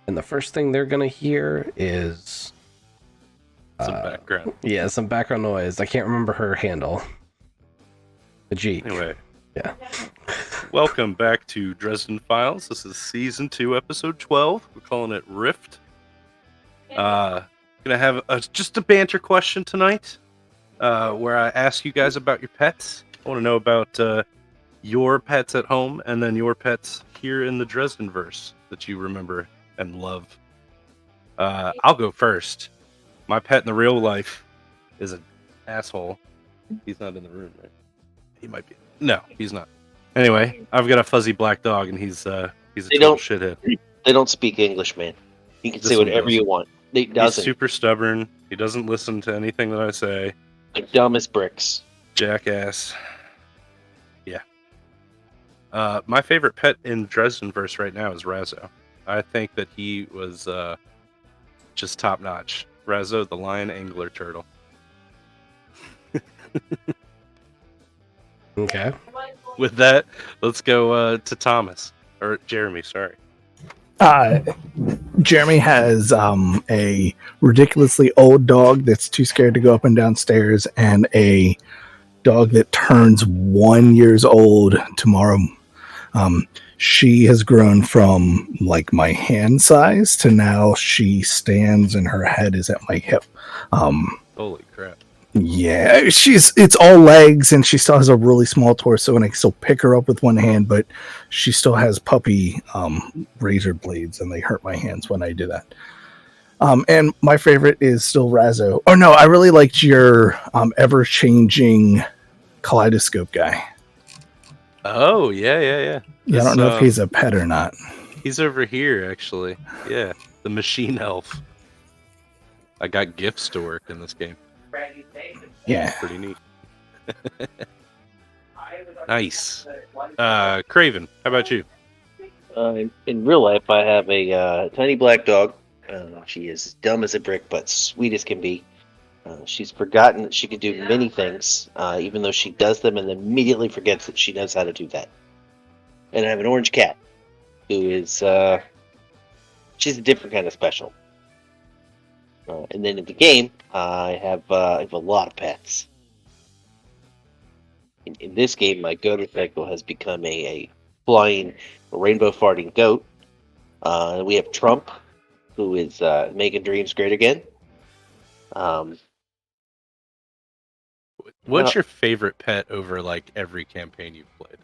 And the first thing they're going to hear is... Some background. Yeah, some background noise. I can't remember her handle. The Jeek. Anyway. Yeah. Welcome back to Dresden Files. This is Season 2, Episode 12. We're calling it Rift. Gonna have just a banter question tonight, where I ask you guys about your pets. I want to know about your pets at home, and then your pets here in the Dresdenverse that you remember and love. I'll go first. My pet in the real life is an asshole. He's not in the room, right? He might be. No, he's not. Anyway, I've got a fuzzy black dog, and he's a total shithead. They don't speak English, man. You can This say one whatever does. you want. He He's doesn't. super stubborn. He doesn't listen to anything that I say. Like dumb as bricks. Jackass. Yeah. My favorite pet in Dresdenverse right now is Razzo. I think that he was just top notch. Razzo, the lion angler turtle. Okay. With that, let's go to Thomas. Or Jeremy, sorry. Jeremy has a ridiculously old dog that's too scared to go up and down stairs, and a dog that turns 1 year old tomorrow. She has grown from like my hand size to now she stands and her head is at my hip. Holy crap. Yeah, it's all legs, and she still has a really small torso, and I can still pick her up with one hand, but she still has puppy razor blades, and they hurt my hands when I do that. And my favorite is still Razzo. Oh no, I really liked your ever-changing kaleidoscope guy. Oh, yeah. Yeah, I don't know if he's a pet or not. He's over here, actually. Yeah, the machine elf. I got gifts to work in this game. Yeah. Pretty neat. Nice. Craven, how about you? In real life, I have a tiny black dog. She is dumb as a brick, but sweet as can be. She's forgotten that she can do many things, even though she does them and then immediately forgets that she knows how to do that. And I have an orange cat, who is, she's a different kind of special. And then in the game, I have a lot of pets. In this game, my goat cycle has become a flying rainbow farting goat. We have Trump, who is making dreams great again. What's your favorite pet over like every campaign you've played?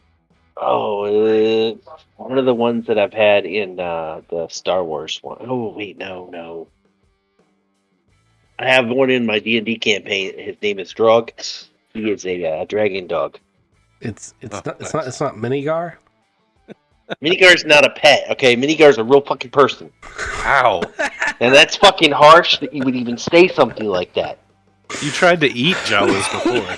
One of the ones that I've had in the Star Wars one. Oh wait, no. I have one in my D&D campaign. His name is Drog. He is a dragon dog. It's not Minigar. Minigar's not a pet, okay? Minigar's a real fucking person. Wow. And that's fucking harsh that you would even say something like that. You tried to eat Jawas before.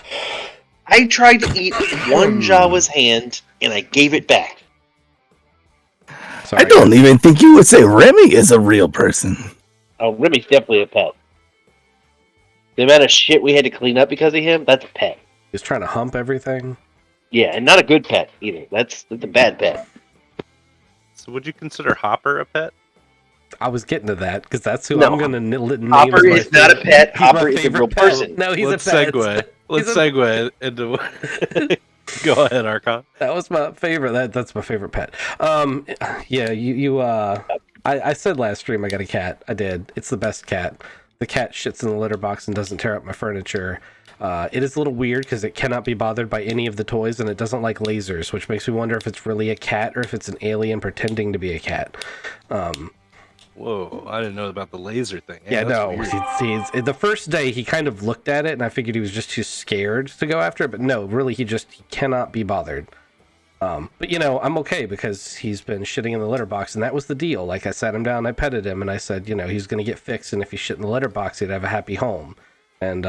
I tried to eat one Jawa's hand, and I gave it back. Sorry, I don't even think you would say Remy is a real person. Oh, Remy's definitely a pet. The amount of shit we had to clean up because of him, that's a pet. He's trying to hump everything. Yeah, and not a good pet, either. That's a bad pet. So would you consider Hopper a pet? I was getting to that because that's who No. I'm going to name. Hopper as my is not a favorite- pet. he's my Hopper is a favorite real pet. person. No, he's Let's a pet. segue. Let's segue into. Go ahead, Archon. That was my favorite. That's my favorite pet. Yeah, you. I said last stream I got a cat. I did. It's the best cat. The cat shits in the litter box and doesn't tear up my furniture. It is a little weird because it cannot be bothered by any of the toys, and it doesn't like lasers, which makes me wonder if it's really a cat or if it's an alien pretending to be a cat. Whoa, I didn't know about the laser thing. Yeah, that's no. weird. The first day he kind of looked at it, and I figured he was just too scared to go after it. But no, really, he cannot be bothered. But I'm okay because he's been shitting in the litter box, and that was the deal. Like I sat him down, I petted him, and I said, he's going to get fixed, and if he shit in the litter box, he'd have a happy home. And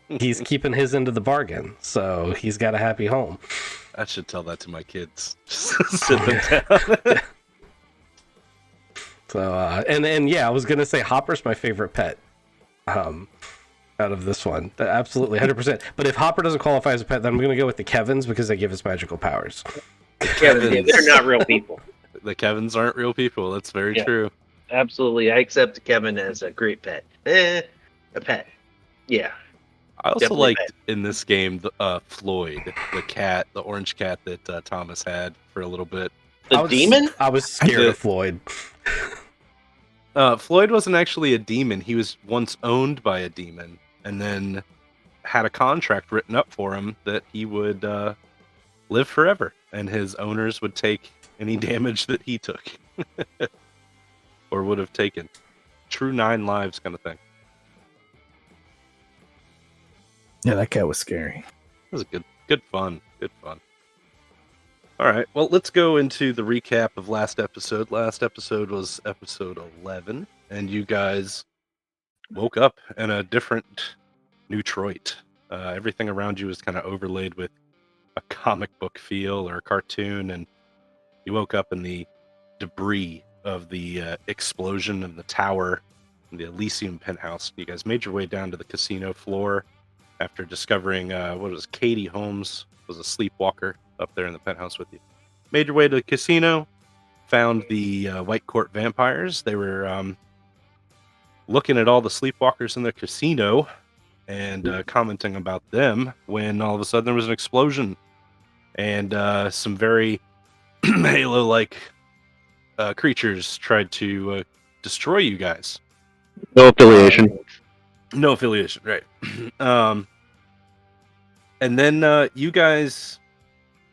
he's keeping his end of the bargain, so he's got a happy home. I should tell that to my kids. Just sit them down. So, and yeah, I was going to say Hopper's my favorite pet out of this one. Absolutely, 100%. But if Hopper doesn't qualify as a pet, then I'm going to go with the Kevins because they give us magical powers. Kevin, they're not real people. The Kevins aren't real people. That's very Yeah. true. Absolutely. I accept Kevin as a great pet. A pet. Yeah. I also Definitely liked in this game Floyd, the cat, the orange cat that Thomas had for a little bit. The demon? I was scared The- of Floyd. Floyd wasn't actually a demon. He was once owned by a demon, and then had a contract written up for him that he would live forever, and his owners would take any damage that he took or would have taken. True 9 lives kind of thing. Yeah, that cat was scary. It was good fun. Good fun. All right, well, let's go into the recap of last episode. Last episode was episode 11, and you guys woke up in a different Detroit. Everything around you was kind of overlaid with a comic book feel or a cartoon, and you woke up in the debris of the explosion in the tower in the Elysium penthouse. You guys made your way down to the casino floor after discovering Katie Holmes was a sleepwalker up there in the penthouse with you. Made your way to the casino, found the White Court vampires. They were looking at all the sleepwalkers in the casino and commenting about them when all of a sudden there was an explosion and some very Halo-like creatures tried to destroy you guys. No affiliation. No affiliation, right. And then you guys,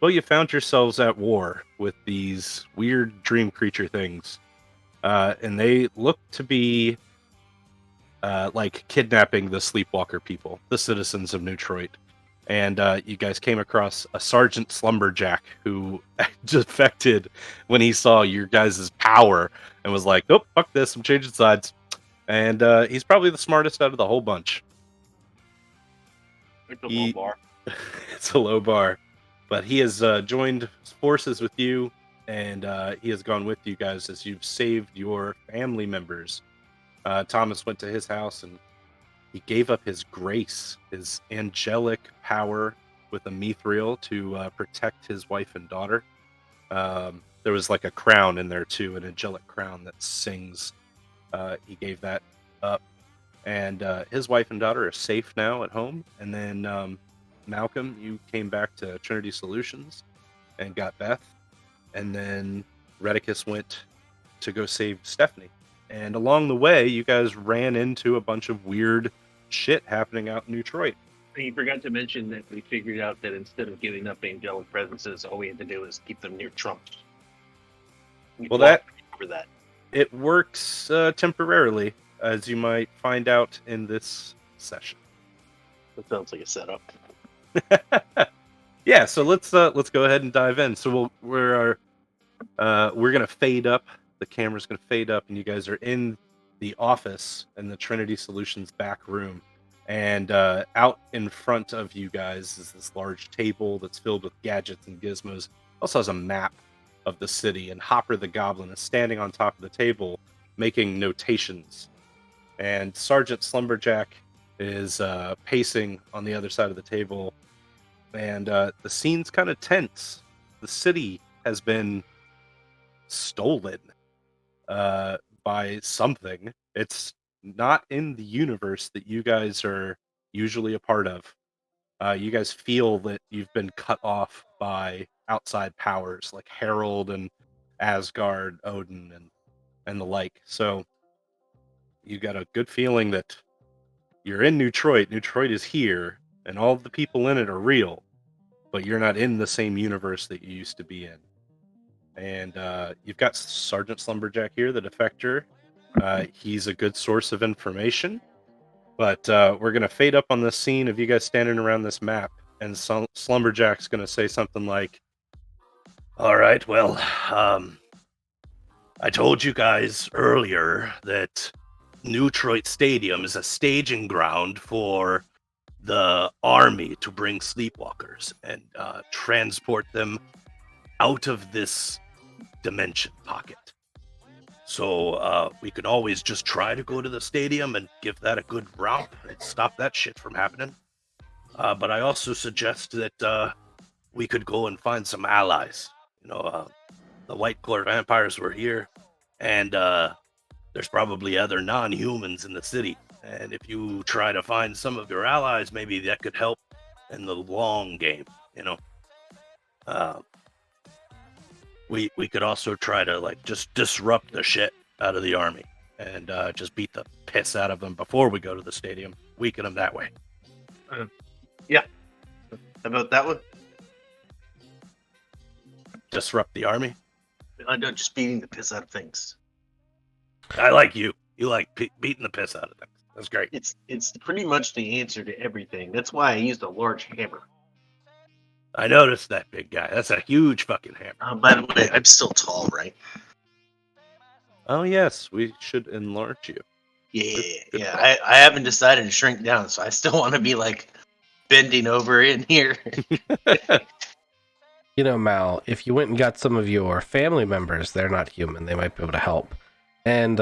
well, you found yourselves at war with these weird dream creature things. And they look to be like kidnapping the sleepwalker people, the citizens of Detroit. And you guys came across a Sergeant Slumberjack who defected when he saw your guys' power and was like, "Oh, fuck this, I'm changing sides." And he's probably the smartest out of the whole bunch. It's a low bar. It's a low bar. But he has joined forces with you, and he has gone with you guys as you've saved your family members. Thomas went to his house and he gave up his grace, his angelic power with a mithril to protect his wife and daughter. There was like a crown in there too, an angelic crown that sings. He gave that up. And his wife and daughter are safe now at home. And then Malcolm, you came back to Trinity Solutions and got Beth. And then Redicus went to go save Stephanie. And along the way, you guys ran into a bunch of weird shit happening out in Detroit. You forgot to mention that we figured out that instead of giving up angelic presences, all we had to do is keep them near Trump. Well, that for that. It works temporarily, as you might find out in this session. That sounds like a setup. Yeah, so let's go ahead and dive in. So we're gonna fade up. The camera's gonna fade up, and you guys are in the office in the Trinity Solutions back room. And out in front of you guys is this large table that's filled with gadgets and gizmos. Also has a map of the city, and Hopper the Goblin is standing on top of the table making notations. And Sergeant Slumberjack is pacing on the other side of the table. And the scene's kind of tense. The city has been stolen by something. It's not in the universe that you guys are usually a part of. You guys feel that you've been cut off by outside powers like Harold and Asgard, Odin, and the like. So you got a good feeling that you're in Detroit. Detroit is here, and all the people in it are real, but you're not in the same universe that you used to be in. And you've got Sergeant Slumberjack here, the defector. He's a good source of information. But we're going to fade up on this scene of you guys standing around this map. And Slumberjack's going to say something like, "All right, well, I told you guys earlier that Detroit Stadium is a staging ground for the army to bring sleepwalkers and transport them out of this dimension pocket. So we could always just try to go to the stadium and give that a good romp and stop that shit from happening. But I also suggest that we could go and find some allies. You know, the White Court vampires were here, and they're there's probably other non-humans in the city, and if you try to find some of your allies, maybe that could help in the long game. We could also try to like just disrupt the shit out of the army and just beat the piss out of them before we go to the stadium, weaken them that way. How about that one? Disrupt the army. I know, just beating the piss out of things. I like you. You like beating the piss out of things. That's great. It's pretty much the answer to everything. That's why I used a large hammer. I noticed that, big guy. That's a huge fucking hammer. By the way, I'm still tall, right? Oh yes, we should enlarge you. Yeah. I haven't decided to shrink down, so I still want to be like bending over in here. You know, Mal, if you went and got some of your family members, they're not human. They might be able to help. And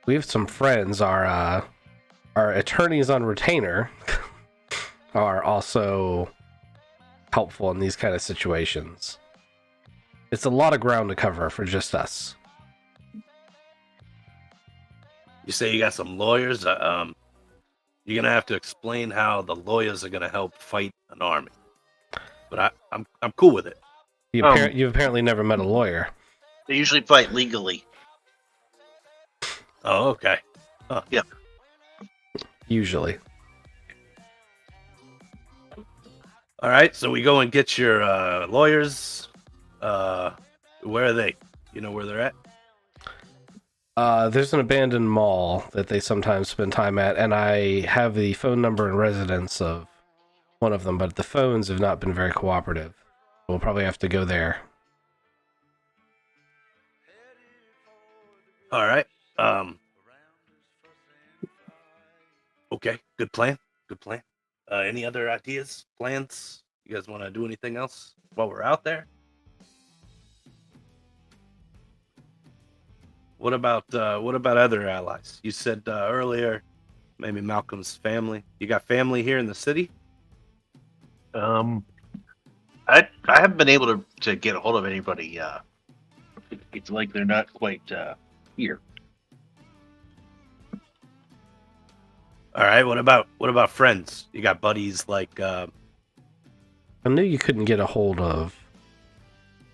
we have some friends. Our attorneys on retainer are also helpful in these kind of situations. It's a lot of ground to cover for just us. You say you got some lawyers. You're gonna have to explain how the lawyers are gonna help fight an army. But I'm cool with it. You've apparently never met a lawyer. They usually fight legally. Oh, okay. Huh. Yeah. Usually. All right, so we go and get your lawyers. Where are they? You know where they're at? There's an abandoned mall that they sometimes spend time at, and I have the phone number and residence of one of them, but the phones have not been very cooperative. We'll probably have to go there. All right. Okay, good plan. Good plan. Any other ideas, plans? You guys want to do anything else while we're out there? What about other allies? You said earlier, maybe Malcolm's family. You got family here in the city? I haven't been able to get a hold of anybody. It's like they're not quite here. All right. What about friends? You got buddies like? I knew you couldn't get a hold of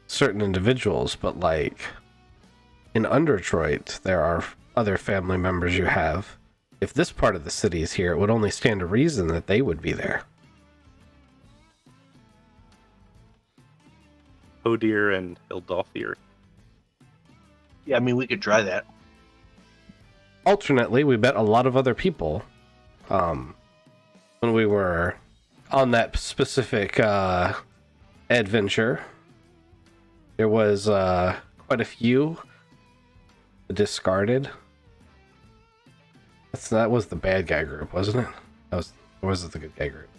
certain individuals, but like in Undertroit, there are other family members you have. If this part of the city is here, it would only stand to reason that they would be there. Hodir and Hildolfir. Yeah, I mean, we could try that. Alternately, we met a lot of other people when we were on that specific adventure. There was quite a few. The Discarded. That was the bad guy group, wasn't it? Or was it the good guy group?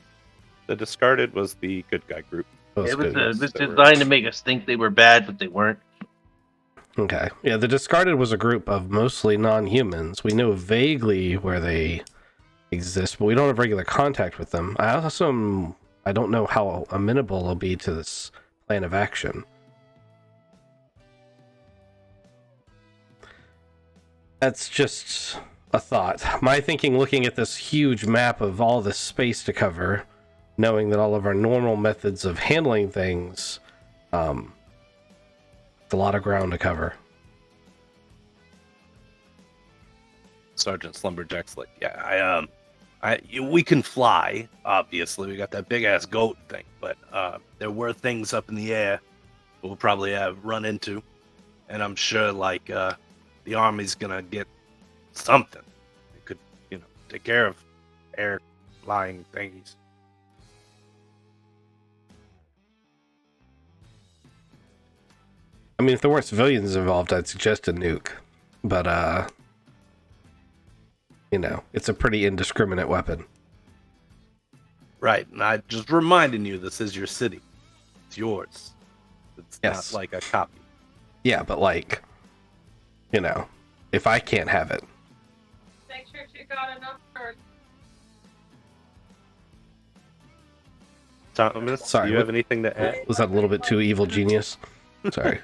The Discarded was the good guy group. It was designed to make us think they were bad, but they weren't. Okay. Yeah, the Discarded was a group of mostly non-humans. We know vaguely where they exist, but we don't have regular contact with them. I don't know how amenable they'll be to this plan of action. That's just a thought. My thinking, looking at this huge map of all this space to cover, knowing that all of our normal methods of handling things, it's a lot of ground to cover. Sergeant Slumberjack's like, yeah, we can fly. Obviously, we got that big ass goat thing, but there were things up in the air we'll probably have run into, and I'm sure like the army's gonna get something. It could, take care of air flying things. I mean, if there weren't civilians involved, I'd suggest a nuke. But, it's a pretty indiscriminate weapon. Right, and I just reminding you, this is your city. It's yours. It's Yes. not like a copy. Yeah, but if I can't have it. Make sure you got enough for Thomas, Sorry, do you have anything to add? Was that a little bit too evil genius? Sorry.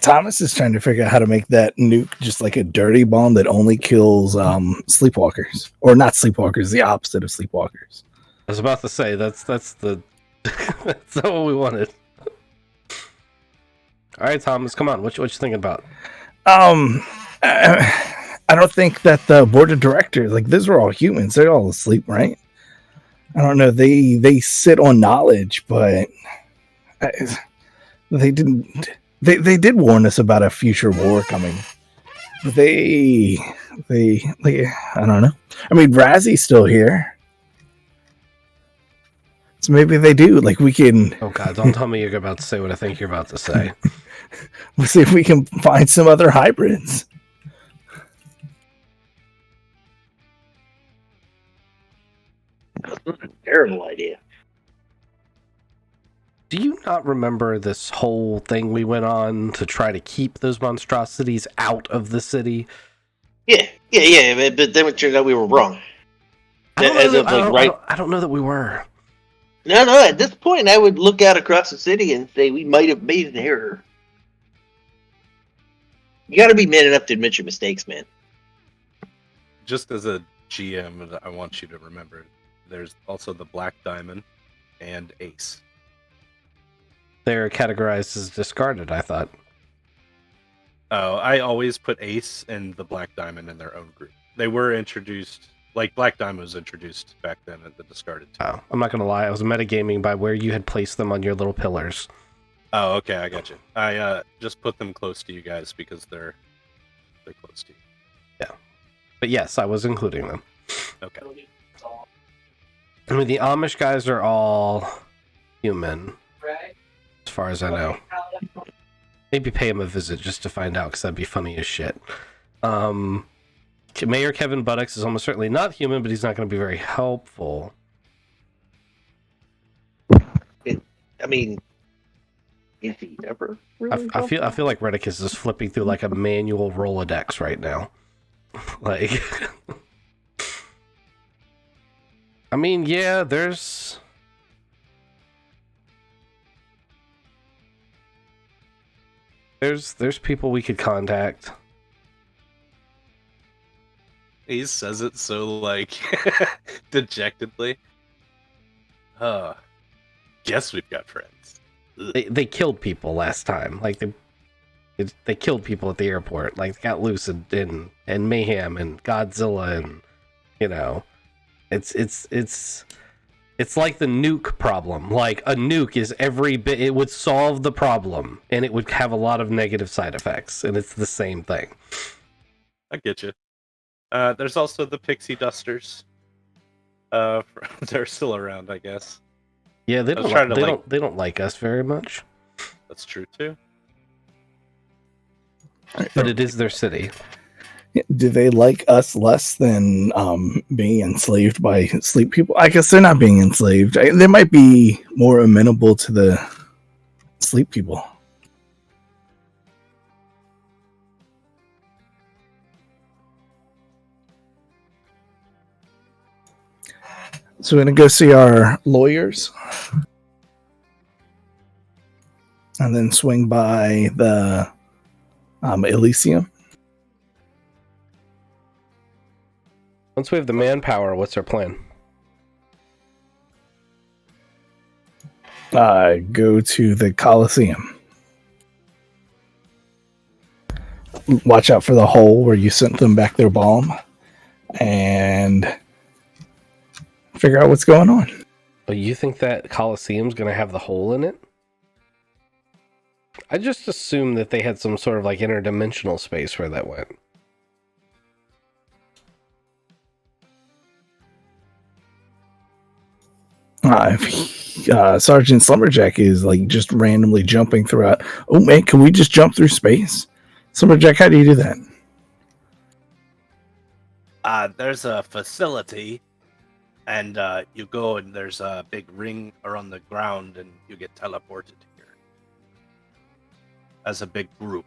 Thomas is trying to figure out how to make that nuke just like a dirty bomb that only kills sleepwalkers, or not sleepwalkers, the opposite of sleepwalkers. I was about to say that's the that's not what we wanted. All right, Thomas, come on. What you thinking about? I don't think that the board of directors, like, those are all humans. They're all asleep, right? I don't know. They sit on knowledge, but they didn't. They did warn us about a future war coming. They I don't know. I mean, Razzie's still here, so maybe they do. Like, we can. Oh God! Don't tell me you're about to say what I think you're about to say. We'll see if we can find some other hybrids. That's not a terrible idea. Do you not remember this whole thing we went on to try to keep those monstrosities out of the city? Yeah. But then it turned out we were wrong. I don't know that we were. No. At this point, I would look out across the city and say we might have made an error. You got to be man enough to admit your mistakes, man. Just as a GM, I want you to remember, there's also the Black Diamond and Ace. They're categorized as discarded, I thought. Oh, I always put Ace and the Black Diamond in their own group. They were introduced, like Black Diamond was introduced back then at the discarded team. Oh, I'm not going to lie. I was metagaming by where you had placed them on your little pillars. Oh, okay, I got you. I just put them close to you guys because they're close to you. Yeah. But yes, I was including them. Okay. I mean, the Amish guys are all human, Right. as far as I know. Maybe pay him a visit just to find out, because that'd be funny as shit. Mayor Kevin Buttocks is almost certainly not human, but he's not going to be very helpful. I mean, is he ever really I feel like Redicus is flipping through like a manual Rolodex right now. Like, I mean, yeah, there's people we could contact. He says it so, like, dejectedly. Guess we've got friends. They killed people last time. Like, they killed people at the airport. Like, got loose and mayhem and Godzilla, and you know, it's like the nuke problem. Like, a nuke is every bit. It would solve the problem, and it would have a lot of negative side effects, and it's the same thing. I get you. There's also the pixie dusters. They're still around, I guess. Yeah, they don't like us very much. That's true too. But it is their city. Do they like us less than being enslaved by sleep people? I guess they're not being enslaved. They might be more amenable to the sleep people. So we're going to go see our lawyers. And then swing by the Elysium. Once we have the manpower, what's our plan? Go to the Coliseum. Watch out for the hole where you sent them back their bomb. And figure out what's going on. But you think that Coliseum's going to have the hole in it? I just assumed that they had some sort of like interdimensional space where that went. Sergeant Slumberjack is like just randomly jumping throughout. Oh man, can we just jump through space? Slumberjack, how do you do that? There's a facility, and you go and there's a big ring around the ground, and you get teleported here as a big group.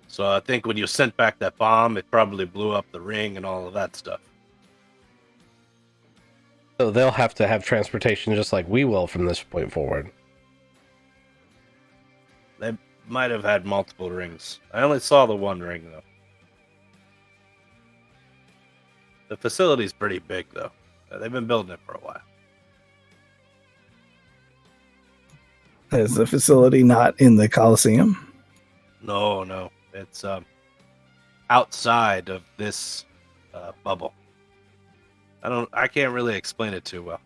So I think when you sent back that bomb, it probably blew up the ring and all of that stuff. So they'll have to have transportation just like we will from this point forward. might have had multiple rings. I only saw the one ring, though. The facility's pretty big, though. They've been building it for a while. Is the facility not in the Coliseum? No. It's outside of this bubble. I can't really explain it too well.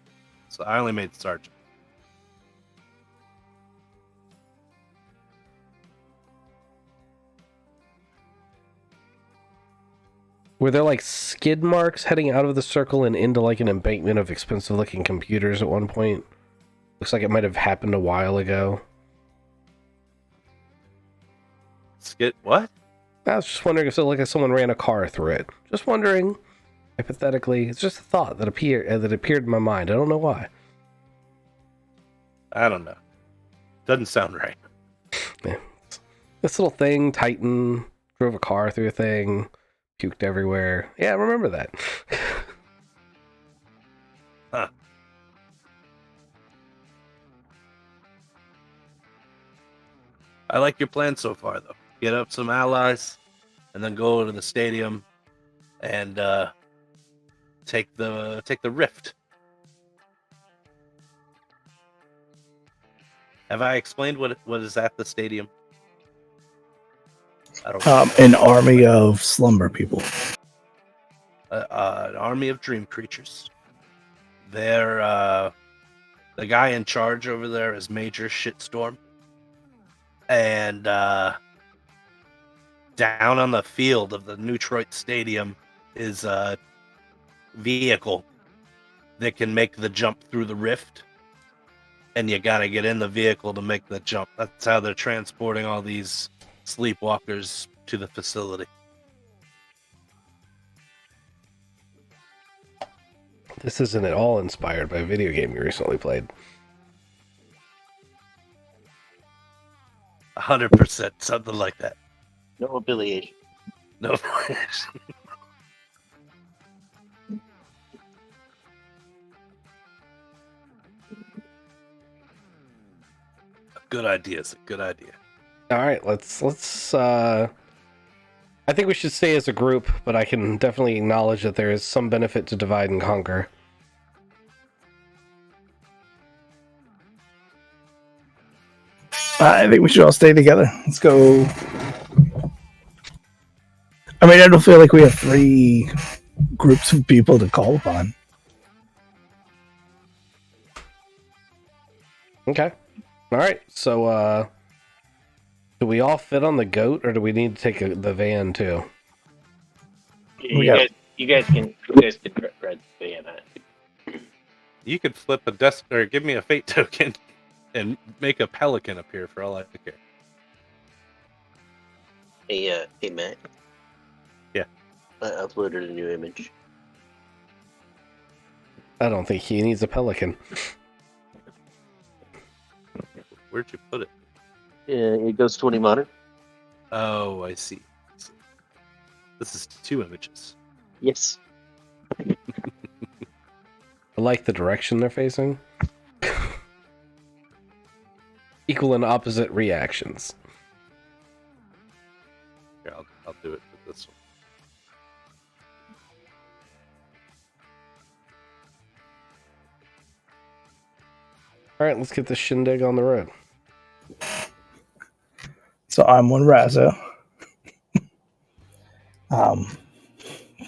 So I only made Sergeant. Were there like skid marks heading out of the circle and into like an embankment of expensive looking computers at one point? Looks like it might have happened a while ago. What? I was just wondering if so, like someone ran a car through it. Just wondering, hypothetically. It's just a thought that appeared in my mind. I don't know why. I don't know. Doesn't sound right. Yeah. This little thing, Titan, drove a car through a thing, puked everywhere. Yeah, I remember that. Huh. I like your plan so far, though. Get up some allies, and then go to the stadium and take the rift. Have I explained what is at the stadium? I don't. An army of slumber people. An army of dream creatures. They're the guy in charge over there is Major Shitstorm, and down on the field of the Neutroid Stadium is a vehicle that can make the jump through the rift, and you gotta get in the vehicle to make the jump. That's how they're transporting all these sleepwalkers to the facility. This isn't at all inspired by a video game you recently played. 100%, something like that. No affiliation. No. Good idea. It's a good idea. All right, let's I think we should stay as a group, but I can definitely acknowledge that there is some benefit to divide and conquer. I think we should all stay together. Let's go. I mean, I don't feel like we have 3 groups of people to call upon. Okay. All right. So, do we all fit on the goat, or do we need to take the van too? You guys can ride the van. You could flip a desk or give me a fate token and make a pelican appear for all I care. Hey, Matt. Yeah. I uploaded a new image. I don't think he needs a pelican. Where'd you put it? It goes 20 modern. Oh, I see. This is 2 images. Yes. I like the direction they're facing. Equal and opposite reactions. Here, I'll do it with this one. All right, let's get this shindig on the road. So I'm one Razzo. My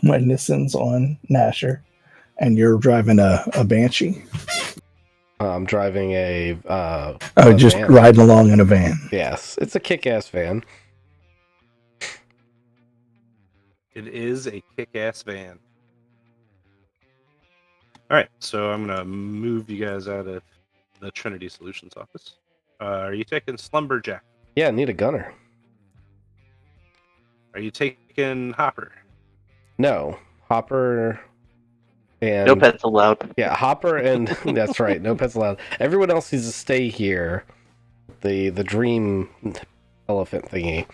Nissan's on Nasher, and you're driving a Banshee. I'm driving a Just van. riding along in a van. Yes, it's a kick-ass van. It is a kick-ass van. All right, so I'm gonna move you guys out of the Trinity Solutions office. Are you taking Slumberjack? Yeah, I need a gunner. Are you taking Hopper? No, Hopper and No pets allowed. yeah, Hopper and that's right. No pets allowed. Everyone else needs to stay here. The dream elephant thingy.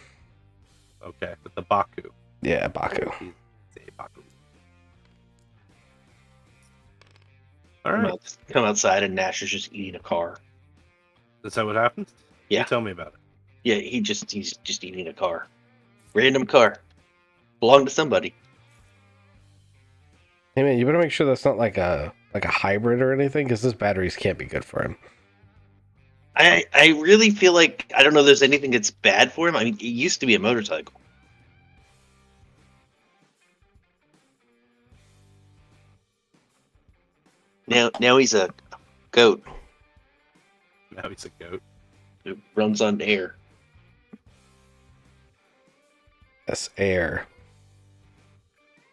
Okay, with the Baku. Yeah, Baku. He's a Baku. All right. Come outside and Nash is just eating a car. Is that what happens? Yeah. You tell me about it. Yeah, he's just eating a car. Random car. Belonged to somebody. Hey man, you better make sure that's not like a hybrid or anything, because those batteries can't be good for him. I really feel like I don't know if there's anything that's bad for him. I mean, it used to be a motorcycle. Now he's a goat Now he's a goat. who runs on air. That's air.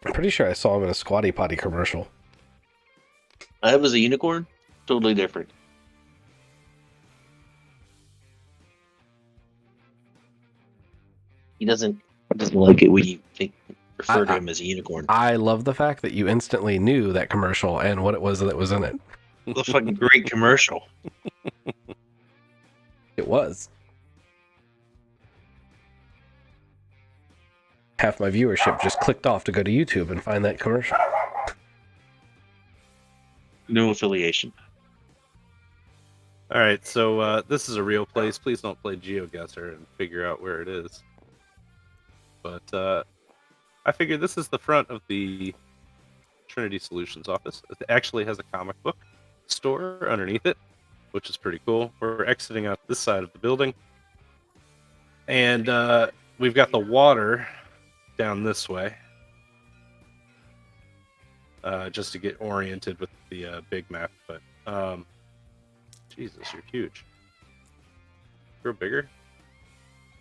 I'm pretty sure I saw him in a Squatty Potty commercial. I was a unicorn. Totally different. He doesn't like it when you refer to him as a unicorn. I love the fact that you instantly knew that commercial and what it was that was in it. The fucking great commercial. It was. Half my viewership just clicked off to go to YouTube and find that commercial. No affiliation. All right, so this is a real place. Please don't play GeoGuessr and figure out where it is. But I figure this is the front of the Trinity Solutions office. It actually has a comic book store underneath it, which is pretty cool. We're exiting out this side of the building. And we've got the water down this way. Just to get oriented with the big map. But Jesus, you're huge. Grow bigger?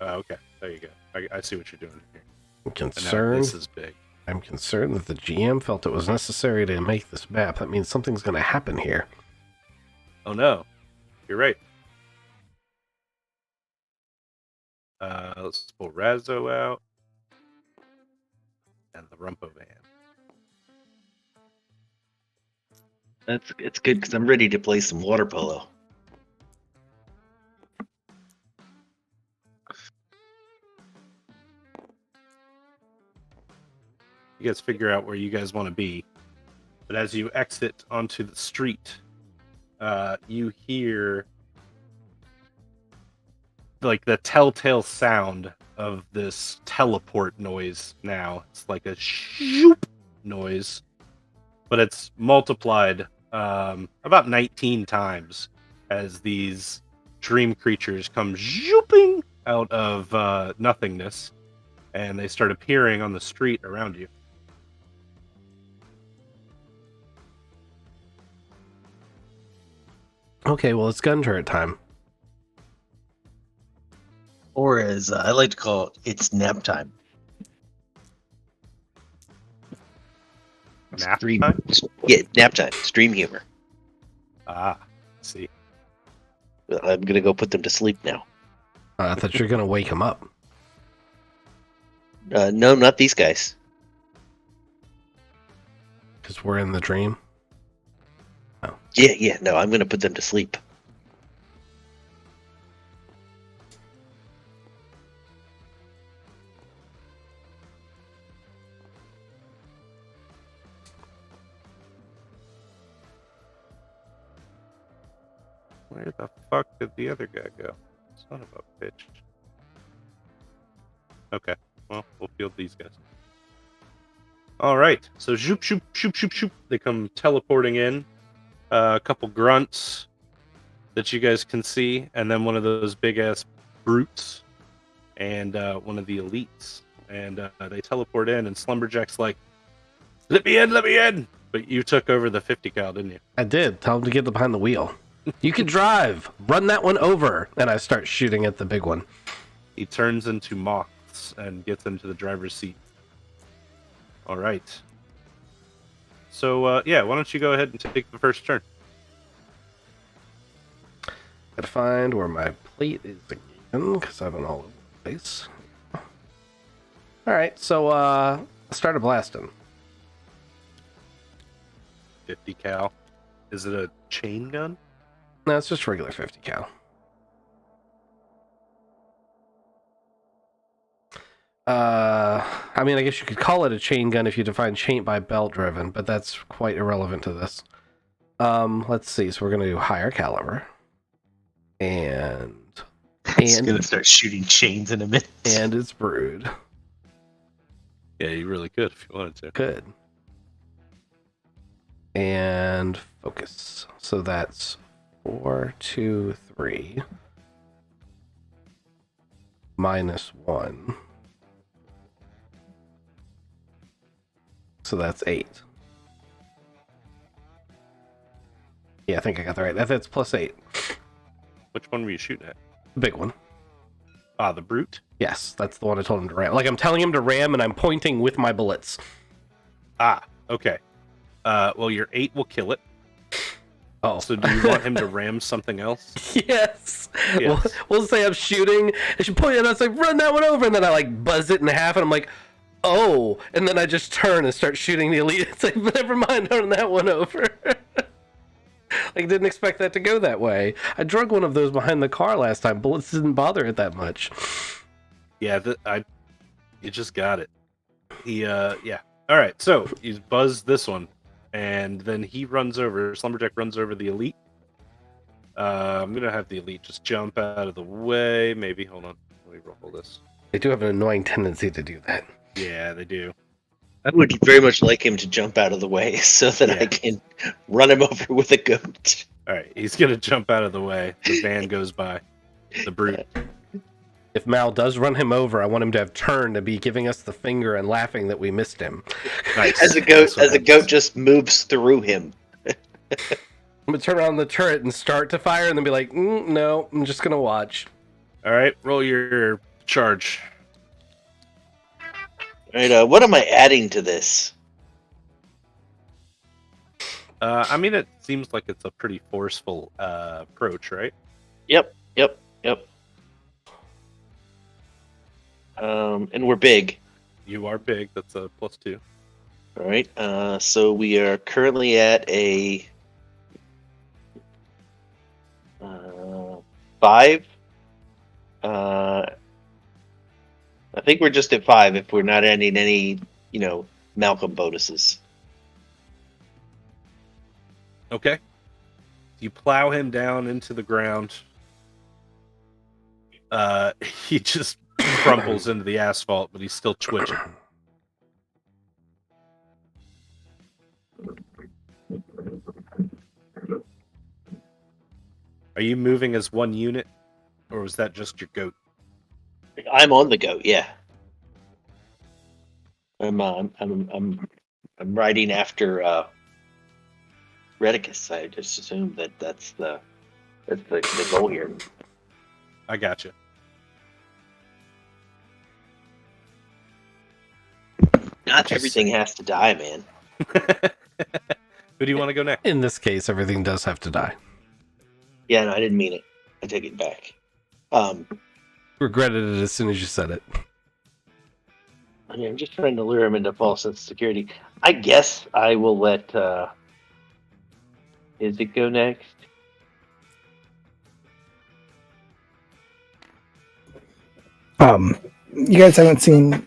Okay, there you go. I see what you're doing here. I'm And now concerned. this is big. I'm concerned that the GM felt it was necessary to make this map. That means something's going to happen here. Oh no, you're right. Let's pull Razzo out and the Rumpo van. It's good because I'm ready to play some water polo. You guys figure out where you guys want to be, but as you exit onto the street, you hear like the telltale sound of this teleport noise. Now it's like a shoop noise, but it's multiplied about 19 times as these dream creatures come zooping out of nothingness, and they start appearing on the street around you. Okay, well, it's gun turret time. Or as I like to call it, it's nap time. Nap Stream, time? yeah, nap time. Stream humor. Ah, see. I'm gonna go put them to sleep now. I thought you were going to wake him up. No, not these guys. Because we're in the dream. Yeah, no, I'm gonna put them to sleep. Where the fuck did the other guy go? Son of a bitch. Okay, well, we'll field these guys. Alright, so zoop, shoop, shoop, shoop, shoop. They come teleporting in. A couple grunts that you guys can see, and then one of those big-ass brutes, and one of the elites. And they teleport in, and Slumberjack's like, let me in, let me in! But you took over the 50 cal, didn't you? I did. Tell him to get behind the wheel. You can drive. Run that one over. And I start shooting at the big one. He turns into moths and gets into the driver's seat. All right. So, yeah, why don't you go ahead and take the first turn? Gotta find where my plate is again, because I've been all over the place. Alright, so, I started blasting. 50 cal. Is it a chain gun? No, it's just regular 50 cal. I mean, I guess you could call it a chain gun if you define chain by belt driven, but that's quite irrelevant to this. Let's see. So we're going to do higher caliber and It's And- gonna start shooting chains in a minute. And it's brewed. Yeah, you really could if you wanted to. Good. And focus. So that's 4, 2, 3. -1. So that's 8. Yeah, I think I got that right. That's +8. Which one were you shooting at? The big one. Ah, the brute. Yes, that's the one I told him to ram. Like, I'm telling him to ram, and I'm pointing with my bullets. Ah, okay. Well, your 8 will kill it. Oh. So do you want him to ram something else? Yes. Yes. We'll say I'm shooting. I should point, and I was like, run that one over, and then I like buzz it in half, and I'm like, oh, and then I just turn and start shooting the elite. It's like, never mind, run that one over. Like, didn't expect that to go that way. I drug one of those behind the car last time. Bullets didn't bother it that much. Yeah, you just got it. Yeah. All right, so you buzz this one, and then he runs over. Slumberjack runs over the elite. I'm gonna have the elite just jump out of the way. Maybe hold on. Let me roll this. They do have an annoying tendency to do that. Yeah, they do. I would very much like him to jump out of the way so that I Yeah. can run him over with a goat. All right, he's gonna jump out of the way. The van goes by. The brute. If Mal does run him over, I want him to have turned and be giving us the finger and laughing that we missed him. Nice. As a That's what goat happens. just moves through him. I'm gonna turn around the turret and start to fire, and then be like, no, I'm just gonna watch. All right, roll your charge. All right, what am I adding to this? I mean, it seems like it's a pretty forceful approach, right? Yep. And we're big. You are big. That's a +2. All right. So we are currently at a 5. I think we're just at 5 if we're not adding any, Malcolm bonuses. Okay. You plow him down into the ground. He just crumbles into the asphalt, but he's still twitching. Are you moving as one unit, or was that just your goat? I'm on the goat. Yeah. I'm riding after Redicus. I just assumed that's the goal here. I gotcha. Not everything has to die, man. Who do you want to go next? In this case, everything does have to die. Yeah, no, I didn't mean it. I take it back. Regretted it as soon as you said it. I mean, I'm just trying to lure him into false sense of security. I guess I will let Izzy go next. You guys haven't seen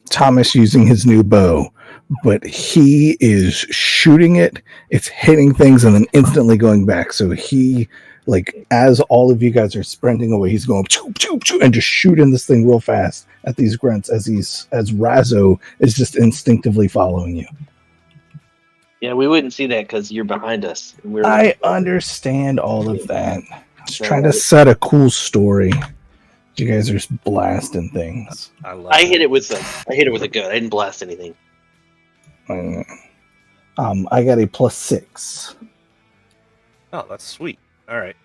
Thomas using his new bow, but he is shooting it. It's hitting things and then instantly going back. So he, like, as all of you guys are sprinting away, he's going choop, choop, choop, and just shooting this thing real fast at these grunts as Razzo is just instinctively following you. Yeah, we wouldn't see that because you're behind us. And we're I understand all of that. Just So- trying to set a cool story. You guys are just blasting things. I hit it with a gun. I didn't blast anything. I got a +6. Oh, that's sweet. All right.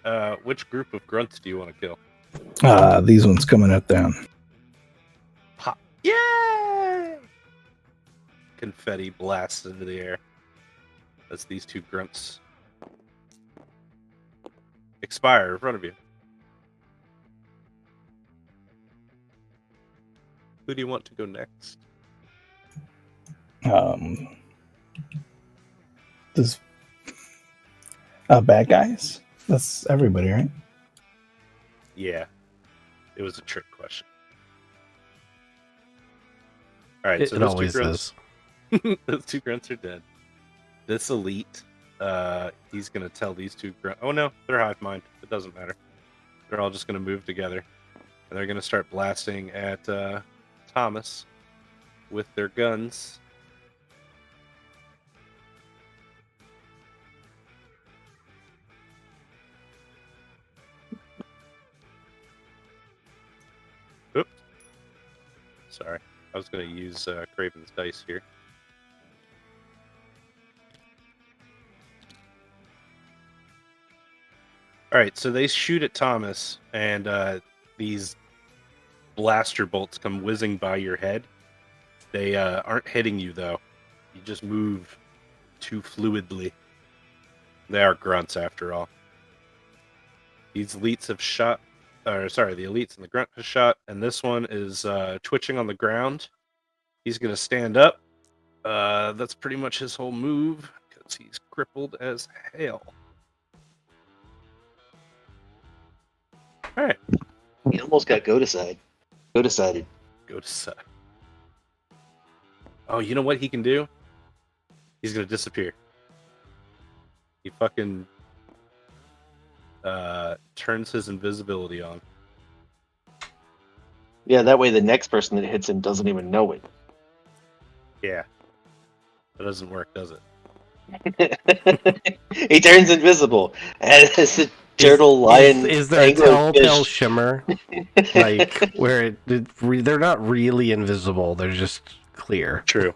Which group of grunts do you want to kill? These ones coming up down. Pop! Yay! Confetti blasts into the air. That's these two grunts. Expire in front of you. Who do you want to go next? This bad guys. That's everybody, right? Yeah. It was a trick question. All right, It, so it those always two grunts, is. those two grunts are dead. This elite, he's gonna tell these two grunts. Oh no, they're hive mind. It doesn't matter. They're all just going to move together. And they're going to start blasting at Thomas with their guns. Oops. Sorry. I was going to use Craven's dice here. Alright, so they shoot at Thomas, and these blaster bolts come whizzing by your head. They aren't hitting you, though. You just move too fluidly. They are grunts, after all. These elites have shot... the elites and the grunt have shot, and this one is twitching on the ground. He's going to stand up. That's pretty much his whole move, because he's crippled as hell. Alright. He almost got go decided. Go decided. Go to side. Oh, you know what he can do? He's gonna disappear. He fucking turns his invisibility on. Yeah, that way the next person that hits him doesn't even know it. Yeah. That doesn't work, does it? He turns invisible. And it's a turtle, lion. Is there a angler, telltale fish. shimmer? Like, where they're not really invisible, they're just clear. True.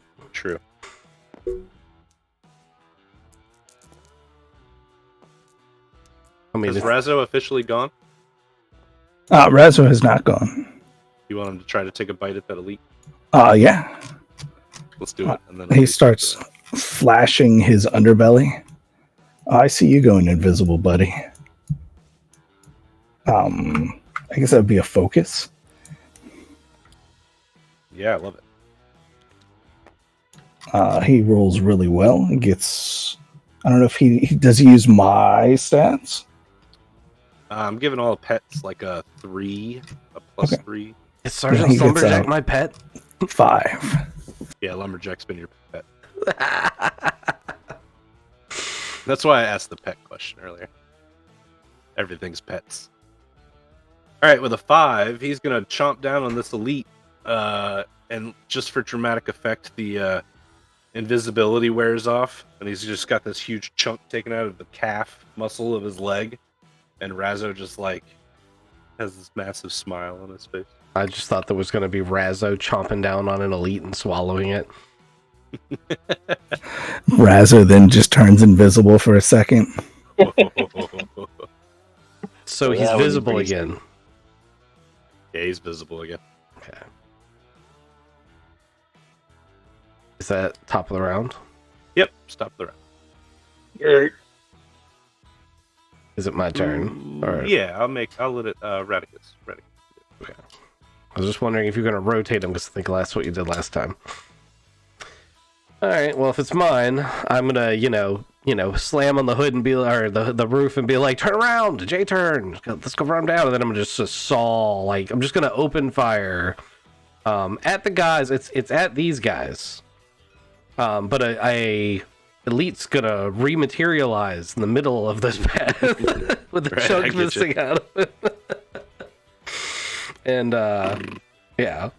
I mean, Is Razzo officially gone? Razzo has not gone. You want him to try to take a bite at that elite? Yeah. Let's do it. And then He starts flashing his underbelly. I see you going invisible, buddy. I guess that would be a focus. Yeah, I love it. He rolls really well. He gets... I don't know if he use my stats? I'm giving all the pets like a 3, a plus Okay. 3. is Sergeant He gets, Lumberjack my pet? 5. Yeah, Lumberjack's been your pet. That's why I asked the pet question earlier. Everything's pets. Alright, with a 5, he's going to chomp down on this elite. And just for dramatic effect, the invisibility wears off. And he's just got this huge chunk taken out of the calf muscle of his leg. And Razzo just, like, has this massive smile on his face. I just thought there was going to be Razzo chomping down on an elite and swallowing it. Razzo then just turns invisible for a second. So Well, he's that would be visible pretty again. Yeah, he's visible again. Okay. Is that top of the round? Yep, stop the round. Is it my turn? Or... Yeah, I'll let it Radicus. Okay. I was just wondering if you're going to rotate him, because I think that's what you did last time. All right. Well, if it's mine, I'm gonna, slam on the hood and be, or the roof and be like, "Turn around, J turn. Let's go run down." And then I'm just saw, like, I'm just gonna open fire, at the guys. It's at these guys, but a elite's gonna rematerialize in the middle of this path with the Right, I chunk get missing out of it. And yeah.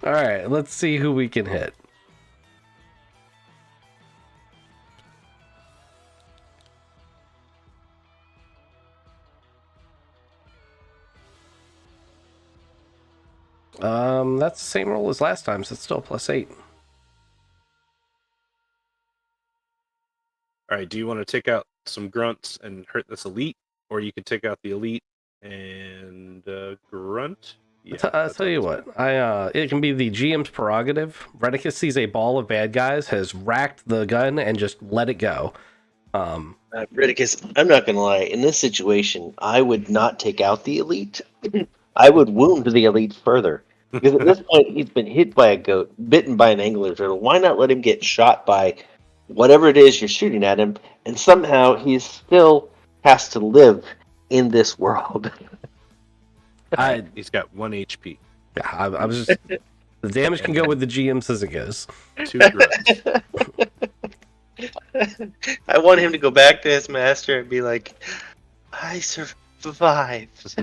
All right. Let's see who we can hit. That's the same roll as last time, so it's still +8. All right, do you want to take out some grunts and hurt this elite, or you could take out the elite and grunt? Yeah, I'll tell you what. It can be the GM's prerogative. Redicus sees a ball of bad guys, has racked the gun, and just let it go. Ridicus, I'm not going to lie. In this situation, I would not take out the elite. I would wound the elite further. Because at this point, he's been hit by a goat, bitten by an angler turtle. Why not let him get shot by whatever it is you're shooting at him, and somehow he still has to live in this world? He's got 1 HP. Yeah, I was just... The damage can go with the GM's as it goes. 2 grunts. I want him to go back to his master and be like, I survived.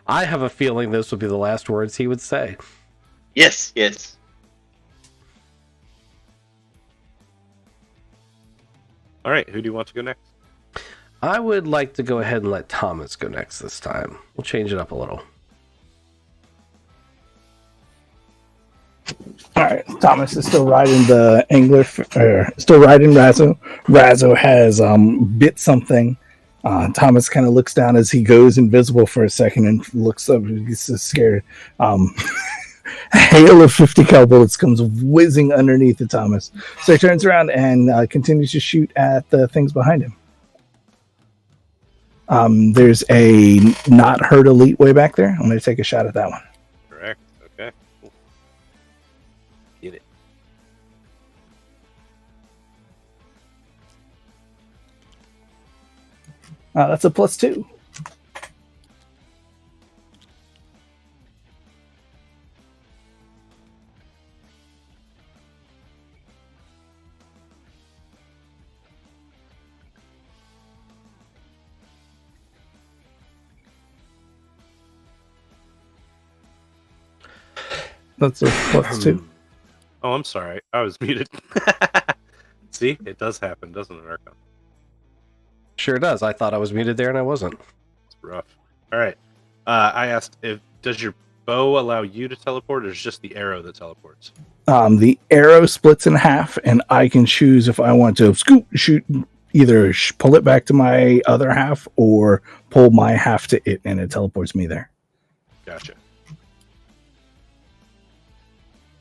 I have a feeling this would be the last words he would say. Yes, yes. All right, who do you want to go next? I would like to go ahead and let Thomas go next this time. We'll change it up a little. All right, Thomas is still riding the angler, still riding Razzo. Razzo has bit something. Thomas kind of looks down as he goes invisible for a second and looks up. He's just scared. A hail of 50 cal bullets comes whizzing underneath of Thomas. So he turns around and continues to shoot at the things behind him. There's a not hurt elite way back there. I'm going to take a shot at that one. Correct. Okay. Cool. Get it. That's a +2. That's a +2. Oh, I'm sorry. I was muted. See, it does happen, doesn't it, Arkham? Sure does. I thought I was muted there and I wasn't. It's rough. All right. I asked, does your bow allow you to teleport, or is it just the arrow that teleports? The arrow splits in half, and I can choose if I want to scoop, shoot, either pull it back to my other half or pull my half to it, and it teleports me there. Gotcha.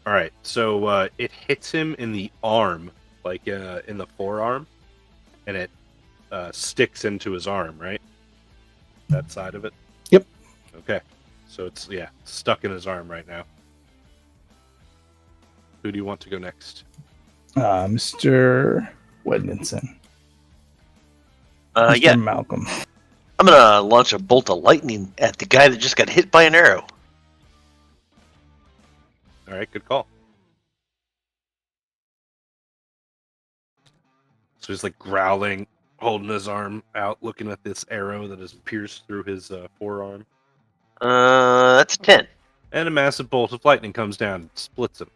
All right. So it hits him in the arm, like in the forearm, and it sticks into his arm, right? That side of it? Yep. Okay. So it's, stuck in his arm right now. Who do you want to go next? Mr. Wedninson. Yeah. Malcolm. I'm gonna launch a bolt of lightning at the guy that just got hit by an arrow. All right, good call. So he's like growling, holding his arm out, looking at this arrow that has pierced through his forearm. That's a 10. And a massive bolt of lightning comes down and splits him.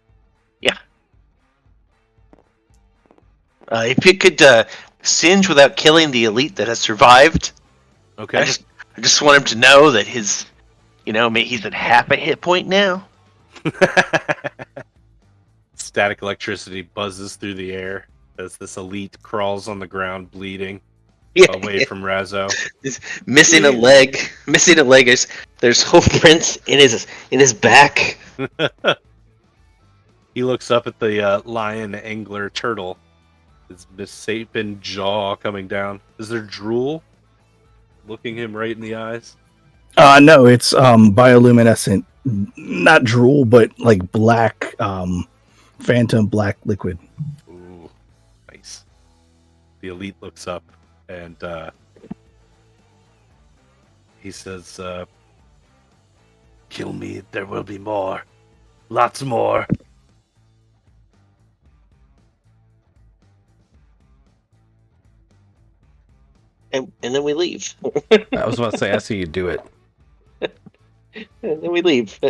Yeah. If you could singe without killing the elite that has survived, Okay. I just want him to know that his, he's at half a hit point now. Static electricity buzzes through the air as this elite crawls on the ground, bleeding away from Razzo. He's missing a leg. There's hoof prints in his back. He looks up at the lion angler turtle. His misshapen jaw coming down. Is there drool looking him right in the eyes? No, it's bioluminescent. Not drool, but like black, phantom black liquid. Ooh, nice. The elite looks up and he says, "Kill me, there will be more. Lots more." And then we leave. I was about to say, I see you do it. And then we leave. I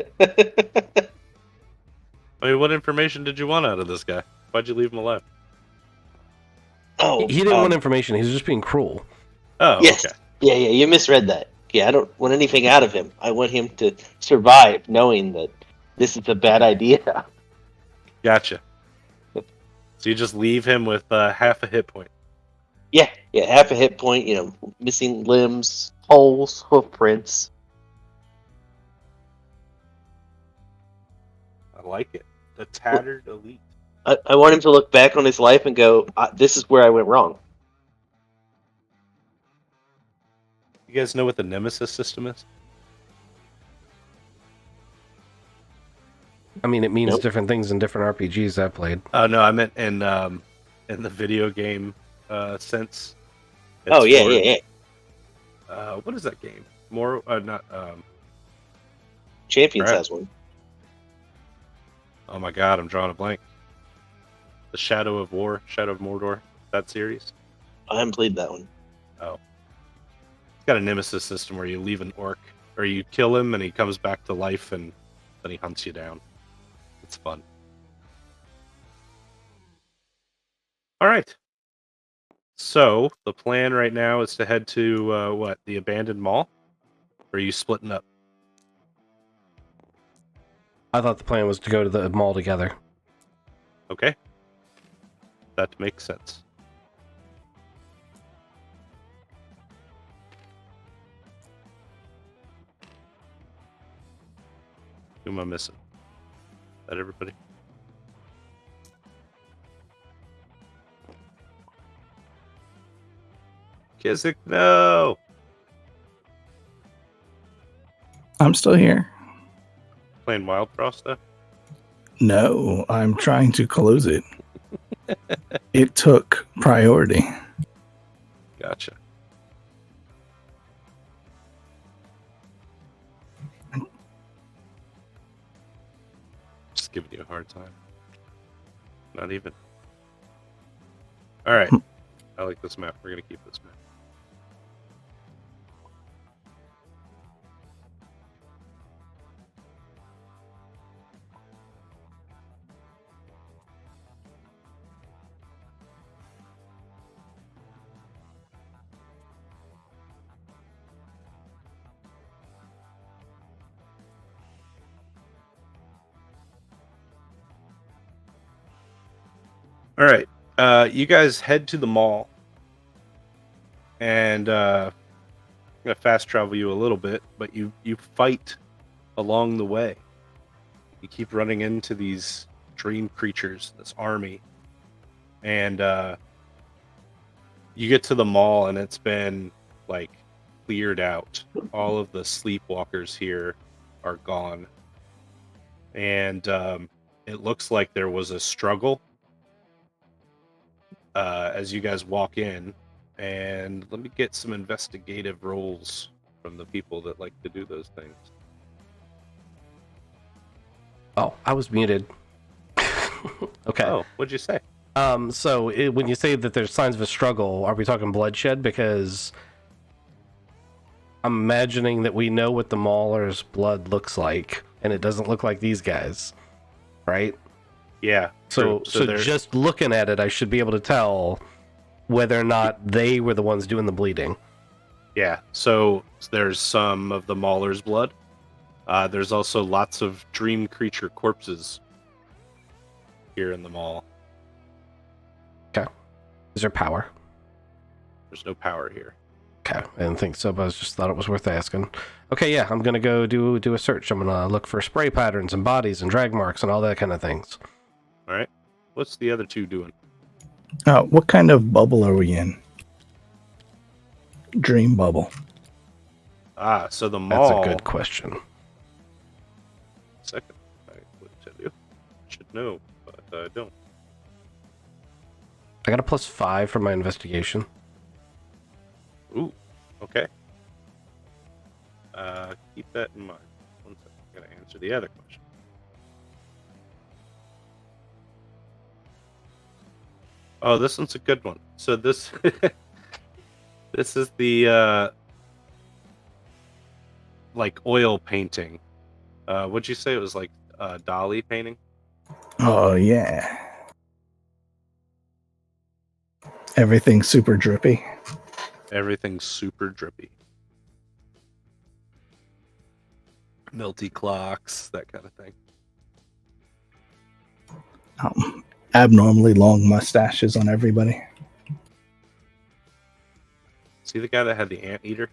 mean, what information did you want out of this guy? Why'd you leave him alive? Oh, He didn't want information. He was just being cruel. Oh, yes. okay. Yeah, you misread that. Yeah, I don't want anything out of him. I want him to survive knowing that this is a bad idea. Gotcha. So you just leave him with half a hit point. Yeah, half a hit point, missing limbs, holes, hoof prints. I like it. The tattered elite. I want him to look back on his life and go, this is where I went wrong. You guys know what the Nemesis system is? I mean, it means Nope. different things in different RPGs I've played. Oh no, I meant in the video game sense. Oh, It's yeah. for, what is that game? More not. Champions Alright. has one. Oh my god, I'm drawing a blank. The Shadow of Mordor, that series. I haven't played that one. Oh, got a nemesis system where you leave an orc, or you kill him and he comes back to life, and then he hunts you down. It's fun. All right. So the plan right now is to head to the abandoned mall, or are you splitting up? I thought the plan was to go to the mall together. Okay, that makes sense. Who am I missing? Is that everybody? Kizik, no! I'm still here. Playing Wild Frost stuff? No, I'm trying to close it. It took priority. Gotcha. Just giving you a hard time. Not even. Alright. I like this map. We're going to keep this map. All right, you guys head to the mall, and I'm gonna fast travel you a little bit, but you fight along the way. You keep running into these dream creatures, this army, and you get to the mall, and it's been like cleared out. All of the sleepwalkers here are gone, and it looks like there was a struggle. As you guys walk in, and let me get some investigative rolls from the people that like to do those things. Oh, I was muted. Okay. Oh, what'd you say? So when you say that there's signs of a struggle, are we talking bloodshed? Because I'm imagining that we know what the Mauler's blood looks like, and it doesn't look like these guys, right? Yeah. So they're- just looking at it, I should be able to tell whether or not they were the ones doing the bleeding. yeah. So there's some of the Mauler's blood. There's also lots of dream creature corpses here in the mall. Okay. Is there power? There's no power here. Okay, I didn't think so, but I just thought it was worth asking. Okay, yeah, I'm gonna go do a search. I'm gonna look for spray patterns and bodies and drag marks and all that kind of things. All right. What's the other two doing? What kind of bubble are we in? Dream bubble. So the That's mall. a good question. Second, I would tell you. Should know, but I don't. I got a +5 for my investigation. Ooh, okay. Keep that in mind. One second, I gotta answer the other question. Oh, this one's a good one. So this, this is the like oil painting. What'd you say it was like? Dolly painting. Oh, yeah. Everything's super drippy. Everything's super drippy. Melty clocks, that kind of thing. Abnormally long mustaches on everybody. See the guy that had the anteater?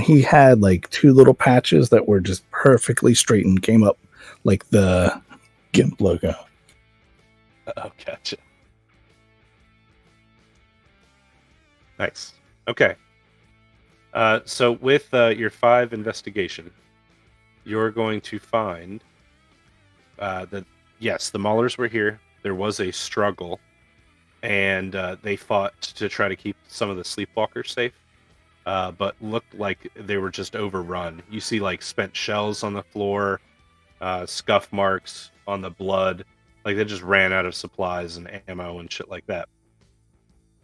He had like two little patches that were just perfectly straight and came up like the GIMP logo. Oh, gotcha. Nice. Okay. So with your 5 investigation, you're going to find that, yes, the Maulers were here. There was a struggle, and they fought to try to keep some of the sleepwalkers safe, but looked like they were just overrun. You see like spent shells on the floor, scuff marks on the blood, like they just ran out of supplies and ammo and shit like that.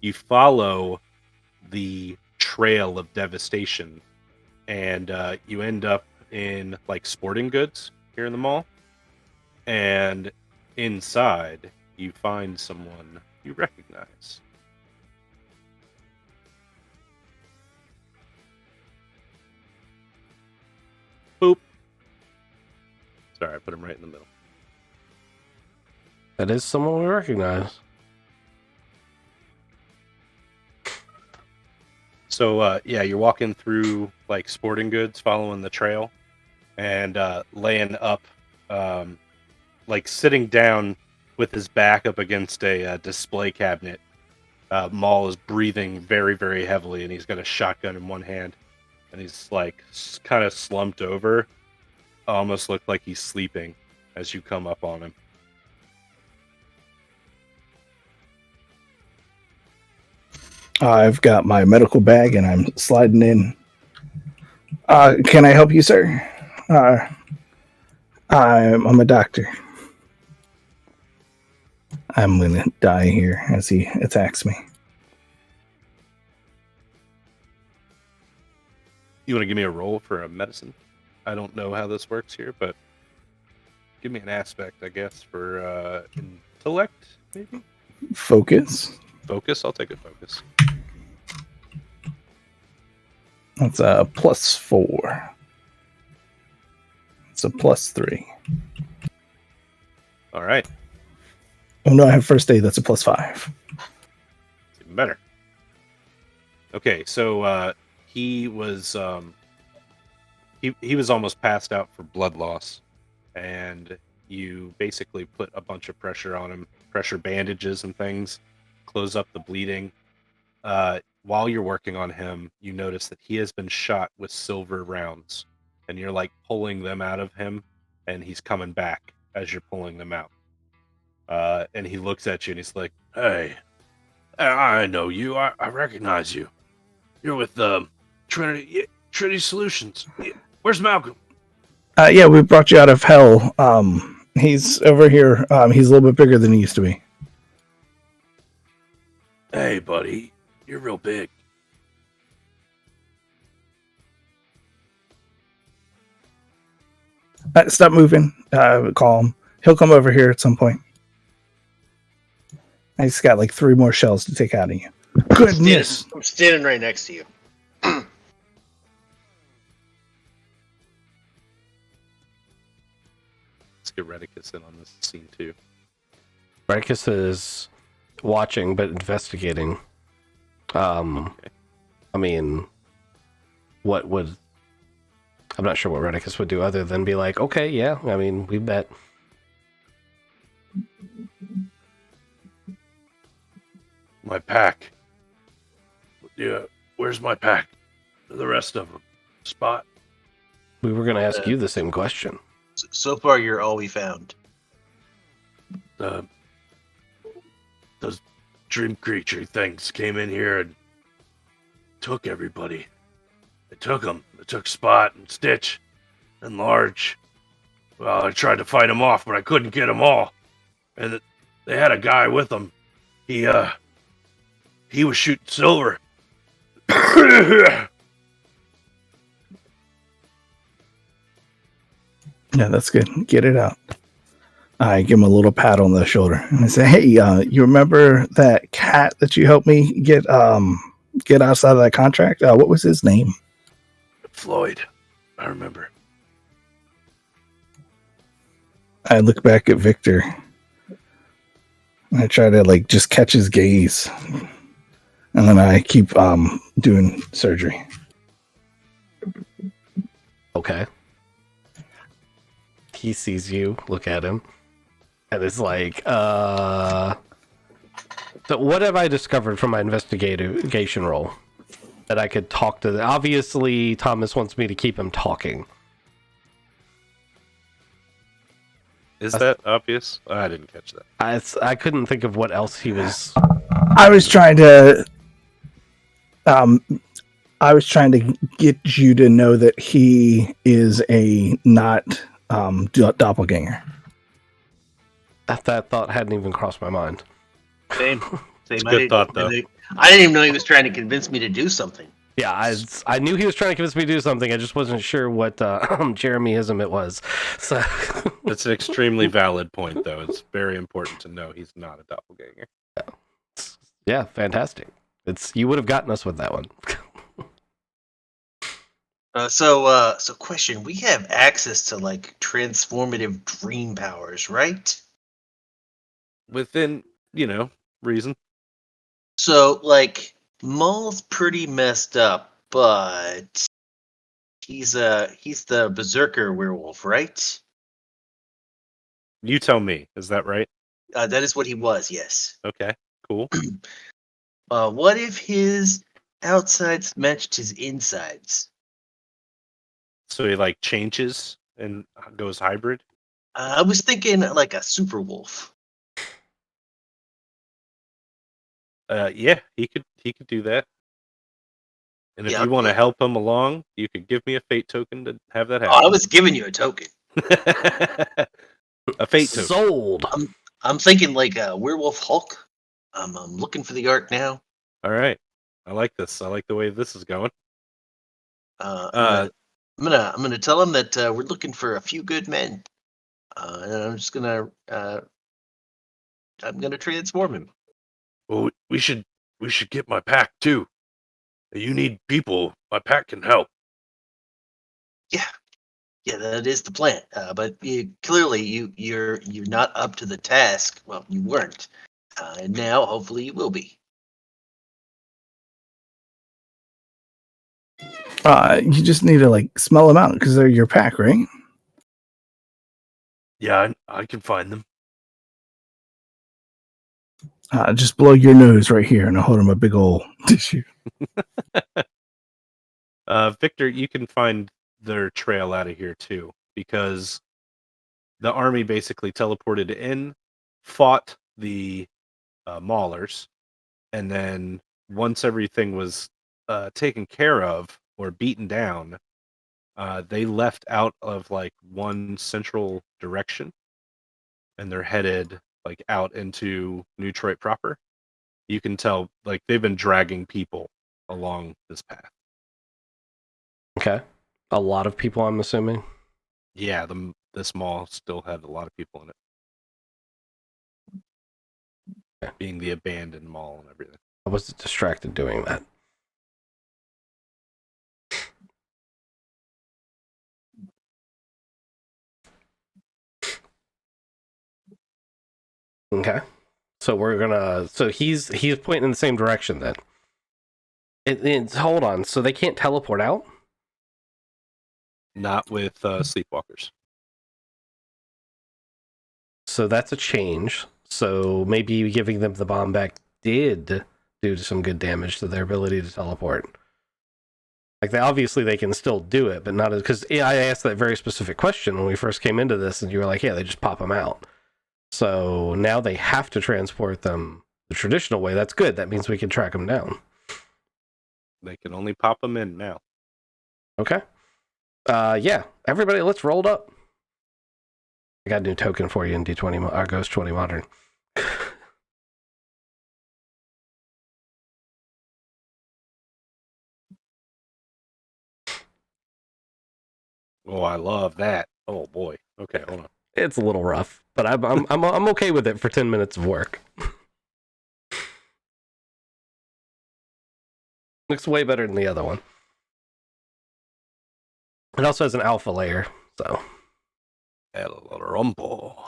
You follow the trail of devastation, and you end up in like sporting goods here in the mall, and inside you find someone you recognize. Boop. Sorry, I put him right in the middle. That is someone we recognize. So yeah, you're walking through like sporting goods, following the trail, and laying up, like sitting down with his back up against a display cabinet. Maul is breathing very, very heavily, and he's got a shotgun in one hand, and he's like kind of slumped over, almost looked like he's sleeping as you come up on him. I've got my medical bag and I'm sliding in. Can I help you, sir? I'm a doctor. I'm gonna die here as he attacks me. You want to give me a roll for a medicine? I don't know how this works here, but give me an aspect, I guess, for intellect, maybe? Focus. Focus? I'll take a focus. That's a +4. It's a +3. All right. Oh no, I have first aid. That's a +5. It's even better. Okay, so he was he was almost passed out for blood loss, and you basically put a bunch of pressure on him, pressure bandages and things, close up the bleeding. While you're working on him, you notice that he has been shot with silver rounds, and you're like pulling them out of him, and he's coming back as you're pulling them out. And he looks at you and he's like, "Hey, I know you. I recognize you. You're with Trinity Solutions. Where's Malcolm?" Yeah, we brought you out of hell. He's over here. He's a little bit bigger than he used to be. Hey, buddy, you're real big. Stop moving. Call him. He'll come over here at some point. I just got like 3 more shells to take out of you. Goodness. I'm standing right next to you. Let's get Redicus in on this scene too. Redicus is watching but investigating. Okay. I mean, what would... I'm not sure what Redicus would do other than be like, okay, yeah, I mean, we bet. My pack. Yeah, where's my pack? The rest of them. Spot. We were going to ask you the same question. So far, you're all we found. Those dream creature things came in here and took everybody. They took them. They took Spot and Stitch and Large. Well, I tried to fight them off, but I couldn't get them all. And they had a guy with them. He was shooting silver. Yeah, that's good. Get it out. I give him a little pat on the shoulder and I say, "Hey, you remember that cat that you helped me get outside of that contract? What was his name?" Floyd. I remember. I look back at Victor. I try to like just catch his gaze, and then I keep doing surgery. Okay. He sees you, look at him, and is like, So what have I discovered from my investigation role that I could talk to? Obviously, Thomas wants me to keep him talking. Is that obvious? I didn't catch that. I couldn't think of what else he was... I was trying to get you to know that he is a not doppelganger. That thought hadn't even crossed my mind. Same. It's a good thought, though. I didn't even know he was trying to convince me to do something. Yeah, I knew he was trying to convince me to do something. I just wasn't sure what Jeremyism it was. So That's an extremely valid point, though. It's very important to know he's not a doppelganger. yeah, fantastic. You would have gotten us with that one. So question: we have access to like transformative dream powers, right? Within, reason. So like Maul's pretty messed up, but he's the berserker werewolf, right? You tell me. Is that right? That is what he was. Yes. Okay, cool. What if his outsides matched his insides? So he like changes and goes hybrid. I was thinking like a super wolf. Yeah, he could do that. And if Yeah. you want to help him along, you could give me a fate token to have that Oh, I happen. was giving you a token. A fate token. Sold. I'm thinking like a werewolf Hulk. I'm looking for the art now. All right. I like this. I like the way this is going. I'm gonna tell him that we're looking for a few good men, and I'm gonna transform him. Well, we should get my pack too. You need people. My pack can help. Yeah, that is the plan. But clearly you're not up to the task. Well, you weren't, and now hopefully you will be. You just need to like smell them out because they're your pack, right? Yeah, I can find them. Just blow your nose right here, and I'll hold him a big old tissue. Victor, you can find their trail out of here too, because the army basically teleported in, fought the maulers, and then once everything was taken care of or beaten down, they left out of like one central direction, and they're headed like out into New Detroit proper. You can tell like they've been dragging people along this path. Okay. A lot of people, I'm assuming. Yeah, this mall still had a lot of people in it, being the abandoned mall and everything. I was distracted doing that. Okay. So we're gonna. So he's pointing in the same direction then. Hold on. So they can't teleport out. Not with sleepwalkers. So that's a change. So maybe giving them the bomb back did do some good damage to their ability to teleport. Like they can still do it, but not as because I asked that very specific question when we first came into this, and you were like, "Yeah, they just pop them out." So now they have to transport them the traditional way. That's good. That means we can track them down. They can only pop them in now. Okay. Yeah. Everybody, let's roll it up. I got a new token for you in D20 Ghost 20 Modern. Oh, I love that. Oh boy. Okay, hold on. It's a little rough, but I'm okay with it for 10 minutes of work. Looks way better than the other one. It also has an alpha layer, so. El Rompo.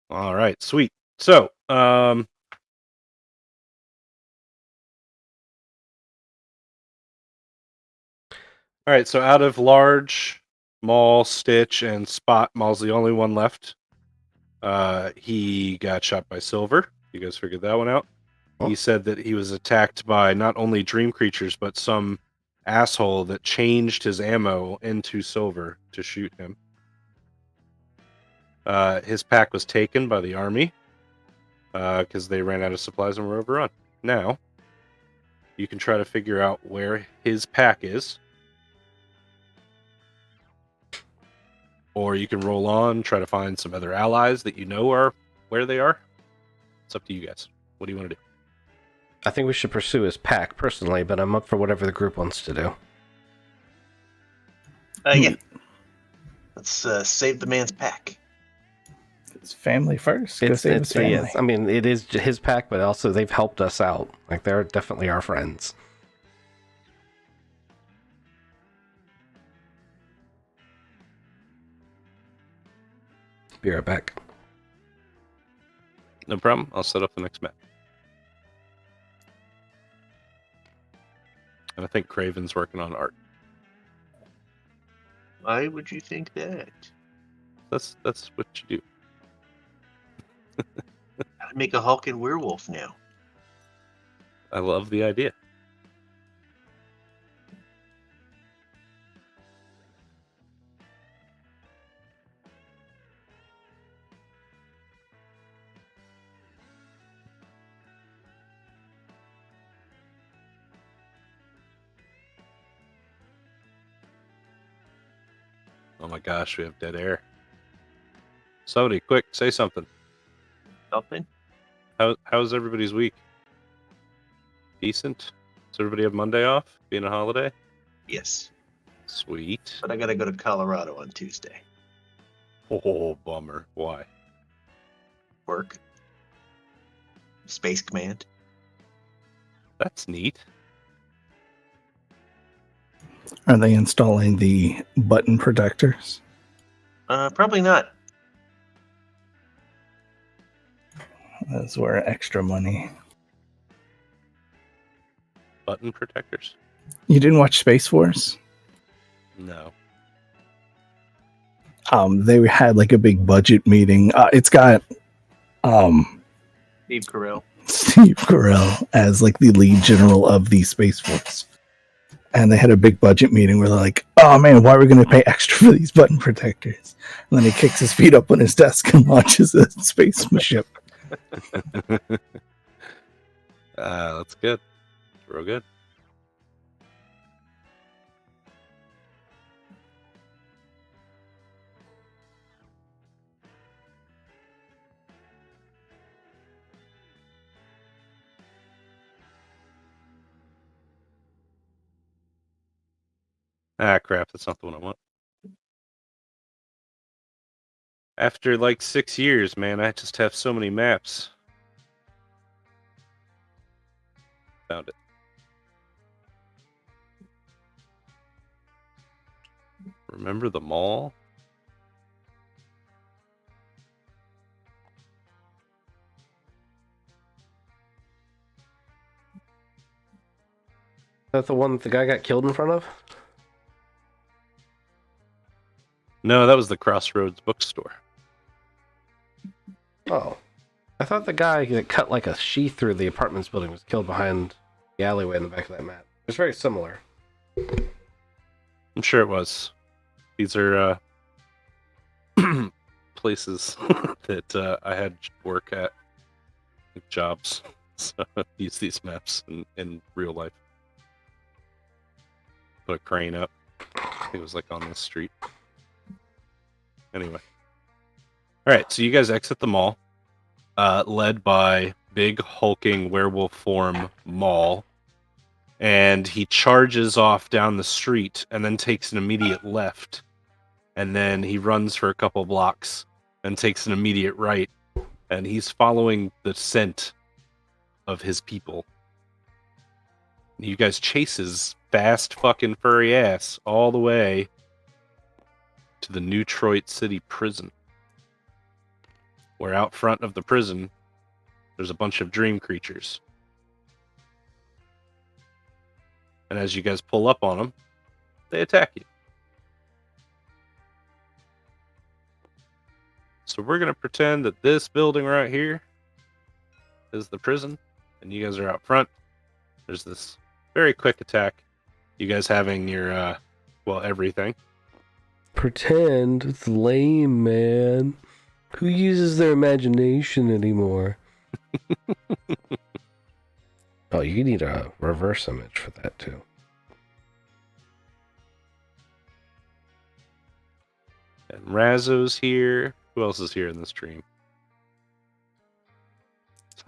All right, sweet. So, all right. So out of Large, Maul, Stitch, and Spot, Maul's the only one left. He got shot by Silver. You guys figured that one out. He said that he was attacked by not only dream creatures, but some asshole that changed his ammo into Silver to shoot him. His pack was taken by the army because they ran out of supplies and were overrun. Now, you can try to figure out where his pack is. Or you can roll on, try to find some other allies that you know are where they are. It's up to you guys. What do you want to do? I think we should pursue his pack personally, but I'm up for whatever the group wants to do. Yeah. Let's save the man's pack. It's family first. Go save his family. Yes. I mean, it is his pack, but also they've helped us out. Like, they're definitely our friends. Be right back. No problem. I'll set up the next map. And I think Craven's working on art. Why would you think that? That's what you do. Gotta make a hulking werewolf now. I love the idea. Oh my gosh, we have dead air. Somebody, quick, say something. Something? How's everybody's week? Decent? Does everybody have Monday off, being a holiday? Yes. Sweet. But I gotta go to Colorado on Tuesday. Oh, bummer. Why? Work. Space Command. That's neat. Are they installing the button protectors? Probably not. That's where extra money. Button protectors? You didn't watch Space Force? No. They had like a big budget meeting. It's got Steve Carell. Steve Carell as like the lead general of the Space Force. And they had a big budget meeting where they're like, oh man, why are we going to pay extra for these button protectors? And then he kicks his feet up on his desk and launches a space ship. That's good. Real good. Ah, crap. That's not the one I want. After like 6 years, man, I just have so many maps. Found it. Remember the mall? Is that the one that the guy got killed in front of? No, that was the Crossroads bookstore. Oh. I thought the guy that cut like a sheath through the apartments building was killed behind the alleyway in the back of that map. It's very similar. I'm sure it was. These are places that I had work at, like jobs. So I use these maps in real life. Put a crane up. It was like on this street. Anyway. Alright, so you guys exit the mall. Led by big hulking werewolf form Maul. And he charges off down the street and then takes an immediate left. And then he runs for a couple blocks and takes an immediate right. And he's following the scent of his people. You guys chase his fast fucking furry ass all the way to the New Detroit City prison. Where out front of the prison, there's a bunch of dream creatures. And as you guys pull up on them, they attack you. So we're going to pretend that this building right here is the prison, and you guys are out front. There's this very quick attack. You guys having your, everything. Pretend? It's lame, man. Who uses their imagination anymore? Oh, you need a reverse image for that, too. And Razzo's here. Who else is here in this stream?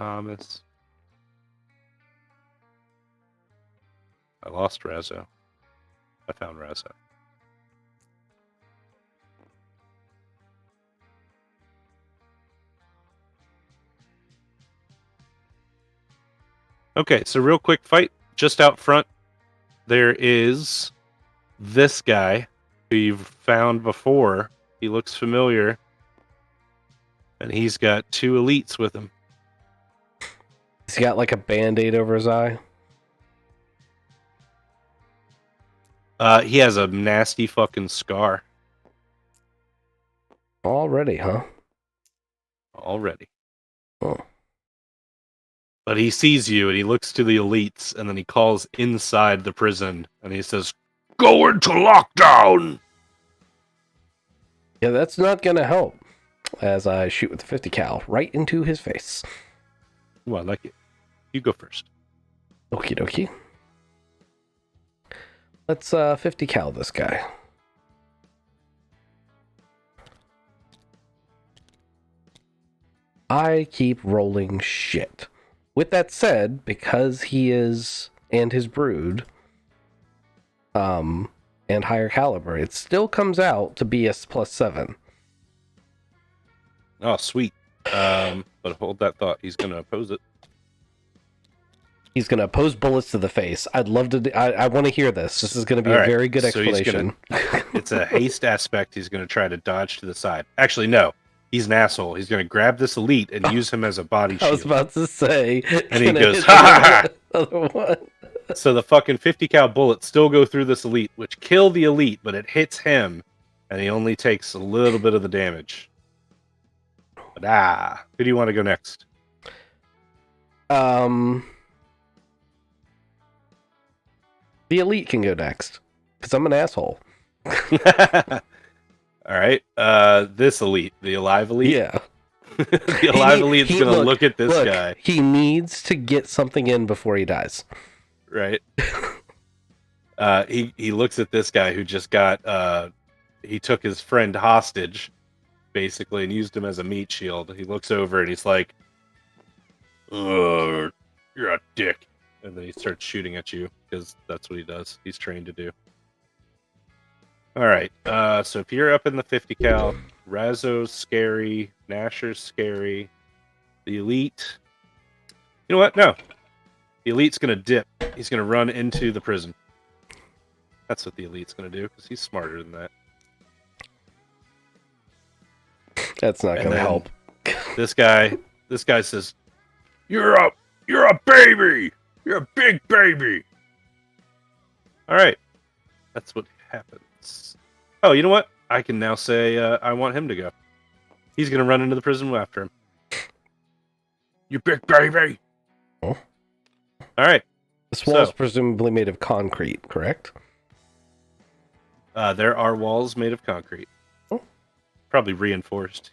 Thomas. I lost Razzo. I found Razzo. Okay, so real quick fight. Just out front, there is this guy who you've found before. He looks familiar. And he's got 2 elites with him. He's got like a band-aid over his eye. He has a nasty fucking scar Already, huh? already. Oh. But he sees you and he looks to the elites and then he calls inside the prison and he says, "Go into lockdown!" Yeah, that's not gonna help. As I shoot with the 50 cal right into his face. Ooh, I like it. You go first. Okie dokie. Let's 50 cal this guy. I keep rolling shit. With that said, because he is, and his brood, and higher caliber, it still comes out to be a +7. Oh, sweet. But hold that thought. He's going to oppose it. He's going to oppose bullets to the face. I'd love to... I want to hear this. This is going to be All a right, very good so he's explanation. It's a haste aspect. He's going to try to dodge to the side. Actually, no. He's an asshole. He's going to grab this elite and use him as a body shield. I was about to say... And he goes, ha ha ha! Other one. So the fucking 50 cal bullets still go through this elite, which kill the elite, but it hits him, and he only takes a little bit of the damage. But who do you want to go next? The elite can go next, because I'm an asshole. All right, this elite, the alive elite. Yeah. The alive elite's gonna look at this guy. He needs to get something in before he dies. Right. He looks at this guy who just got he took his friend hostage, basically, and used him as a meat shield. He looks over and he's like, "You're a dick," and then he starts shooting at you because that's what he does. He's trained to do. All right. So if you're up in the 50 cal, Razzo's scary, Nasher's scary, the elite. You know what? No. The elite's gonna dip. He's gonna run into the prison. That's what the elite's gonna do because he's smarter than that. That's not going to help. This guy says, You're a baby. You're a big baby." All right. That's what happens. Oh, you know what? I can now say I want him to go. He's gonna run into the prison after him. "You big baby." Oh. All right. This wall's presumably made of concrete, correct? There are walls made of concrete. Oh. Probably reinforced.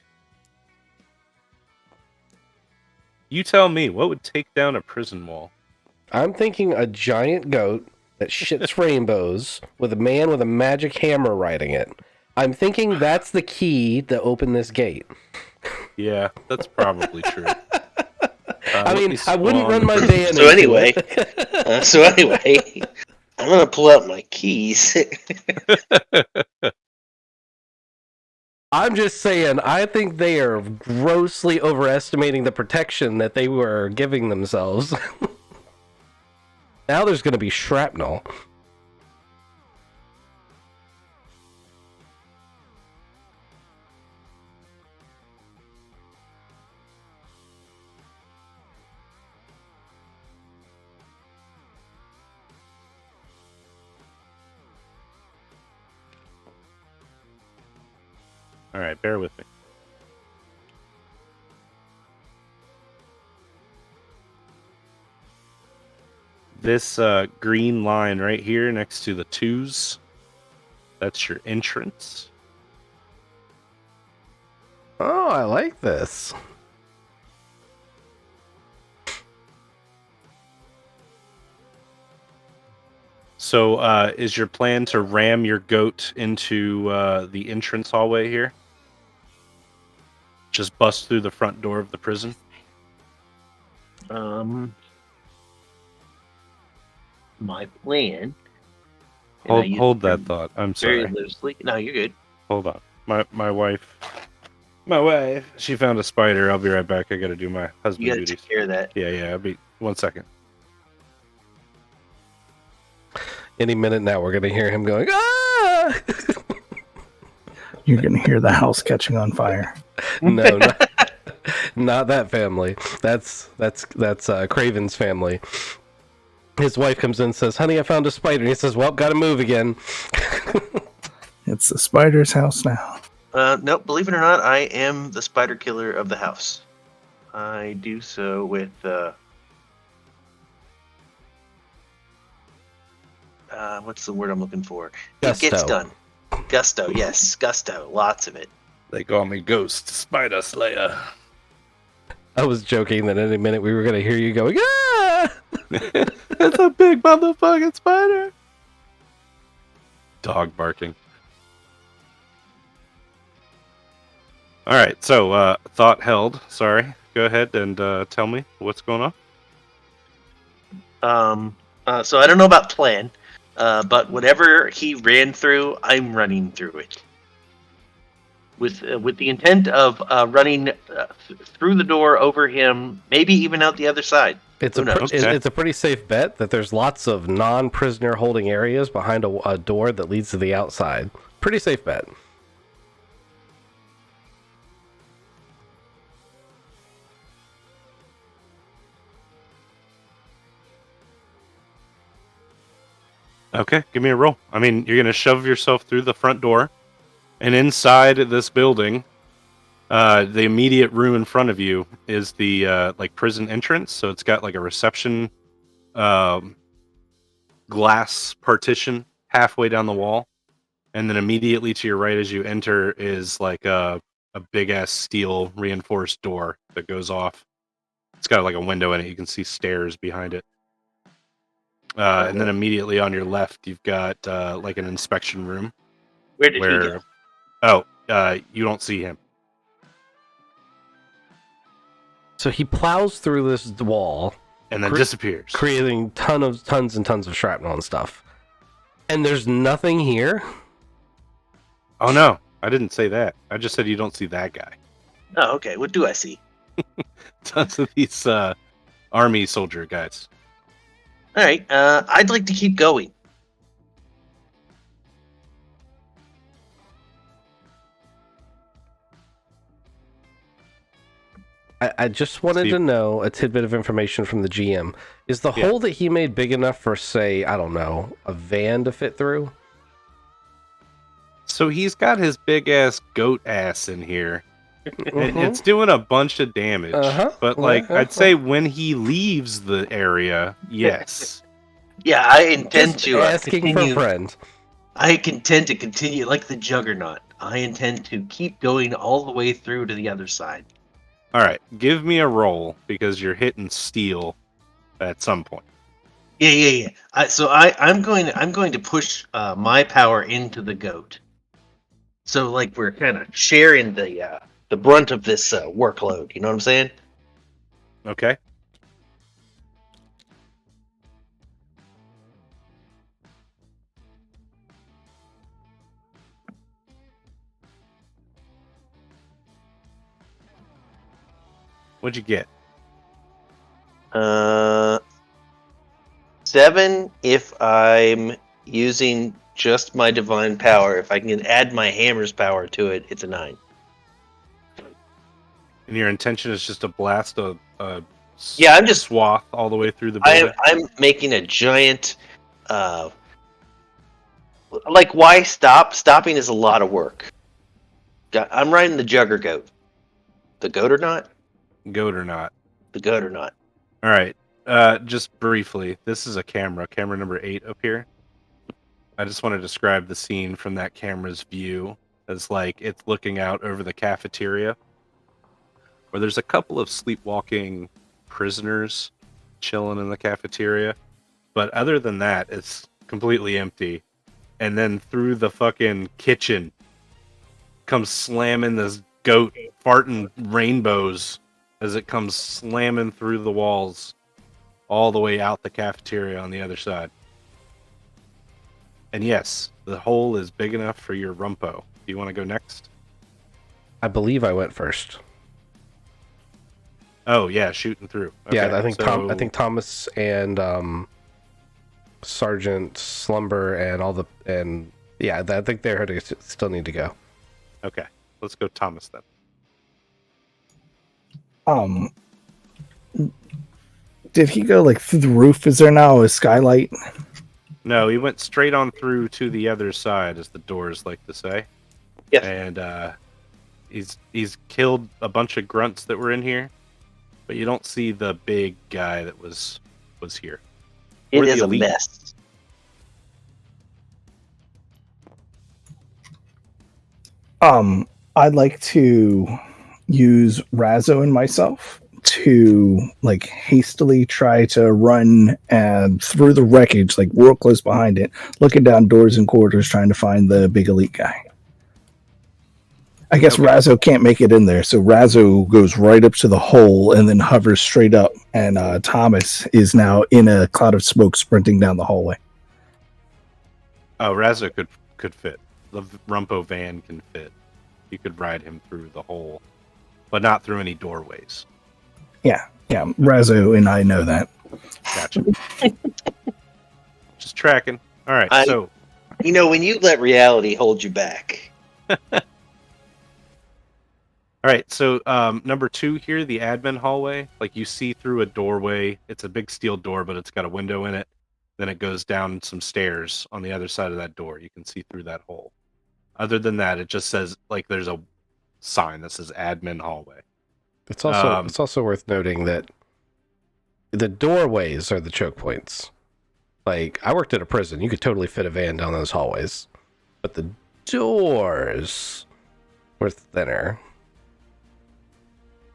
You tell me, what would take down a prison wall? I'm thinking a giant goat that shits rainbows with a man with a magic hammer riding it. I'm thinking that's the key to open this gate. Yeah, that's probably true. I mean, I wouldn't run my van. So anyway, I'm gonna pull out my keys. I'm just saying, I think they are grossly overestimating the protection that they were giving themselves. Now there's going to be shrapnel. All right, bear with me. This green line right here next to the 2s, that's your entrance. Oh, I like this. So is your plan to ram your goat into the entrance hallway here? Just bust through the front door of the prison? My plan. and I use Hold that term thought. I'm very sorry. loosely. No, you're good. Hold on. My wife. My wife. She found a spider. I'll be right back. I got to do my You husband got to duties. take care of that. Yeah. I'll be 1 second. Any minute now, we're gonna hear him going, ah! You're gonna hear the house catching on fire. No, not that family. That's Craven's family. His wife comes in and says, "Honey, I found a spider." And he says, "Well, gotta move again." It's the spider's house now. No, believe it or not, I am the spider killer of the house. I do so with what's the word I'm looking for? It gets Gusto. done. Gusto, yes, gusto. Lots of it. They call me Ghost Spider Slayer. I was joking that any minute we were gonna hear you going, ah! It's a big motherfucking spider. Dog barking. All right, so thought held. Sorry, go ahead and tell me what's going on. So I don't know about plan, but whatever he ran through, I'm running through it. With the intent of running through the door over him, maybe even out the other side. It's Who knows? it's a pretty safe bet that there's lots of non-prisoner holding areas behind a door that leads to the outside. Pretty safe bet. Okay, give me a roll. I mean, you're gonna shove yourself through the front door, and inside this building, the immediate room in front of you is the like prison entrance. So it's got like a reception glass partition halfway down the wall, and then immediately to your right as you enter is like a big ass steel reinforced door that goes off. It's got like a window in it. You can see stairs behind it. And then immediately on your left, you've got like an inspection room. Where did he go? You don't see him. So he plows through this wall, And then disappears. creating tons and tons of shrapnel and stuff. And there's nothing here. Oh no, I didn't say that. I just said you don't see that guy. Oh, okay. What do I see? Tons of these army soldier guys. All right. I'd like to keep going. I just wanted Steve. to know a tidbit of information from the GM. Is the hole that he made big enough for, say, I don't know, a van to fit through? So he's got his big ass goat ass in here. Mhm. It's doing a bunch of damage. Uh-huh. But like I'd say when he leaves the area, yes. Yeah, I intend Just to asking continue. for friends. I intend to continue like the Juggernaut. I intend to keep going all the way through to the other side. All right, give me a roll because you're hitting steel at some point. Yeah. I'm going to push my power into the goat. So like we're kind of sharing the brunt of this workload. You know what I'm saying? Okay. What'd you get? 7 if I'm using just my divine power. If I can add my hammer's power to it, it's a 9. And your intention is just to blast a Yeah, I'm just swath all the way through the building. I'm making a giant like why stop? Stopping is a lot of work. I'm riding the Jugger goat. The goat or not? Goat or not. The goat or not? All right. Just briefly, this is a camera number 8 up here. I just want to describe the scene from that camera's view as like it's looking out over the cafeteria where there's a couple of sleepwalking prisoners chilling in the cafeteria. But other than that, it's completely empty. And then through the fucking kitchen comes slamming this goat farting rainbows as it comes slamming through the walls all the way out the cafeteria on the other side. And yes, the hole is big enough for your rumpo. Do you want to go next? I believe I went first. Oh yeah, shooting through. Yeah, Okay, I think Thomas and Sergeant Slumber and I think they still need to go. Okay, let's go Thomas then. Did he go like through the roof? Is there now a skylight? No, he went straight on through to the other side, as the doors like to say. Yes. And he's killed a bunch of grunts that were in here, but you don't see the big guy that was here. It Or the is a elite. mess. I'd like to use Razzo and myself to like hastily try to run through the wreckage, like real close behind it, looking down doors and corridors, trying to find the big elite guy. I guess Okay. Razzo can't make it in there, so Razzo goes right up to the hole and then hovers straight up. And Thomas is now in a cloud of smoke, sprinting down the hallway. Oh, Razzo could fit. The Rumpo van can fit. You could ride him through the hole, but not through any doorways. Yeah, Razzo and I know that. Gotcha. Just tracking. All right, so You know, when you let reality hold you back. all right, so number 2 here, the admin hallway. Like you see through a doorway. It's a big steel door, but it's got a window in it. Then it goes down some stairs on the other side of that door. You can see through that hole. Other than that, it just says like there's a sign that says admin hallway. It's also worth noting that the doorways are the choke points. Like, I worked at a prison. You could totally fit a van down those hallways. But the doors were thinner.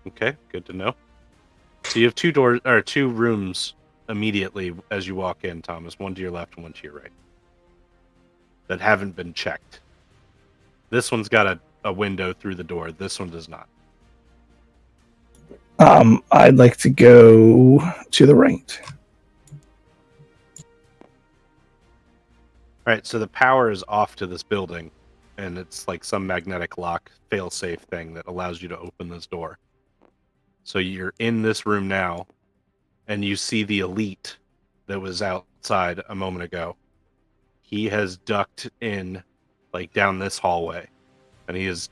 Okay, good to know. So you have two rooms immediately as you walk in, Thomas. One to your left and one to your right. That haven't been checked. This one's got a window through the door. This one does not. I'd like to go to the right. All right, so the power is off to this building, and it's like some magnetic lock fail-safe thing that allows you to open this door. So you're in this room now, and you see the elite that was outside a moment ago. He has ducked in, like down this hallway, and he is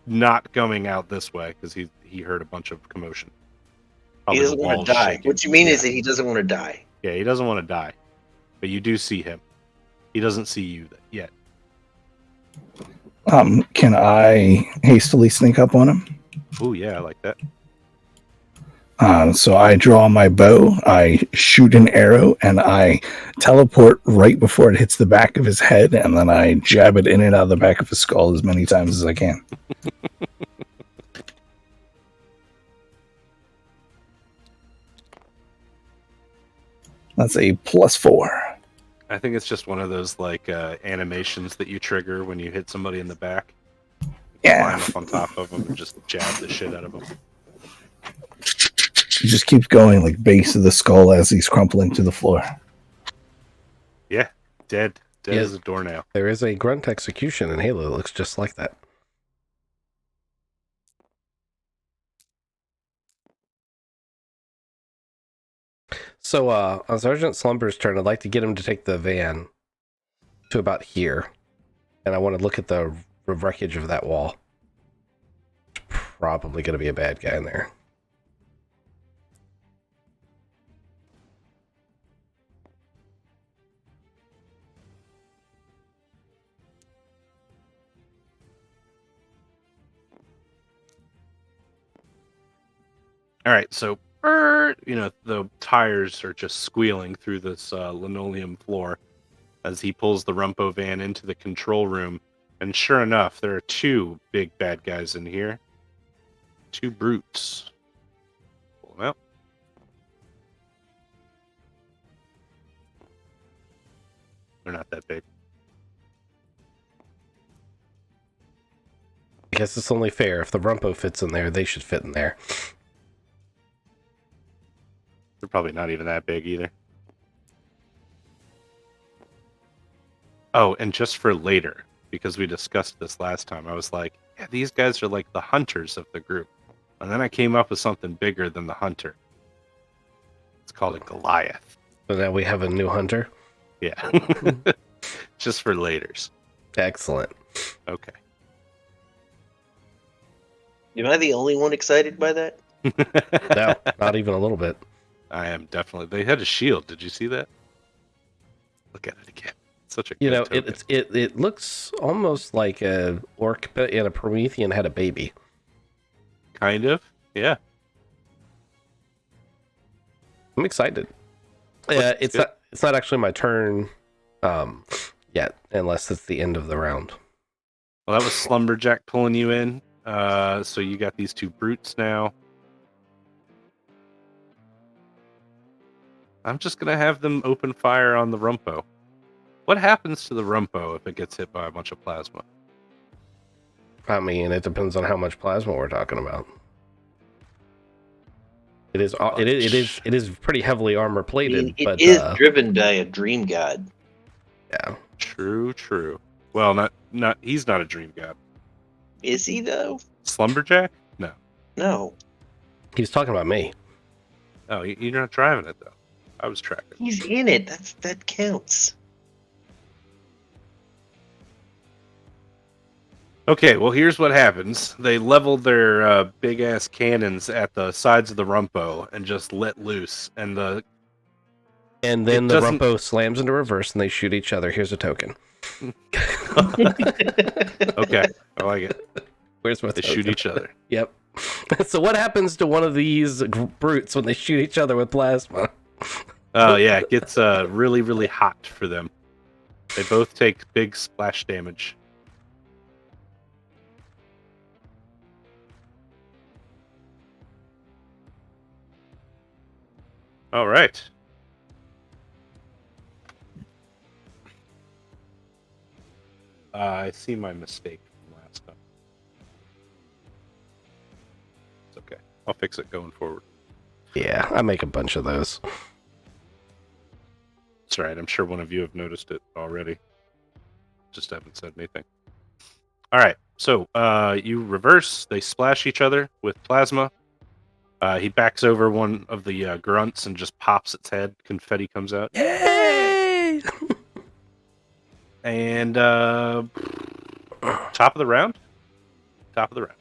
not coming out this way because he heard a bunch of commotion. He Probably doesn't the want walls to die. shaking. What you mean Yeah. is that he doesn't want to die. Yeah, he doesn't want to die, but you do see him. He doesn't see you yet. Can I hastily sneak up on him? Oh yeah, I like that. So I draw my bow, I shoot an arrow, and I teleport right before it hits the back of his head, and then I jab it in and out of the back of his skull as many times as I can. That's a +4. I think it's just one of those like animations that you trigger when you hit somebody in the back. Yeah, Climb up on top of them and just jab the shit out of them. he just keeps going like base of the skull as he's crumpling to the floor. Yeah, dead Yeah. as a doornail. There is a grunt execution in Halo that looks just like that. So, on Sergeant Slumber's turn, I'd like to get him to take the van to about here. And I want to look at the wreckage of that wall. There's probably going to be a bad guy in there. All right, so the tires are just squealing through this linoleum floor as he pulls the Rumpo van into the control room. And sure enough, there are two big bad guys in here. Two brutes. Pull them out. They're not that big. I guess it's only fair. If the Rumpo fits in there, they should fit in there. Probably not even that big either. Oh, and just for later, because we discussed this last time, I was like, yeah, these guys are like the hunters of the group. And then I came up with something bigger than the hunter. It's called a Goliath. So now we have a new hunter. Yeah. Just for laters. Excellent. Okay. Am I the only one excited by that? No, not even a little bit. I am definitely. They had a shield. Did you see that? Look at it again. Such a good You know, token. it looks almost like a orc and a Promethean had a baby. Kind of. Yeah. I'm excited. Looks It's good. not actually my turn yet, unless it's the end of the round. Well, that was Slumberjack pulling you in. So you got these two brutes now. I'm just going to have them open fire on the Rumpo. What happens to the Rumpo if it gets hit by a bunch of plasma? I mean, it depends on how much plasma we're talking about. It is pretty heavily armor I plated, mean, it but is driven by a dream god. yeah, True. Well, not he's not a dream god. Is he though? Slumberjack? No. No, he's talking about me. Oh, you're not driving it though. I was tracking. he's in it. That counts. Okay, well, here's what happens. They leveled their big-ass cannons at the sides of the Rumpo and just let loose. And And then It the doesn't- Rumpo slams into reverse, and they shoot each other. Here's a token. okay, I like it. Where's my They token? shoot each other. Yep. So what happens to one of these brutes when they shoot each other with plasma? Oh, yeah, it gets really, really hot for them. They both take big splash damage. All right. I see my mistake from last time. It's okay. I'll fix it going forward. Yeah, I make a bunch of those. That's right. I'm sure one of you have noticed it already. Just haven't said anything. All right. So you reverse. They splash each other with plasma. He backs over one of the grunts and just pops its head. Confetti comes out. Yay! And top of the round? Top of the round.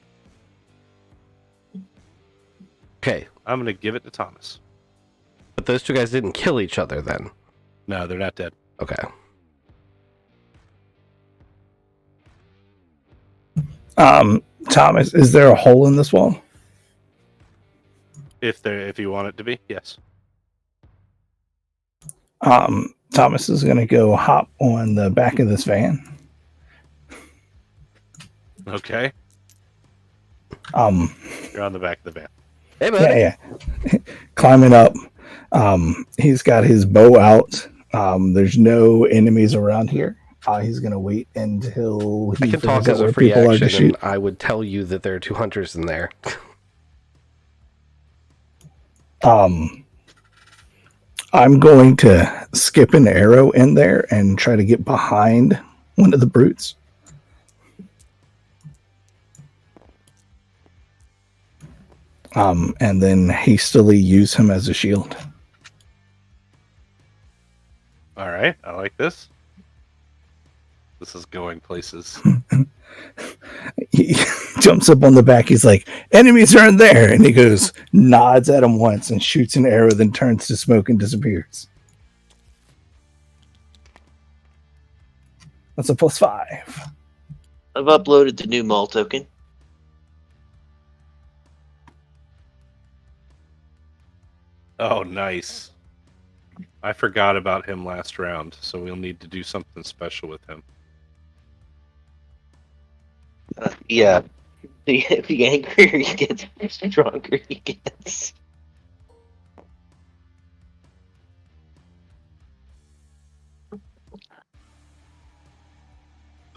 Okay, I'm going to give it to Thomas. but those two guys didn't kill each other then. No, they're not dead. Okay. Thomas, is there a hole in this wall? If you want it to be, yes. Thomas is going to go hop on the back of this van. Okay. Um, You're on the back of the van. Hey, buddy. yeah. Climbing up. He's got his bow out. There's no enemies around here. He's going to wait until he I can figures talk out as a where free people are to action, and shoot. I would tell you that there are two hunters in there. I'm going to skip an arrow in there and try to get behind one of the brutes. And then hastily use him as a shield. All right. I like this. This is going places. He jumps up on the back. He's like, enemies are in there. And he goes, nods at him once and shoots an arrow, then turns to smoke and disappears. That's a +5. I've uploaded the new mall token. Oh, nice. I forgot about him last round, so we'll need to do something special with him. Yeah. The angrier he gets, the stronger he gets.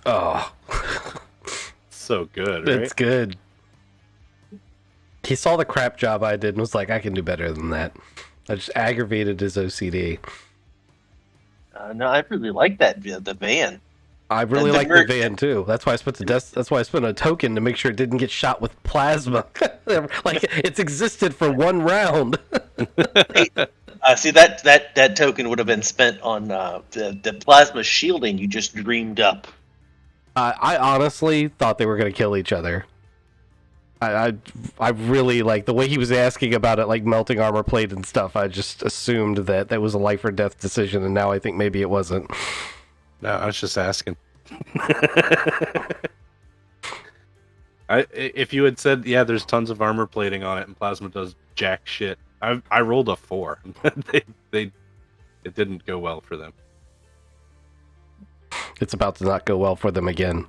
Oh, So good, right? it's good. He saw the crap job I did and was like, I can do better than that. I just aggravated his OCD. No, I really like that the van. I really The like the merc- van too. That's why I spent That's why I spent a token to make sure it didn't get shot with plasma. Like it's existed for one round. See that token would have been spent on the plasma shielding you just dreamed up. I honestly thought they were going to kill each other. I really like the way he was asking about it, like melting armor plate and stuff. I just assumed that that was a life or death decision, and now I think maybe it wasn't. No, I was just asking. If you had said, yeah, there's tons of armor plating on it and plasma does jack shit, I rolled a 4. It didn't go well for them. It's about to not go well for them again.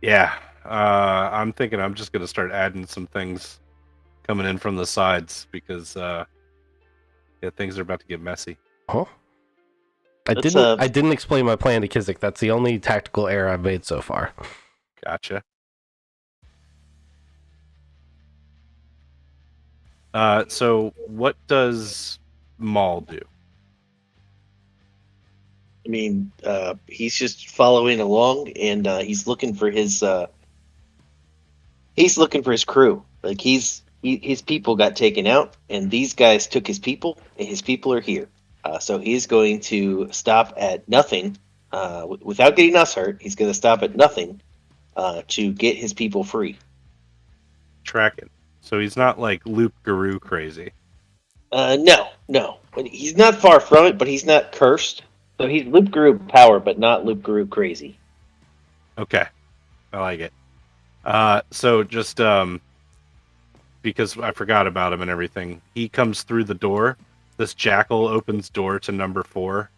Yeah, I'm thinking I'm just gonna start adding some things coming in from the sides because things are about to get messy. Huh? I didn't explain my plan to Kizik. That's the only tactical error I've made so far. Gotcha. So what does Maul do? I mean, he's just following along, and he's looking for his crew. Like his people got taken out, and these guys took his people, and his people are here. So he's going to stop at nothing, without getting us hurt. He's going to stop at nothing to get his people free. Tracking. So he's not like Loop Guru crazy. No. He's not far from it, but he's not cursed. So he's Loop Guru power, but not Loop Guru crazy. Okay, I like it. So just because I forgot about him and everything, he comes through the door. This jackal opens door to number 4,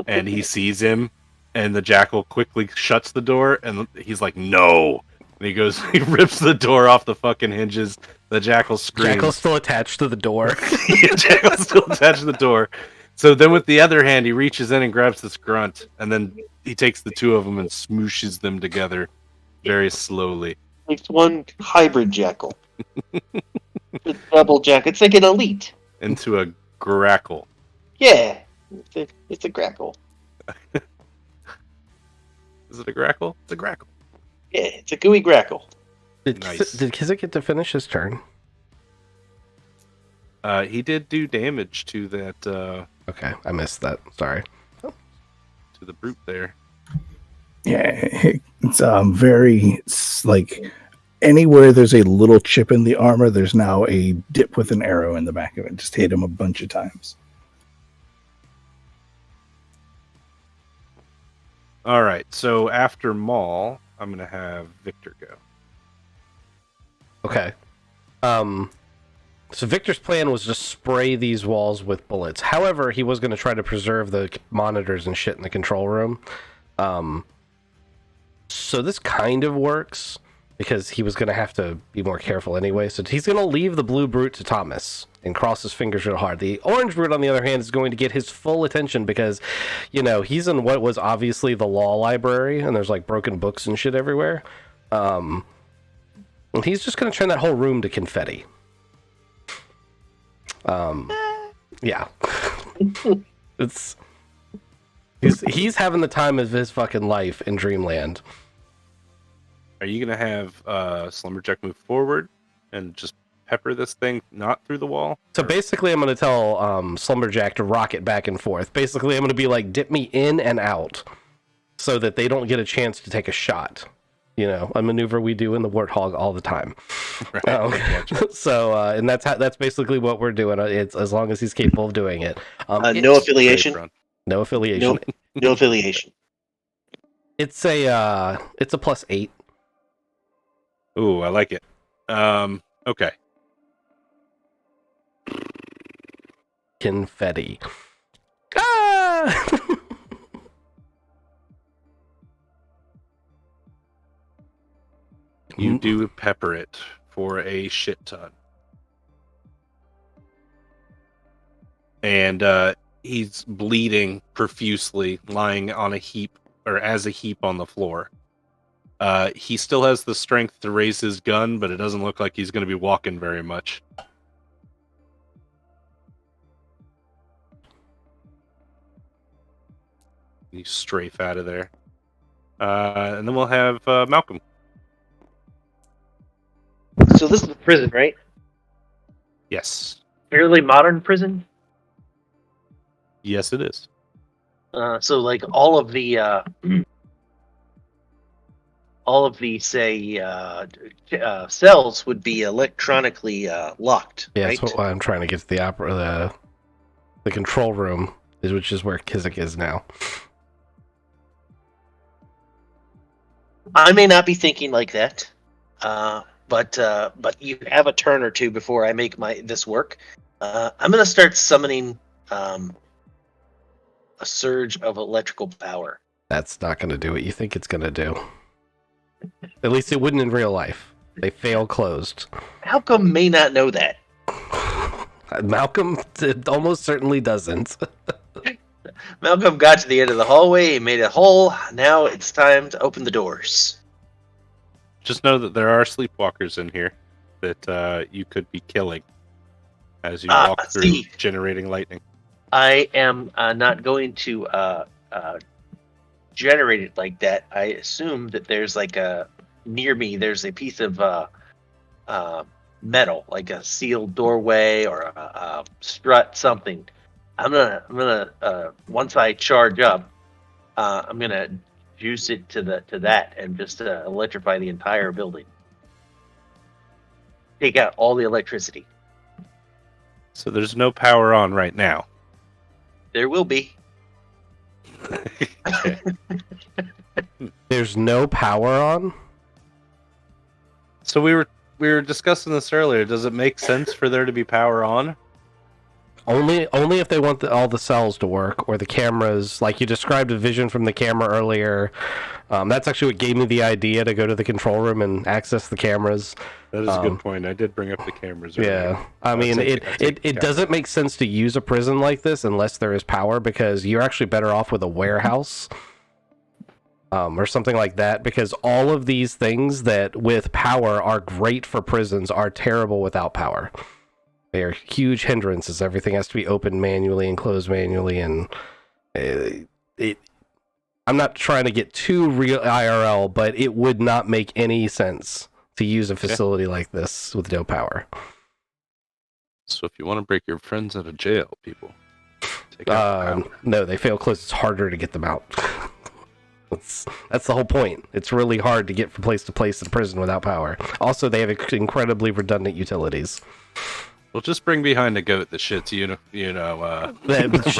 and he sees him, and the jackal quickly shuts the door, and he's like, "No!" And he goes, he rips the door off the fucking hinges. The jackal screams. Jackal's still attached to the door. Yeah, jackal's still attached to the door. So then with the other hand, he reaches in and grabs this grunt, and then he takes the two of them and smooshes them together very slowly. It's one hybrid jackal. It's double jackal. It's like an elite. Into a grackle. Yeah, it's a grackle. Is it a grackle? It's a grackle. Yeah, it's a gooey grackle. Nice. Did Kizik get to finish his turn? He did do damage to that, Okay, I missed that. Sorry. to the brute there. Yeah, it's it's like anywhere there's a little chip in the armor, there's now a dip with an arrow in the back of it. Just hit him a bunch of times. All right, so after Maul, I'm gonna have Victor go. Okay. So Victor's plan was to spray these walls with bullets. However, he was going to try to preserve the monitors and shit in the control room. So this kind of works because he was going to have to be more careful anyway. So he's going to leave the blue brute to Thomas and cross his fingers real hard. The orange brute, on the other hand, is going to get his full attention because, you know, he's in what was obviously the law library, and there's like broken books and shit everywhere. And he's just going to turn that whole room to confetti. Yeah. He's having the time of his fucking life in Dreamland. Are you gonna have Slumberjack move forward and just pepper this thing not through the wall? So basically, I'm going to tell Slumberjack to rock it back and forth. Basically, I'm going to be like, dip me in and out so that they don't get a chance to take a shot. You know, a maneuver we do in the Warthog all the time. Right. So, and that's basically what we're doing. It's as long as he's capable of doing it. No affiliation. No affiliation. No affiliation. It's a +8. Ooh, I like it. Okay. Confetti. Ah! You do pepper it for a shit ton. And he's bleeding profusely, lying on a heap, or as a heap on the floor. He still has the strength to raise his gun, but it doesn't look like he's going to be walking very much. You strafe out of there. And then we'll have Malcolm. So this is a prison, right? Yes. Fairly modern prison. Yes, it is. So like all of the say cells would be electronically locked, Yeah, right? that's what I'm trying to get to the control room, which is where Kizik is now. I may not be thinking like that, but you have a turn or two before I make this work. I'm gonna start summoning a surge of electrical power. That's not going to do what you think it's going to do. At least it wouldn't in real life. They fail closed. Malcolm may not know that. Malcolm almost certainly doesn't. Malcolm got to the end of the hallway, he made a hole. Now it's time to open the doors. Just know that there are sleepwalkers in here that you could be killing as you walk through generating lightning. I am not going to generate it like that. I assume that there's like near me there's a piece of metal, like a sealed doorway or a strut, something. I'm gonna once I charge up, I'm gonna juice it to that and just electrify the entire building. Take out all the electricity. So there's no power on right now. There will be. Okay. There's no power on? So we were discussing this earlier. Does it make sense for there to be power on? Only if they want all the cells to work, or the cameras, like you described a vision from the camera earlier. That's actually what gave me the idea to go to the control room and access the cameras. That is a good point. I did bring up the cameras earlier. Yeah, I mean, it doesn't make sense to use a prison like this unless there is power, because you're actually better off with a warehouse or something like that, because all of these things that with power are great for prisons are terrible without power. They are huge hindrances. Everything has to be opened manually and closed manually, and I'm not trying to get too real IRL, but it would not make any sense to use a facility like this with no power. So if you want to break your friends out of jail, people, take out power. No, they fail close. It's harder to get them out. That's the whole point. It's really hard to get from place to place in prison without power. Also, they have incredibly redundant utilities. Well, just bring behind a goat that shits,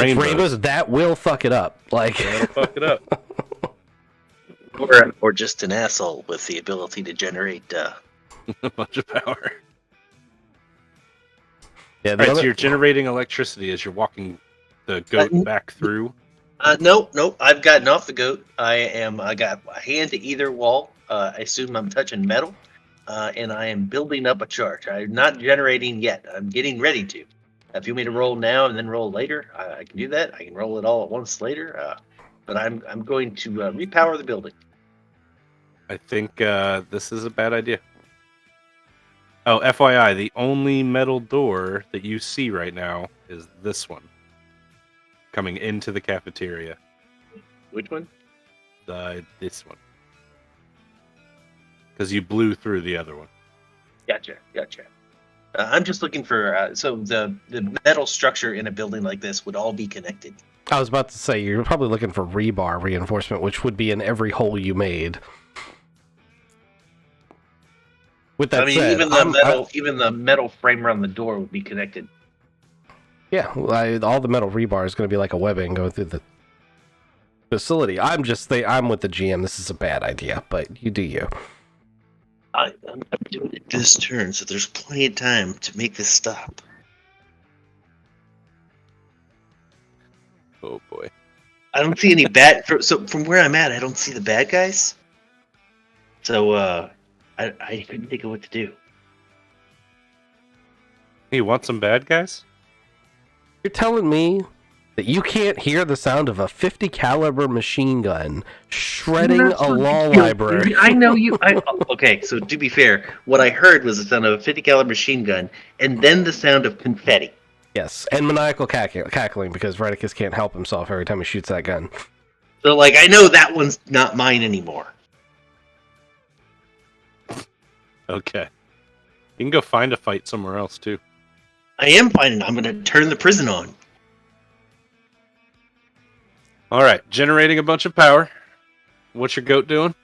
rainbows. That will fuck it up. Like, that'll fuck it up. Or just an asshole with the ability to generate a bunch of power. Yeah. So you're generating electricity as you're walking the goat back through. Nope. I've gotten off the goat. I got a hand to either wall. I assume I'm touching metal. And I am building up a charge. I'm not generating yet. I'm getting ready to. If you want me to roll now and then roll later, I can do that. I can roll it all at once later. But I'm going to repower the building. I think this is a bad idea. Oh, FYI, the only metal door that you see right now is this one. Coming into the cafeteria. Which one? This one. Because you blew through the other one. Gotcha. I'm just looking for so the metal structure in a building like this would all be connected. I was about to say you're probably looking for rebar reinforcement, which would be in every hole you made. With that said, even the metal frame around the door would be connected. Yeah, all the metal rebar is going to be like a webbing going through the facility. I'm with the GM. This is a bad idea, but you do you. I'm doing it this turn, so there's plenty of time to make this stop. Oh boy! I don't see any bad. So from where I'm at, I don't see the bad guys. So I couldn't think of what to do. Hey, you want some bad guys? You're telling me that you can't hear the sound of a 50 caliber machine gun shredding a law library? I know you. Okay, so to be fair, what I heard was the sound of a 50 caliber machine gun, and then the sound of confetti. Yes, and maniacal cackling because Redicus can't help himself every time he shoots that gun. They're like, I know that one's not mine anymore. Okay. You can go find a fight somewhere else too. I am finding. I'm going to turn the prison on. All right, generating a bunch of power. What's your goat doing?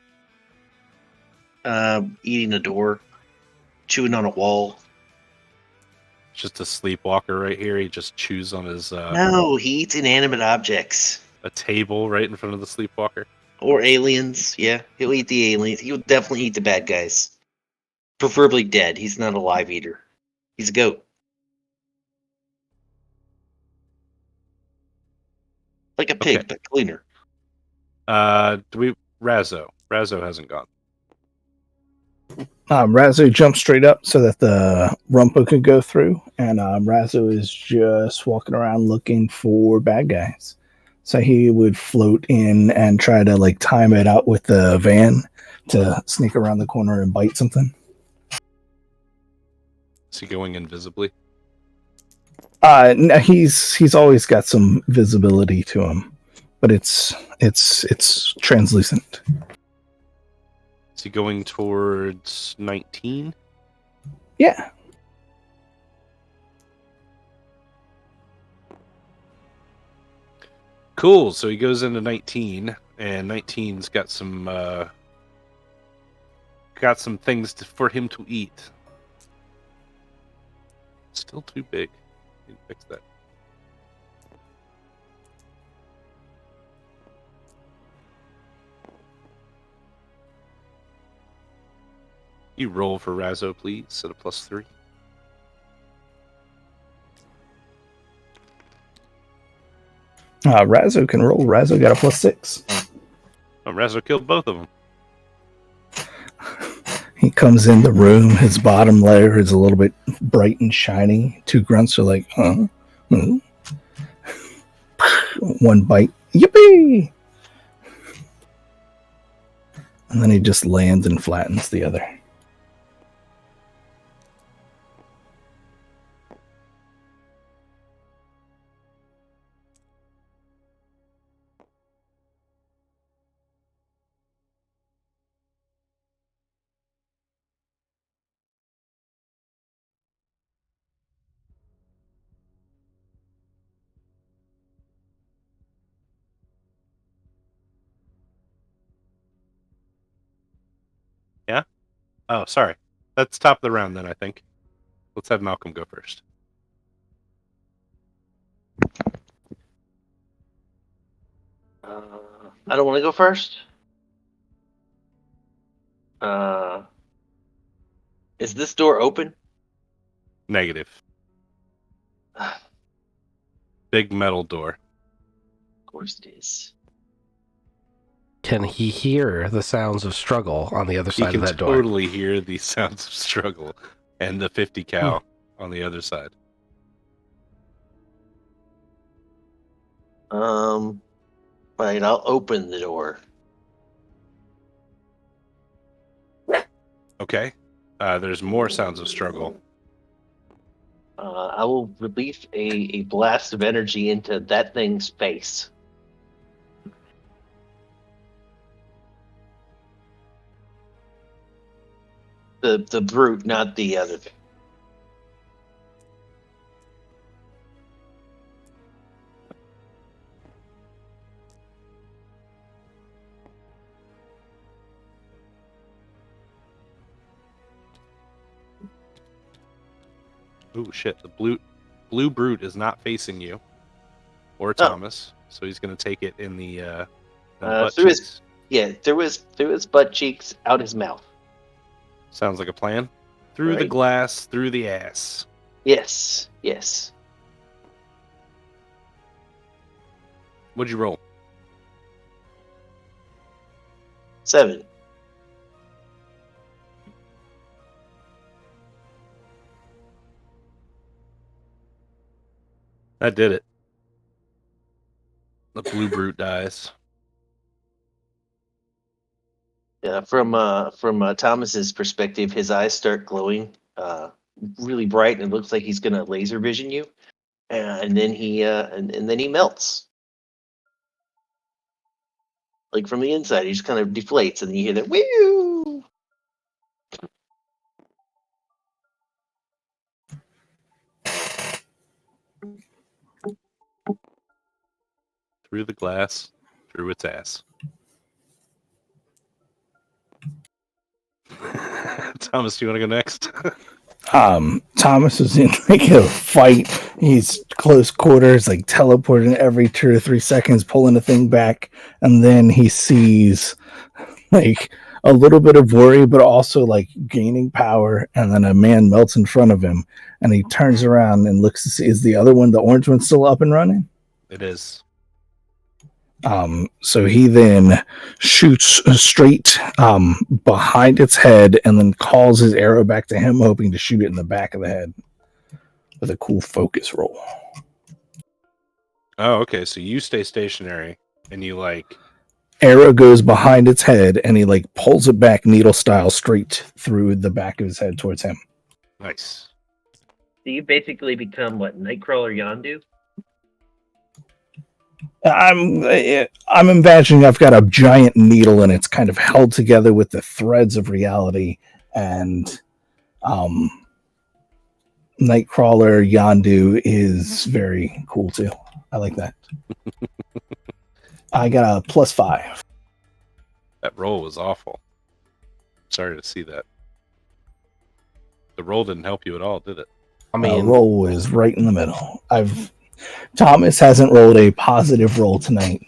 Eating a door, chewing on a wall. Just a sleepwalker right here. He just chews on his No, he eats inanimate objects. a table right in front of the sleepwalker. Or aliens. Yeah, he'll eat the aliens. He'll definitely eat the bad guys. Preferably dead. He's not a live eater. He's a goat. Like a pig, Okay. but cleaner. Razzo? Razzo hasn't gone. Razzo jumps straight up so that the Rumpo could go through, and Razzo is just walking around looking for bad guys. So he would float in and try to like time it out with the van to sneak around the corner and bite something. Is he going invisibly? No, he's always got some visibility to him, but it's translucent. Is he going towards 19? Yeah. Cool. So he goes into 19, and 19's got some things for him to eat. Still too big. Need to fix that. You roll for Razzo, please, at a +3. Razzo can roll. Razzo got a +6. Oh, Razzo killed both of them. He comes in the room. His bottom layer is a little bit bright and shiny. Two grunts are like, huh? Hmm. One bite. Yippee! And then he just lands and flattens the other. Yeah? Oh, sorry. That's top of the round then, I think. Let's have Malcolm go first. I don't want to go first. Is this door open? Negative. Of Big metal door. course it is. Can he hear the sounds of struggle on the other He side can of that door? totally hear the sounds of struggle and the 50 cal on the other side. Right, I'll open the door. Okay. There's more sounds of struggle. I will release a blast of energy into that thing's face. The brute, not the other thing. Ooh, shit. The blue brute is not facing you or Oh. Thomas, so he's going to take it in the butt through his- cheeks. Yeah, through his butt cheeks, out his mouth. Sounds like a plan. Through the Right. glass, through the ass. Yes, yes. What'd you roll? 7. That did it. The blue brute dies. Yeah, from Thomas's perspective, his eyes start glowing, really bright, and it looks like he's gonna laser vision you, and then he melts. Like from the inside, he just kind of deflates, and then you hear that woo. Through the glass, through its ass. Thomas, do you want to go next? Thomas is in like a fight. He's close quarters, like teleporting every 2 or 3 seconds, pulling the thing back, and then he sees like a little bit of worry, but also like gaining power, and then a man melts in front of him, and he turns around and looks to see, is the other one, the orange one, still up and running? It is. So he then shoots straight behind its head and then calls his arrow back to him, hoping to shoot it in the back of the head with a cool focus roll. Oh, okay. So you stay stationary and you like. Arrow goes behind its head and he like pulls it back needle style straight through the back of his head towards him. Nice. So you basically become what, Nightcrawler Yondu? I'm imagining I've got a giant needle and it's kind of held together with the threads of reality, and Nightcrawler Yondu is very cool too. I like that. I got a +5. That roll was awful. Sorry to see that. The roll didn't help you at all, did it? I mean, roll is right in the middle. Thomas hasn't rolled a positive roll tonight.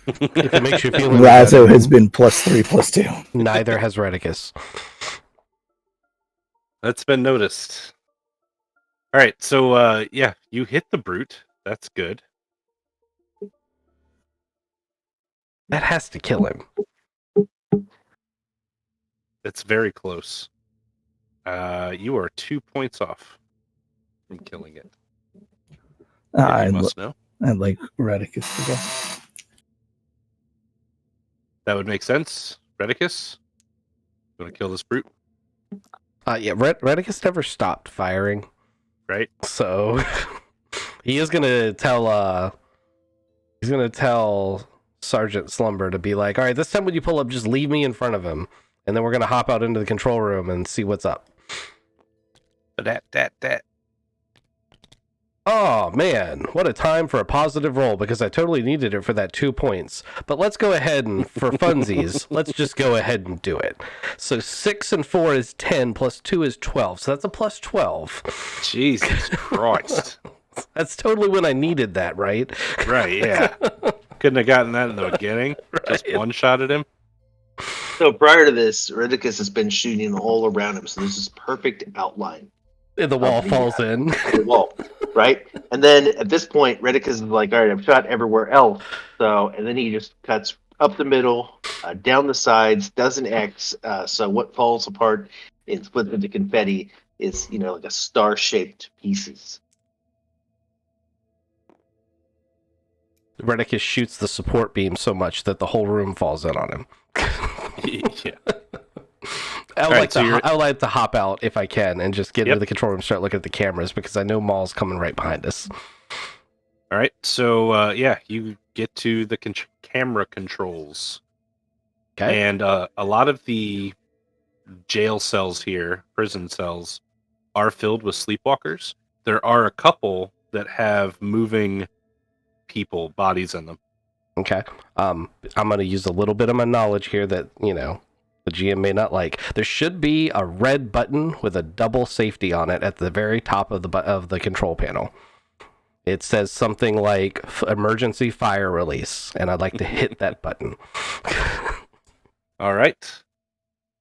if it makes you feel any Razzo better, has been +3, +2. neither has Redicus. That's been noticed. All right, so yeah, you hit the brute. That's good. That has to kill him. It's very close. You are 2 points off from killing it. You must know. I'd like Redicus to go. That would make sense. Redicus, you want to kill this brute, Yeah, Redicus never stopped firing, right? so he is gonna tell. He's gonna tell Sergeant Slumber to be like, "All right, this time when you pull up, just leave me in front of him, and then we're gonna hop out into the control room and see what's up." That. Oh man, what a time for a positive roll, because I totally needed it for that 2 points. But let's go ahead and, for funsies, let's just go ahead and do it. So 6 and 4 is 10, plus 2 is 12, so that's a +12. Jesus Christ. That's totally when I needed that, right? Right, yeah. Couldn't have gotten that in the beginning. Right. Just one shot at him. So prior to this, Redicus has been shooting all around him, so there's this perfect outline. And the wall falls in. The wall, right? And then at this point, Redicus is like, all right, I've shot everywhere else. So, and then he just cuts up the middle, down the sides, does an X. So what falls apart and splits into confetti is, like a star-shaped pieces. Redicus shoots the support beam so much that the whole room falls in on him. Yeah. I would right, like to hop out if I can and just get into the control room and start looking at the cameras, because I know Maul's coming right behind us. All right, so yeah, you get to the camera controls. Okay. And a lot of the jail cells here, prison cells, are filled with sleepwalkers. There are a couple that have moving people, bodies in them. Okay. I'm going to use a little bit of my knowledge here that, the GM may not like. There should be a red button with a double safety on it at the very top of the control panel. It says something like emergency fire release, and I'd like to hit that button. All right.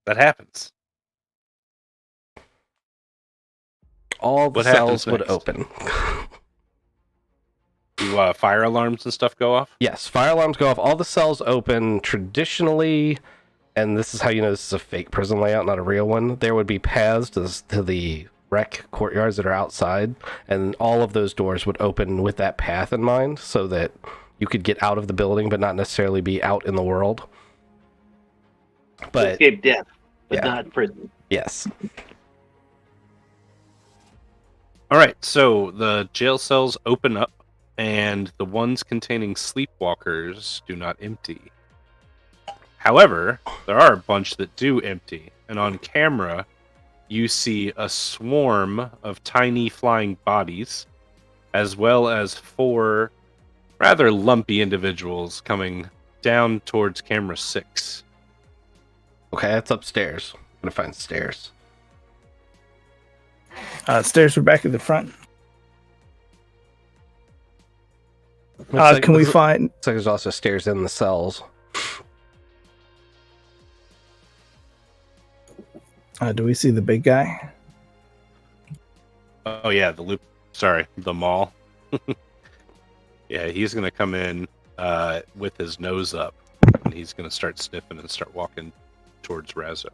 That happens. All the What cells happens would next? open. Do fire alarms and stuff go off? Yes, fire alarms go off. All the cells open. Traditionally, and this is how you know this is a fake prison layout, not a real one, there would be paths to the rec courtyards that are outside, and all of those doors would open with that path in mind, so that you could get out of the building but not necessarily be out in the world. But Escape death, but yeah. not prison. Yes. All right, so the jail cells open up, and the ones containing sleepwalkers do not empty. However, there are a bunch that do empty, and on camera, you see a swarm of tiny flying bodies, as well as 4 rather lumpy individuals coming down towards camera 6. Okay, that's upstairs. I'm gonna find stairs. Stairs are back at the front. Looks Can we looks find? like there's also stairs in the cells. Do we see the big guy? Oh yeah, the mall. Yeah, he's gonna come in with his nose up, and he's gonna start sniffing and start walking towards Razzo.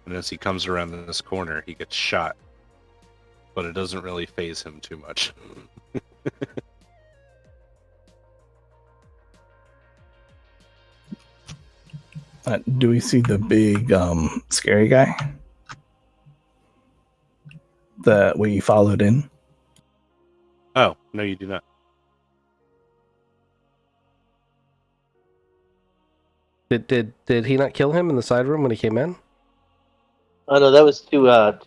And as he comes around this corner, he gets shot, but it doesn't really faze him too much. Do we see the big scary guy that we followed in? Oh, no, you do not. Did he not kill him in the side room when he came in? Oh no, that was Not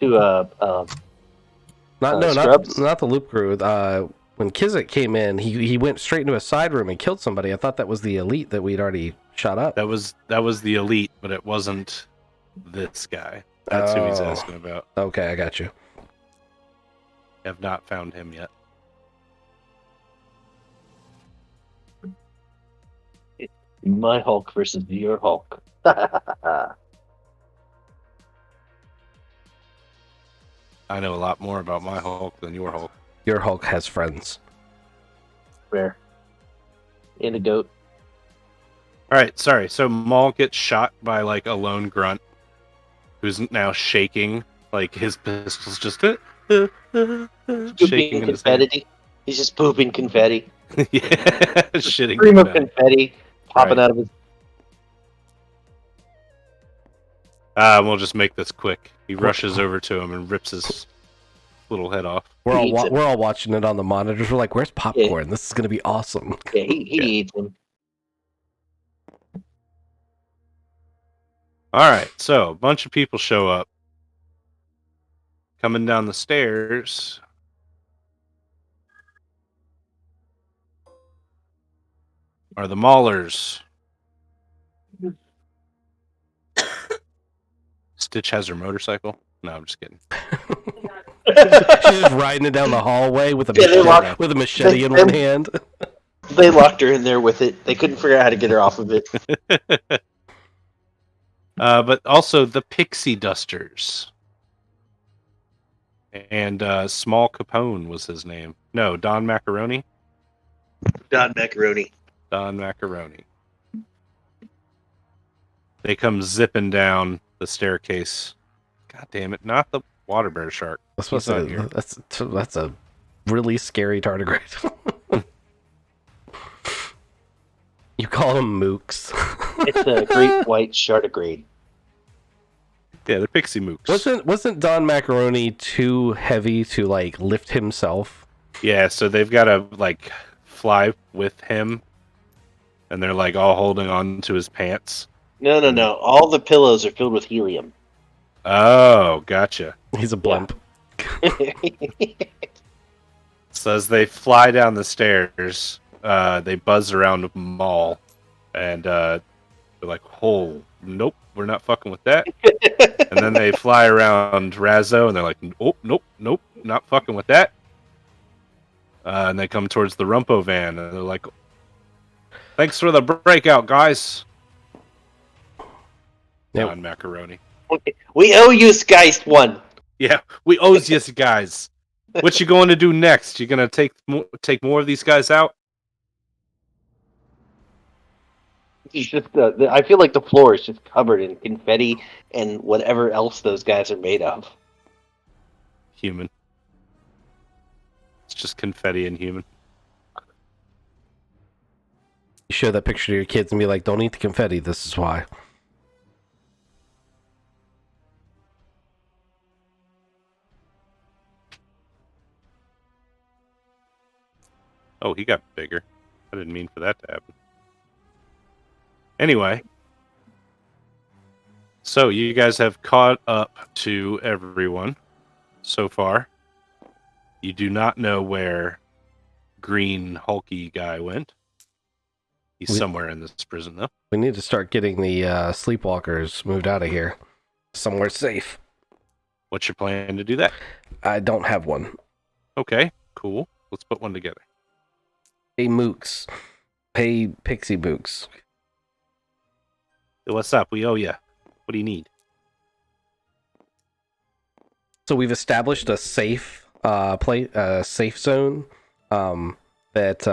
Scrubs? not the loop crew. When Kizik came in, he went straight into a side room and killed somebody. I thought that was the elite that we'd already shot up. That was the elite, but it wasn't this guy. That's who he's Oh. asking about. Okay, I got you. Have not found him yet. My Hulk versus your Hulk. I know a lot more about my Hulk than your Hulk. Your Hulk has friends. Rare. And a goat. All right, sorry. So Maul gets shot by like a lone grunt, who's now shaking, like his pistol's just shaking Pooping in his hand. confetti. He's just pooping confetti. Yeah, shitting. Stream of confetti. confetti popping Right. out of his. We'll just make this quick. He rushes over to him and rips his little head off. We're all Eats it. we're all watching it on the monitors. We're like, "Where's popcorn? This is gonna be awesome." Yeah, he eats him. All right, so a bunch of people show up. Coming down the stairs are the Maulers. Stitch has her motorcycle. No, I'm just kidding. She's just riding it down the hallway with a Yeah, they machete, walk- with a machete they- in one hand. They locked her in there with it. They couldn't figure out how to get her off of it. But also the Pixie Dusters. And Small Capone was his name. No, Don Macaroni. Don Macaroni. Don Macaroni. They come zipping down the staircase. God damn it, not the water bear shark. That's He's not here. that's a really scary tardigrade. You call them mooks. It's a great white shardigrade. Yeah, they're pixie mooks. Wasn't Don Macaroni too heavy to like lift himself? Yeah, so they've got to like fly with him, and they're like all holding on to his pants. No. All the pillows are filled with helium. Oh, gotcha. He's a blimp. So as they fly down the stairs, they buzz around Maul, and they're like, "Oh, nope, we're not fucking with that." And then they fly around Razzo, and they're like, "Oh, nope, not fucking with that." And they come towards the Rumpo van, and they're like, "Thanks for the breakout, guys." Yep. On Macaroni. We owe you guys one. Yeah, we owes you guys. What you going to do next? You gonna take more of these guys out? It's just I feel like the floor is just covered in confetti and whatever else those guys are made of. Human. It's just confetti and human. You show that picture to your kids and be like, "Don't eat the confetti. This is why." Oh, he got bigger. I didn't mean for that to happen. Anyway, so you guys have caught up to everyone so far. You do not know where green hulky guy went. He's somewhere in this prison, though. We need to start getting the sleepwalkers moved out of here. Somewhere safe. What's your plan to do that? I don't have one. Okay, cool. Let's put one together. Hey, Mooks. Hey, Pixie Mooks. Hey, what's up? We owe you. What do you need? So we've established a safe safe zone that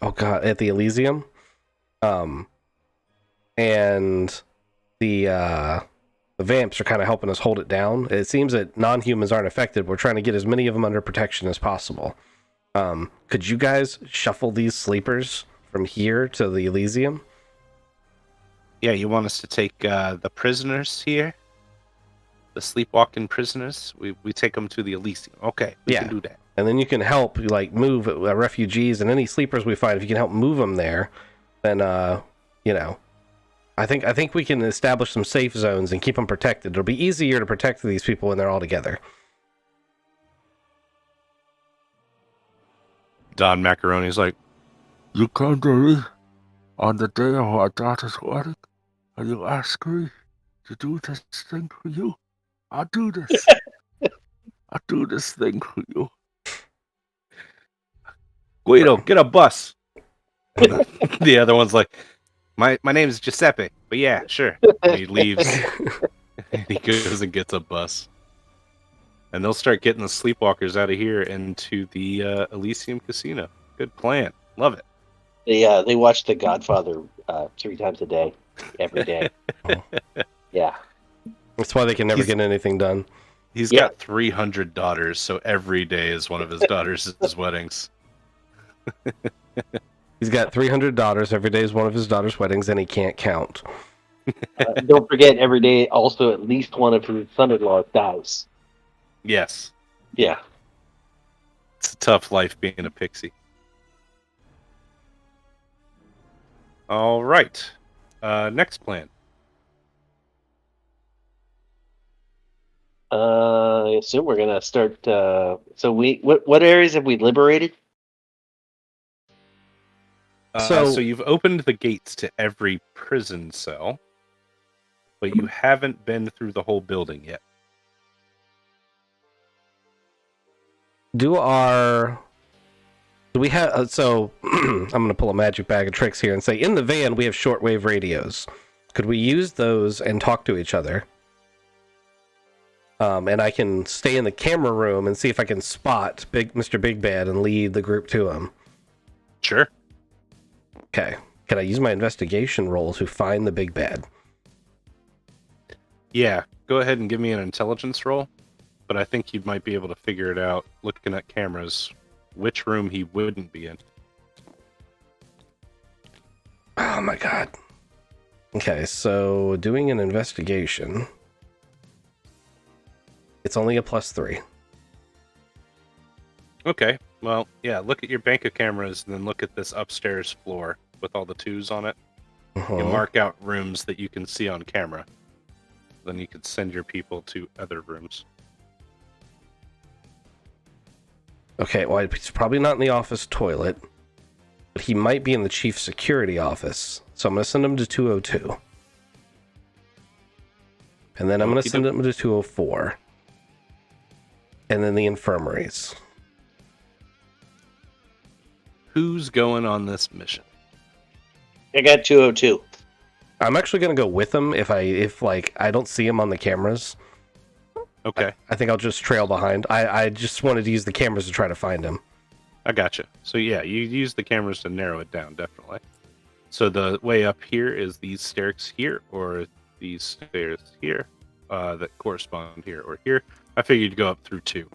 at the Elysium. And the vamps are kind of helping us hold it down. It seems that non-humans aren't affected. We're trying to get as many of them under protection as possible. Could you guys shuffle these sleepers from here to the Elysium? Yeah, you want us to take the prisoners here? The sleepwalking prisoners? We take them to the Elysium. Okay, we can do that. And then you can help, like, move refugees and any sleepers we find. If you can help move them there, then, I think we can establish some safe zones and keep them protected. It'll be easier to protect these people when they're all together. Don Macaroni's like, You came to me on the day of our daughter's wedding, and you asked me to do this thing for you. I'll do this. I'll do this thing for you. Guido, get a bus. The other one's like, my name is Giuseppe, but yeah, sure. And he leaves. And he goes and gets a bus. And they'll start getting the sleepwalkers out of here into the Elysium Casino. Good plan. Love it. They watch The Godfather 3 times a day, every day. Yeah. That's why they can never get anything done. He's got 300 daughters, so every day is one of his daughters' weddings. He's got 300 daughters. Every day is one of his daughters' weddings, and he can't count. Don't forget, every day also at least one of his son-in-laws dies. Yes. Yeah. It's a tough life being a pixie. All right. Next plan. I assume we're gonna start. What areas have we liberated? So you've opened the gates to every prison cell, but you haven't been through the whole building yet. Do we have... so, I'm going to pull a magic bag of tricks here and say, in the van, we have shortwave radios. Could we use those and talk to each other? And I can stay in the camera room and see if I can spot Mr. Big Bad and lead the group to him. Sure. Okay. Can I use my investigation roll to find the Big Bad? Yeah. Go ahead and give me an intelligence roll. But I think you might be able to figure it out looking at cameras which room he wouldn't be in. Oh my god. Okay, so doing an investigation. It's only a +3. Okay. Well, yeah, look at your bank of cameras and then look at this upstairs floor with all the 2s on it. You mark out rooms that you can see on camera. Then you could send your people to other rooms. Okay, well, he's probably not in the office toilet, but he might be in the chief security office. So I'm going to send him to 202. And then I'm going to send him to 204. And then the infirmaries. Who's going on this mission? I got 202. I'm actually going to go with him if I don't see him on the cameras. Okay. I think I'll just trail behind. I just wanted to use the cameras to try to find him. I gotcha. So yeah, you use the cameras to narrow it down, definitely. So the way up here is these stairs here, or these stairs here, that correspond here or here. I figured you'd go up through 2.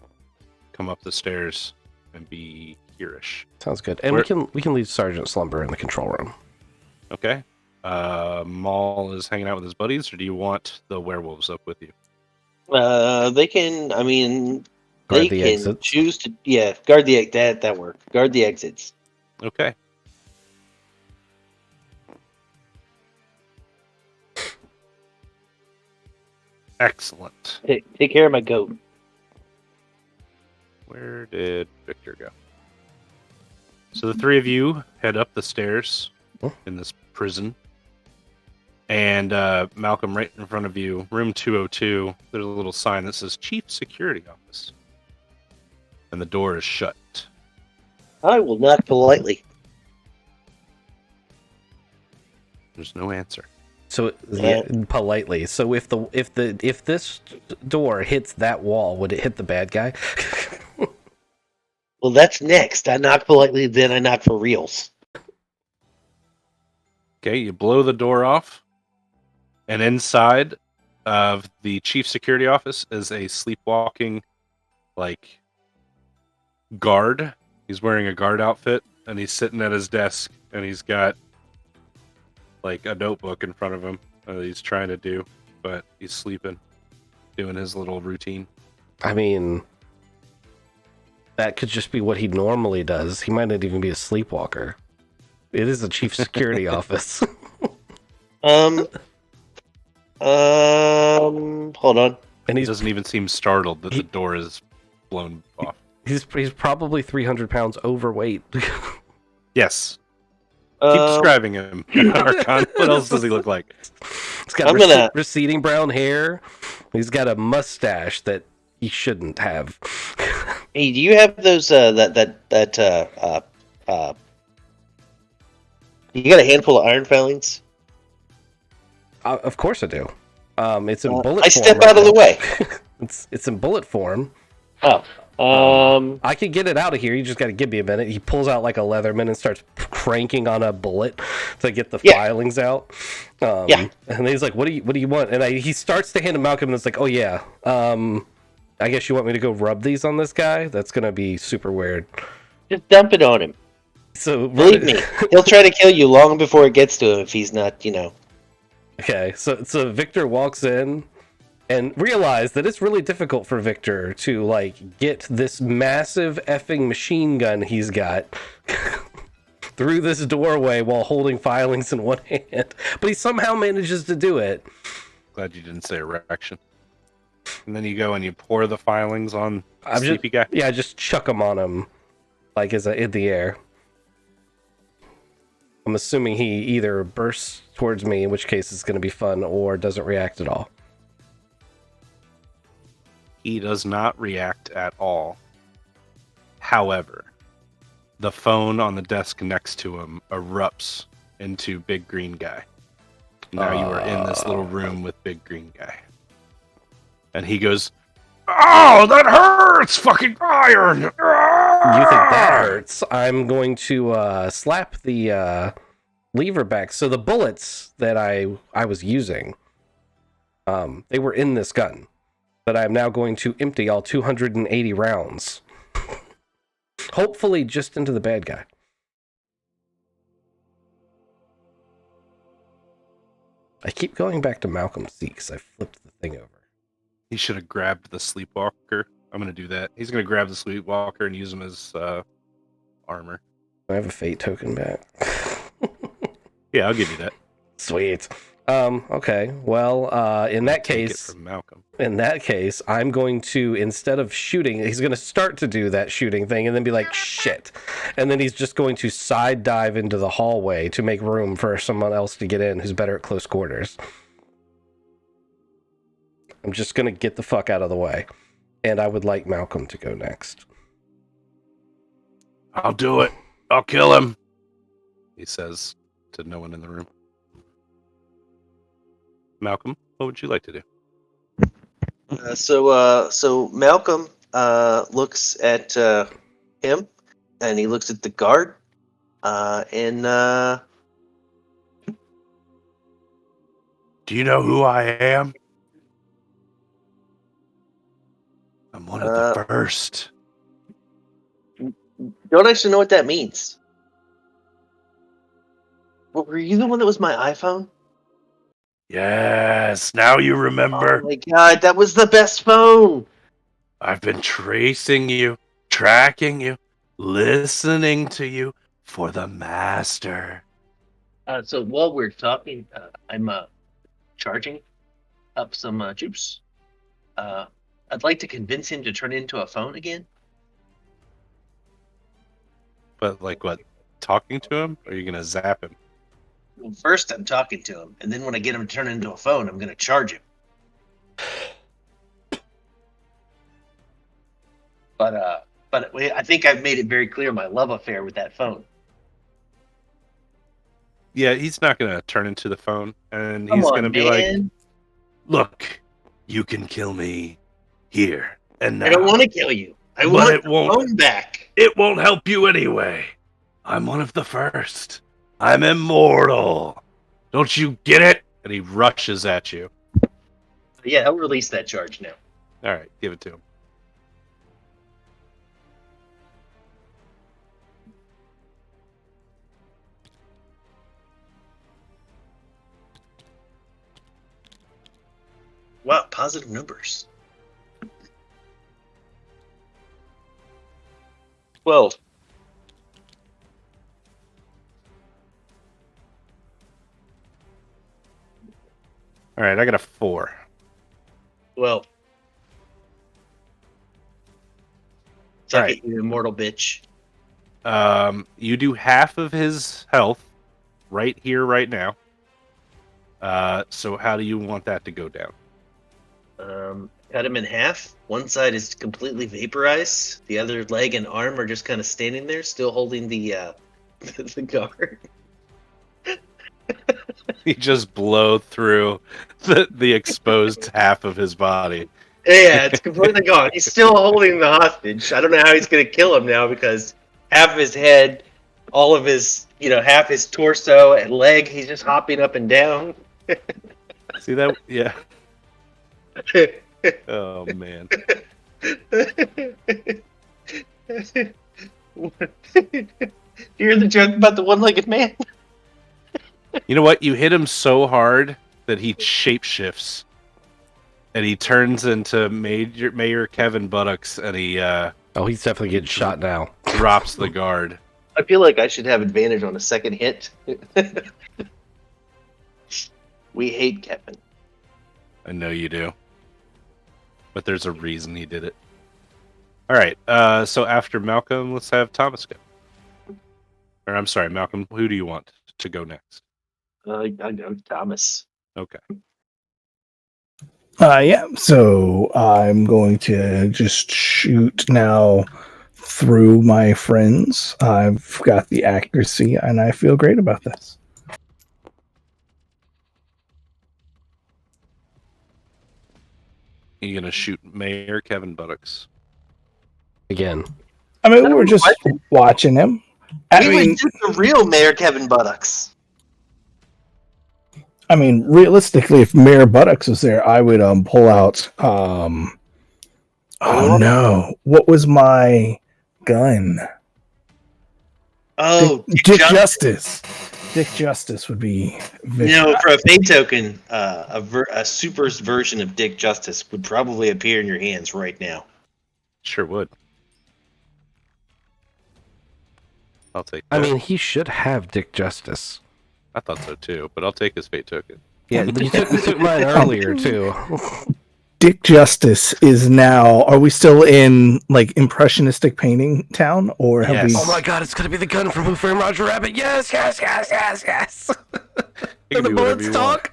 Come up the stairs and be here-ish. Sounds good. And we can leave Sergeant Slumber in the control room. Okay. Maul is hanging out with his buddies, or do you want the werewolves up with you? They can. I mean, Guard they the can exits. choose to. Yeah, guard the that work. Guard the exits. Okay. Excellent. Take care of my goat. Where did Victor go? So the three of you head up the stairs in this prison. And Malcolm, right in front of you, room 202, there's a little sign that says Chief Security Office. And the door is shut. I will knock politely. There's no answer. So politely. So if this door hits that wall, would it hit the bad guy? Well, that's next. I knock politely, then I knock for reals. Okay, you blow the door off. And inside of the Chief Security Office is a sleepwalking, guard. He's wearing a guard outfit, and he's sitting at his desk, and he's got a notebook in front of him that he's trying to do, but he's sleeping, doing his little routine. I mean, that could just be what he normally does. He might not even be a sleepwalker. It is a chief security office. Hold on. And he doesn't even seem startled that the door is blown off. He's probably 300 pounds overweight. Yes. Keep describing him. Archon. What else does he look like? He's got receding brown hair. He's got a mustache that he shouldn't have. Hey, do you have those? You got a handful of iron filings? Of course I do. It's in bullet form. I step out of the way. It's in bullet form. Oh. I could get it out of here. You just got to give me a minute. He pulls out like a Leatherman and starts cranking on a bullet to get the filings out. And he's like, "What do you want?" And he starts to hand him Malcolm, and it's like, "Oh yeah, I guess you want me to go rub these on this guy? That's gonna be super weird." Just dump it on him. So believe me, he'll try to kill you long before it gets to him if he's not, Okay, so Victor walks in and realize that it's really difficult for Victor to get this massive effing machine gun he's got through this doorway while holding filings in one hand, but he somehow manages to do it. Glad you didn't say erection. And then you go and you pour the filings on the sleepy guy. Yeah, I just chuck them on him in the air. I'm assuming he either bursts towards me, in which case it's going to be fun, or doesn't react at all. He does not react at all. However, the phone on the desk next to him erupts into Big Green Guy. Now you are in this little room with Big Green Guy. And he goes, "Oh, that hurts! Fucking iron!" You think that hurts? I'm going to slap the lever back. So the bullets that I was using, they were in this gun. But I'm now going to empty all 280 rounds. Hopefully just into the bad guy. I keep going back to Malcolm's seat because I flipped the thing over. He should have grabbed the sleepwalker. I'm going to do that. He's going to grab the sleepwalker and use him as armor. I have a fate token back. Yeah, I'll give you that. Sweet. Okay. Well, in that case, from Malcolm. In that case, I'm going to, instead of shooting, he's going to start to do that shooting thing and then be like, shit. And then he's just going to side dive into the hallway to make room for someone else to get in who's better at close quarters. I'm just going to get the fuck out of the way. And I would like Malcolm to go next. I'll do it. I'll kill him, he says to no one in the room. Malcolm, what would you like to do? So Malcolm looks at him, and he looks at the guard, and do you know who I am? I'm one of the first. Don't actually know what that means. What, were you the one that was my iPhone? Yes, now you remember. Oh my god, that was the best phone! I've been tracing you, tracking you, listening to you for the master. So while we're talking, I'm charging up some juice. I'd like to convince him to turn into a phone again. But like what? Talking to him? Or are you gonna zap him? Well, first I'm talking to him, and then when I get him to turn into a phone, I'm going to charge him. But I think I've made it very clear my love affair with that phone. Yeah, he's not gonna turn into the phone, and Come he's on, gonna be like, man. "Look, you can kill me here and now. I don't want to kill you. I But want it the won't. phone back. It won't help you anyway. I'm one of the first. I'm immortal. Don't you get it?" And he rushes at you. Yeah, I'll release that charge now. All right, give it to him. Wow, positive numbers. 12. All right, I got a 4. 12. Suck Right. it, you immortal bitch. You do half of his health right here, right now. So how do you want that to go down? Cut him in half. One side is completely vaporized. The other leg and arm are just kind of standing there, still holding the the guard. You just blow through the exposed half of his body. Yeah, it's completely gone. He's still holding the hostage. I don't know how he's going to kill him now because half of his head, all of his, half his torso and leg, he's just hopping up and down. See that? Yeah. Oh man. You hear the joke about the one-legged man? You know what? You hit him so hard that he shapeshifts, and he turns into Mayor Kevin Buttocks, and he Oh, he's definitely getting shot now. drops the guard. I feel like I should have advantage on a second hit. We hate Kevin. I know you do, but there's a reason he did it. All right. So after Malcolm, let's have Thomas go. Or I'm sorry, Malcolm. Who do you want to go next? I know Thomas. Okay. Yeah, so I'm going to just shoot now through my friends. I've got the accuracy, and I feel great about this. You're gonna shoot Mayor Kevin Buttocks. Again. I mean, we were just watching him. I We mean, would shoot the real Mayor Kevin Buttocks. realistically, if Mayor Buttocks was there, I would pull out. Oh no! What was my gun? Oh, Dick Justice. Dick Justice would be. for a fate token, a super's version of Dick Justice would probably appear in your hands right now. Sure would. I'll take that. I mean, he should have Dick Justice. I thought so too, but I'll take his fate token. Yeah, you took mine earlier too. Dick Justice is now. Are we still in like impressionistic painting town, or have Yes. we? Oh my god, it's gonna be the gun from Who Framed Roger Rabbit. Yes, yes, yes, yes, yes. You can And the do whatever bullets you talk.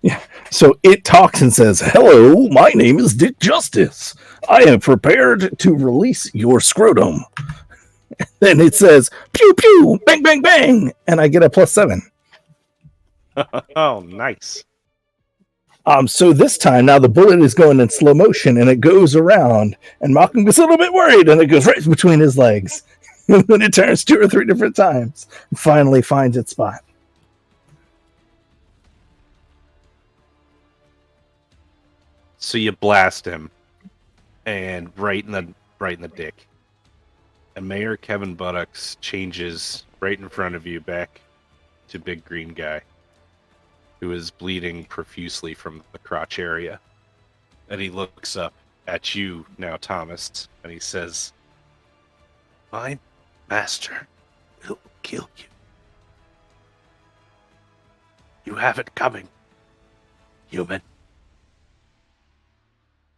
Yeah. So it talks and says, "Hello, my name is Dick Justice. I am prepared to release your scrotum." Then it says, "Pew pew, bang bang bang," and I get a +7. Oh, nice. So this time now the bullet is going in slow motion and it goes around, and Malcolm gets a little bit worried, and it goes right between his legs. And then it turns 2 or 3 different times and finally finds its spot. So you blast him, and right in the dick. And Mayor Kevin Buttocks changes right in front of you back to Big Green Guy, who is bleeding profusely from the crotch area. And he looks up at you now, Thomas, and he says, "My master will kill you. You have it coming, human."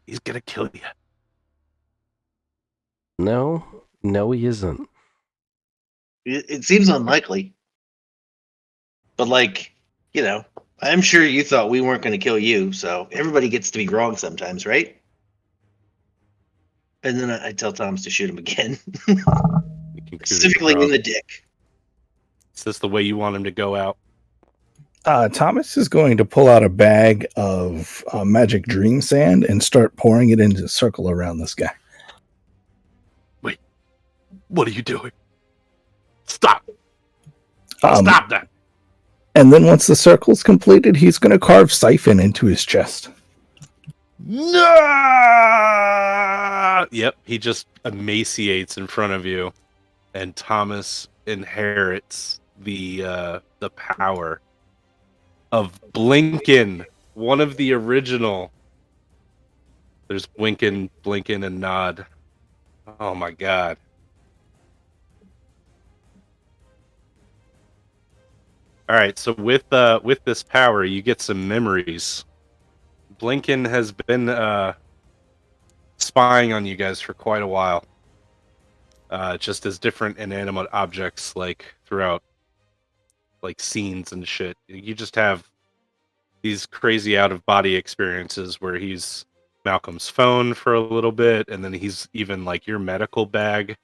He's gonna kill you. No, he isn't. It seems unlikely. But, like, you know, I'm sure you thought we weren't going to kill you, so everybody gets to be wrong sometimes, right? And then I tell Thomas to shoot him again. You can Specifically in the dick. Is this the way you want him to go out? Thomas is going to pull out a bag of magic dream sand and start pouring it into a circle around this guy. Wait, what are you doing? Stop! Stop that! And then once the circle's completed, he's going to carve siphon into his chest. No! Yep, he just emaciates in front of you, and Thomas inherits the power of Blinken, one of the original. There's Blinken, and Nod. Oh my god. All right, so with this power, you get some memories. Blinken has been spying on you guys for quite a while, just as different inanimate objects, like throughout, like scenes and shit. You just have these crazy out-of-body experiences where he's Malcolm's phone for a little bit, and then he's even like your medical bag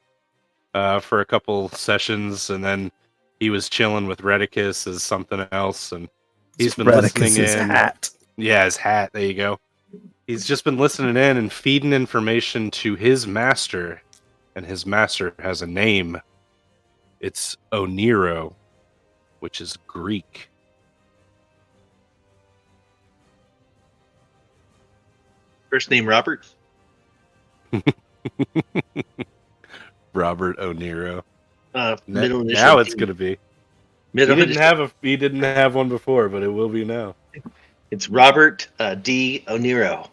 for a couple sessions, and then he was chilling with Redicus as something else, and he's been listening in. Hat. Yeah, his hat. There you go. He's just been listening in and feeding information to his master, and his master has a name. It's Oniro, which is Greek. First name Robert? Robert Oniro. Middle initial Now it's D. gonna be. Middle He initial- didn't have one before, but it will be now. It's Robert D. Oniro.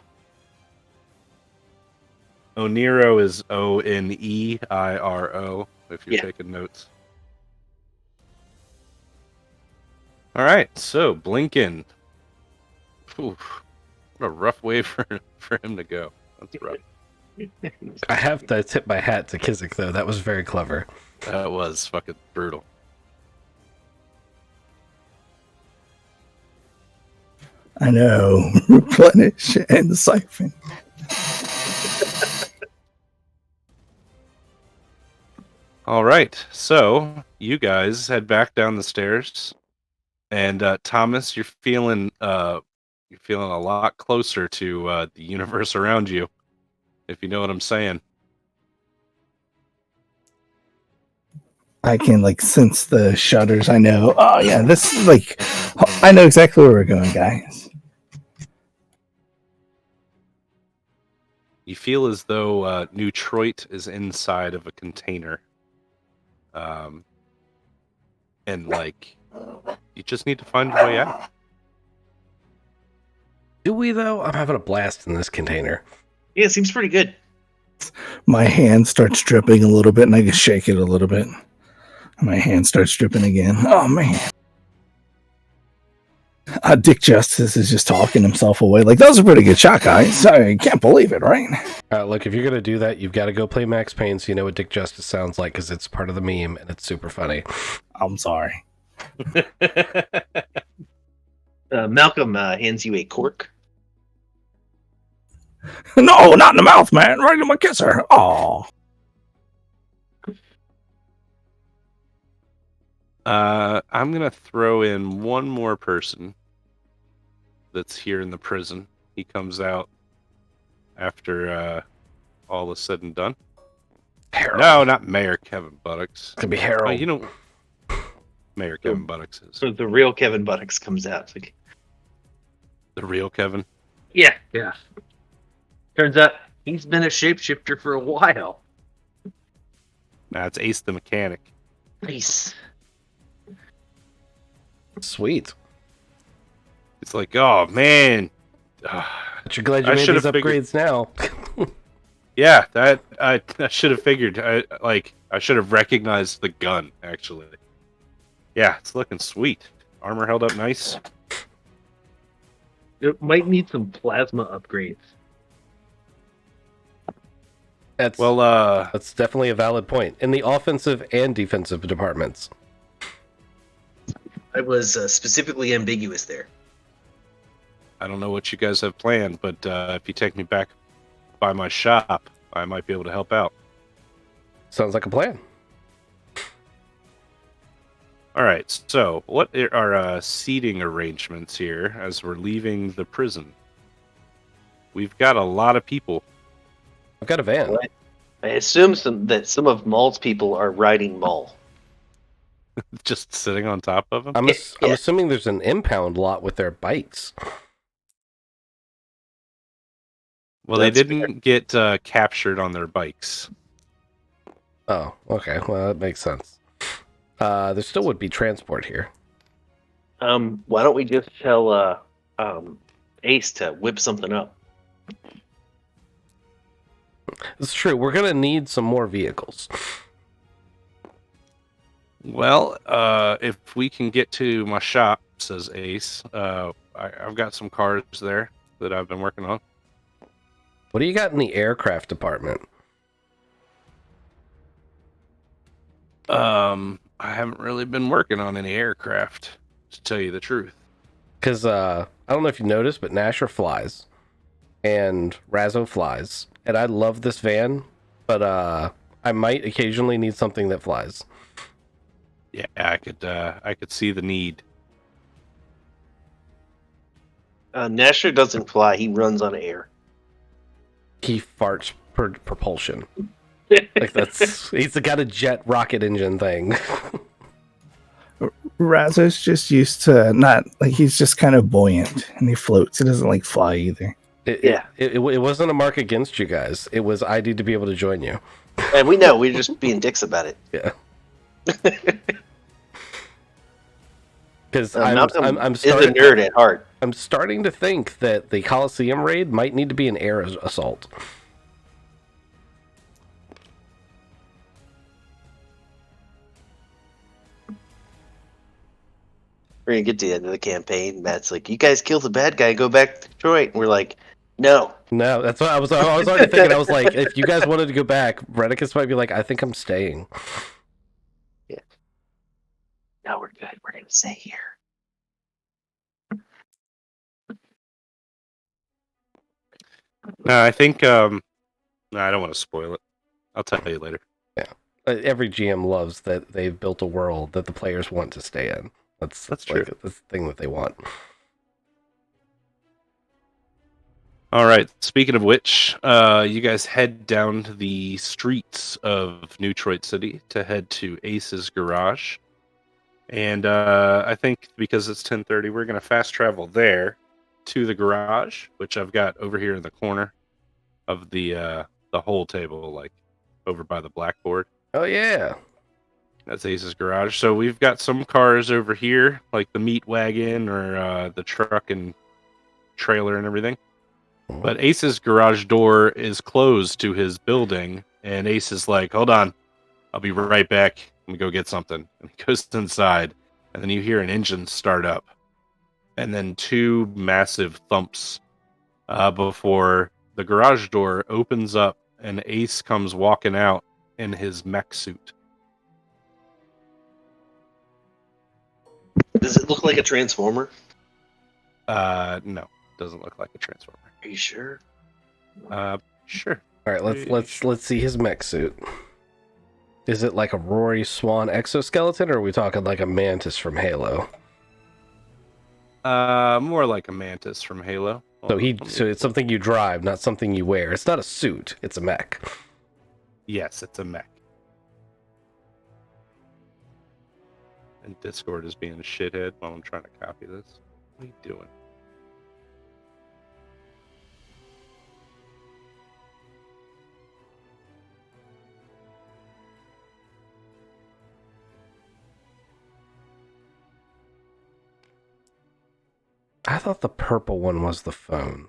Oniro is Oneiro. If you're Yeah. taking notes. All right, so Blinken. Oof, what a rough way for him to go. That's rough. I have to tip my hat to Kizik, though. That was very clever. That was fucking brutal. I know. Replenish and siphon. All right, so you guys head back down the stairs, and Thomas, you're feeling a lot closer to the universe around you, if you know what I'm saying. I can like sense the shudders. I know. Oh yeah, this is like. I know exactly where we're going, guys. You feel as though Neutroit is inside of a container. And like, you just need to find your way out. Do we, though? I'm having a blast in this container. Yeah, it seems pretty good. My hand starts dripping a little bit, and I just shake it a little bit. My hand starts dripping again. Oh man. Dick Justice is just talking himself away. Like, that was a pretty good shot, guys. I can't believe it, right? Look, if you're going to do that, you've got to go play Max Payne so you know what Dick Justice sounds like, because it's part of the meme, and it's super funny. I'm sorry. Malcolm hands you a cork. No, not in the mouth, man. Right in my kisser. Oh. I'm gonna throw in one more person that's here in the prison. He comes out after all is said and done. Harold. No, not Mayor Kevin Buttocks. It could be Harold. Oh, you know, Mayor Kevin Buttocks is So the real Kevin Buttocks comes out. It's like, the real Kevin. yeah. Turns out he's been a shapeshifter for a while. Nah, it's Ace the Mechanic. Nice. Sweet. It's like, oh man. But you're glad you I made should these have figured- upgrades now. Yeah, that I should have figured. I should have recognized the gun, actually. Yeah, it's looking sweet. Armor held up nice. It might need some plasma upgrades. That's definitely a valid point in the offensive and defensive departments. I was specifically ambiguous there. I don't know what you guys have planned, but if you take me back by my shop, I might be able to help out. Sounds like a plan. All right, so what are seating arrangements here as we're leaving the prison? We've got a lot of people. I've got a van. What? I assume that some of Maul's people are riding Maul. Just sitting on top of them? I'm Yeah. assuming there's an impound lot with their bikes. Well, That's they didn't get captured on their bikes. Oh, okay. Well, that makes sense. There still would be transport here. Why don't we just tell Ace to whip something up? It's true. We're gonna need some more vehicles. Well, if we can get to my shop, says Ace, I've got some cars there that I've been working on. What do you got in the aircraft department? I haven't really been working on any aircraft, to tell you the truth. Because I don't know if you noticed, but Nasher flies, and Razzo flies, and I love this van, but I might occasionally need something that flies. Yeah, I could see the need. Nasher doesn't fly; he runs on air. He farts propulsion. Like he's got a jet rocket engine thing. Razzo's just used to not like he's just kind of buoyant and he floats. He doesn't like fly either. It wasn't a mark against you guys. It was I need to be able to join you. And we know we're just being dicks about it. Yeah. Because Malcolm I'm is a nerd at heart. I'm starting to think that the Coliseum raid might need to be an air assault. We're gonna get to the end of the campaign. Matt's like, "You guys kill the bad guy, go back to Detroit." And we're like, "No." No, that's what I was already thinking. I was like, if you guys wanted to go back, Redicus might be like, I think I'm staying. Yeah. No, we're good. We're gonna stay here. No, I think no, I don't want to spoil it. I'll tell you later. Every GM loves that they've built a world that the players want to stay in. That's true. That's the thing that they want. All right. Speaking of which, you guys head down to the streets of New Detroit City to head to Ace's garage, and I think because it's 10:30, we're gonna fast travel there to the garage, which I've got over here in the corner of the whole table, like over by the blackboard. Oh yeah. That's Ace's garage. So we've got some cars over here, like the meat wagon or the truck and trailer and everything. But Ace's garage door is closed to his building, and Ace is like, "Hold on, I'll be right back. Let me go get something." And he goes inside, and then you hear an engine start up, and then two massive thumps before the garage door opens up, and Ace comes walking out in his mech suit. Does it look like a transformer? No, doesn't look like a transformer. Are you sure? Sure. All right, let's see his mech suit. Is it like a Rory Swan exoskeleton, or are we talking like a mantis from Halo? More like a mantis from Halo. So it's something you drive, not something you wear. It's not a suit; it's a mech. Yes, it's a mech. And Discord is being a shithead while I'm trying to copy this. What are you doing? I thought the purple one was the phone.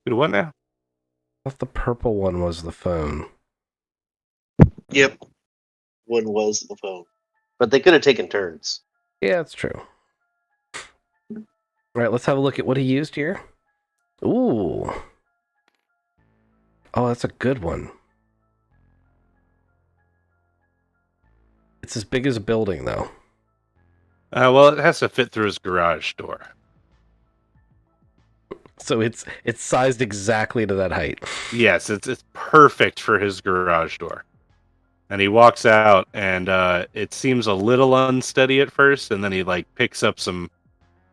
Dude, what now? I thought the purple one was the phone. Yep. One was the phone, but they could have taken turns. Yeah, that's true. All right, let's have a look at what he used here. Ooh. Oh, that's a good one. It's as big as a building, though. Well, it has to fit through his garage door. So it's sized exactly to that height. Yes, it's perfect for his garage door. And he walks out, and it seems a little unsteady at first, and then he like picks up some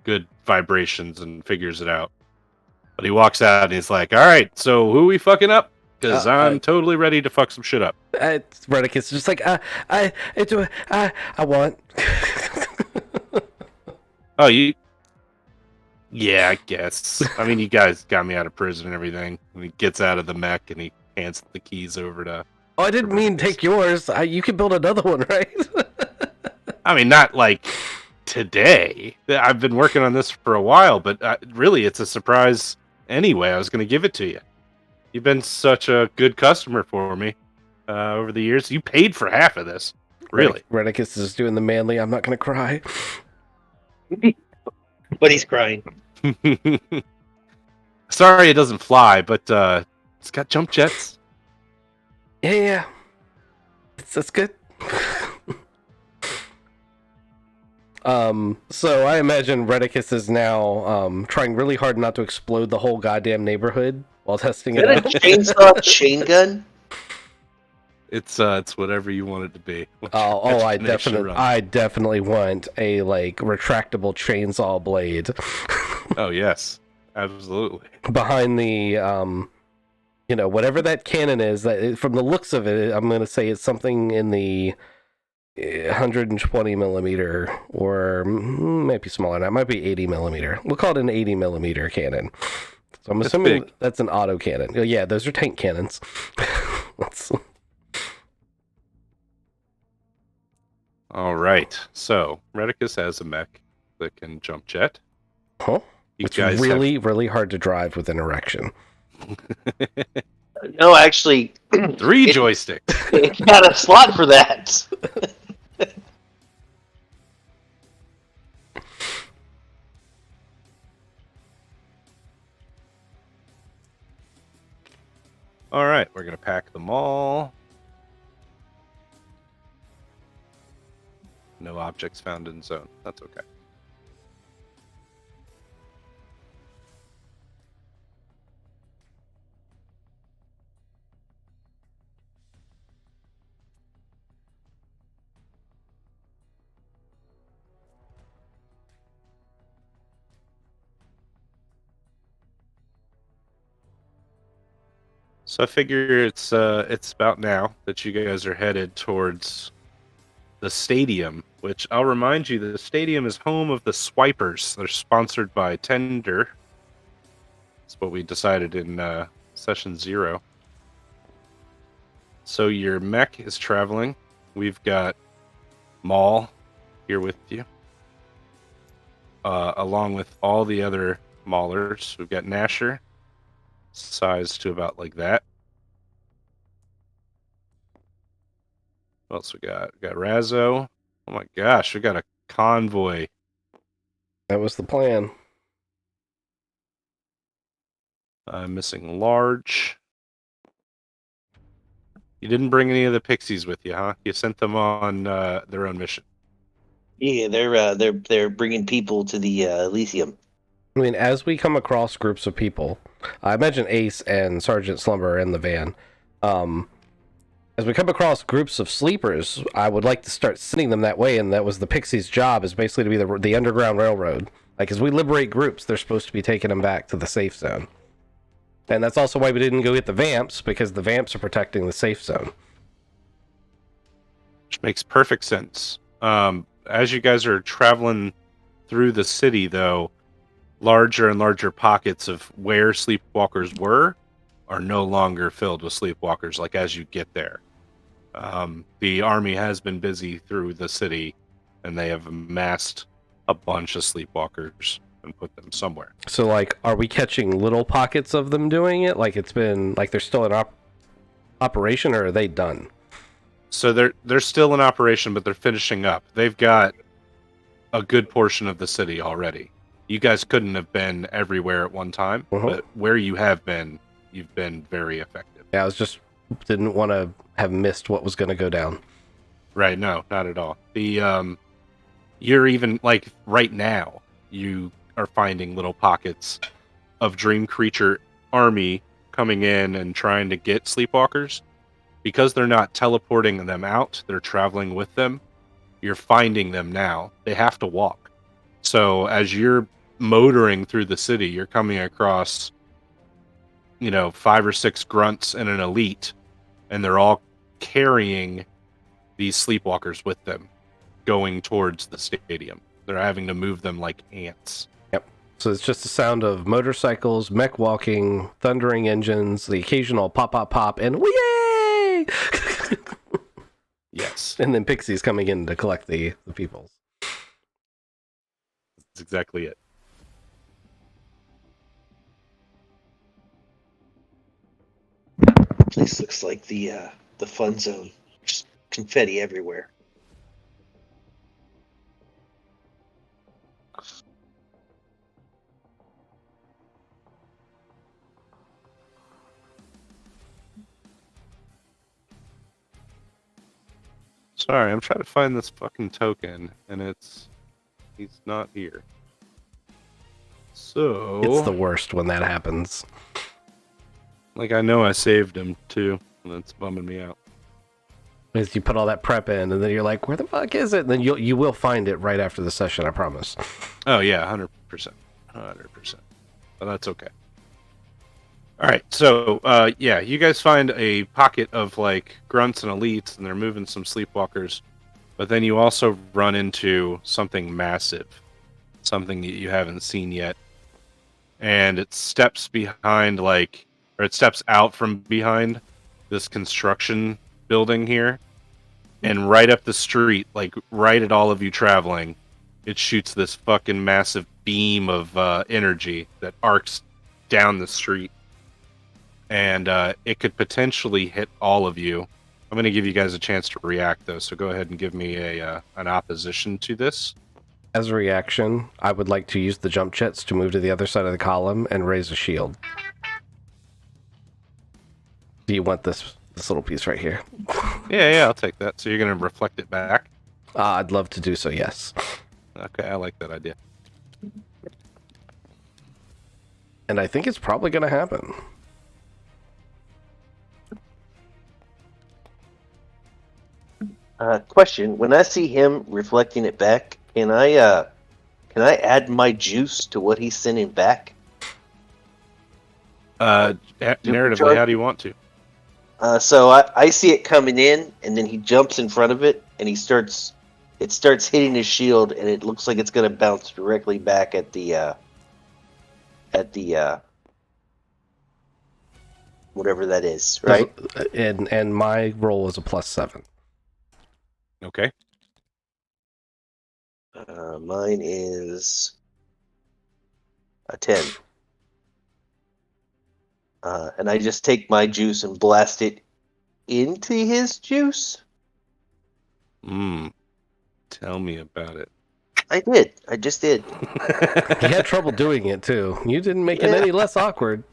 good vibrations and figures it out. But he walks out, and he's like, "All right, so who we fucking up? Because I'm totally ready to fuck some shit up." Redicus is just like, I want. Oh, you? Yeah, I guess. I mean, you guys got me out of prison and everything. And he gets out of the mech, and he hands the keys over to... Oh, I didn't mean take yours. You can build another one, right? I mean, not like today. I've been working on this for a while, but really, it's a surprise anyway. I was going to give it to you. You've been such a good customer for me over the years. You paid for half of this. Really. Redicus is doing the manly, I'm not going to cry. But he's crying. Sorry it doesn't fly, but it's got jump jets. Yeah. That's good. So I imagine Redicus is now trying really hard not to explode the whole goddamn neighborhood while testing Is it that out. a chainsaw chain gun? It's whatever you want it to be. I definitely want a like retractable chainsaw blade. Oh yes, absolutely. Behind the whatever that cannon is, that from the looks of it, I'm gonna say it's something in the 120 millimeter, or might be smaller. That might be 80 millimeter. We'll call it an 80 millimeter cannon. So I'm assuming that's an auto cannon. Yeah, those are tank cannons. All right. So Redicus has a mech that can jump jet. Huh? It's really, really hard to drive with an erection. No, actually, 3 joysticks. it got a slot for that. All right, we're gonna pack them all. No objects found in zone. That's okay. So I figure it's about now that you guys are headed towards the stadium, which I'll remind you, the stadium is home of the Swipers. They're sponsored by Tender. That's what we decided in session 0. So your mech is traveling. We've got Maul here with you, along with all the other Maulers. We've got Nasher, sized to about like that. What else we got? We got Razzo. Oh my gosh, we got a convoy. That was the plan. I'm missing Large. You didn't bring any of the pixies with you, huh? You sent them on their own mission. Yeah, they're bringing people to the Elysium. I mean, as we come across groups of people, I imagine Ace and Sergeant Slumber are in the van. As we come across groups of sleepers, I would like to start sending them that way, and that was the Pixies' job, is basically to be the Underground Railroad. Like, as we liberate groups, they're supposed to be taking them back to the safe zone. And that's also why we didn't go get the Vamps, because the Vamps are protecting the safe zone. Which makes perfect sense. As you guys are traveling through the city, though, larger and larger pockets of where sleepwalkers were are no longer filled with sleepwalkers, like as you get there. The army has been busy through the city, and they have amassed a bunch of sleepwalkers and put them somewhere. So, like, are we catching little pockets of them doing it? Like, it's been, like, they're still in operation, or are they done? So they're still in operation, but they're finishing up. They've got a good portion of the city already. You guys couldn't have been everywhere at one time, but where you have been, you've been very effective. Yeah, I was just didn't want to have missed what was going to go down. Right? No, not at all. You're even like right now, you are finding little pockets of Dream Creature army coming in and trying to get Sleepwalkers. Because they're not teleporting them out, they're traveling with them. You're finding them now. They have to walk. So as you're motoring through the city, you're coming across, 5 or 6 grunts and an elite, and they're all carrying these Sleepwalkers with them, going towards the stadium. They're having to move them like ants. Yep. So it's just the sound of motorcycles, mech walking, thundering engines, the occasional pop, pop, pop, and yay! Yes. And then pixies coming in to collect the peoples. That's exactly it. Place looks like the fun zone. Just confetti everywhere. Sorry, I'm trying to find this fucking token, and he's not here. So It's the worst when that happens. like I know I saved him too, and that's bumming me out. As you put all that prep in, and then you're like, where the fuck is it? And then you will find it right after the session, I promise. Oh yeah, 100%. 100%. But that's okay. Alright, so you guys find a pocket of like grunts and elites, and they're moving some sleepwalkers. But then you also run into something massive. Something that you haven't seen yet. And it steps it steps out from behind this construction building here. And right up the street, like right at all of you traveling, it shoots this fucking massive beam of energy that arcs down the street. And it could potentially hit all of you. I'm going to give you guys a chance to react, though, so go ahead and give me an opposition to this. As a reaction, I would like to use the jump jets to move to the other side of the column and raise a shield. Do you want this little piece right here? Yeah, I'll take that. So you're going to reflect it back? I'd love to do so, yes. Okay, I like that idea. And I think it's probably going to happen. Question: when I see him reflecting it back, can I add my juice to what he's sending back? Narratively, how do you want to? So I see it coming in, and then he jumps in front of it, and it starts hitting his shield, and it looks like it's going to bounce directly back at the whatever that is, right? And my roll is a +7. Okay. Mine is a 10. And I just take my juice and blast it into his juice? Tell me about it. I did. I just did. He had trouble doing it, too. You didn't make it any less awkward.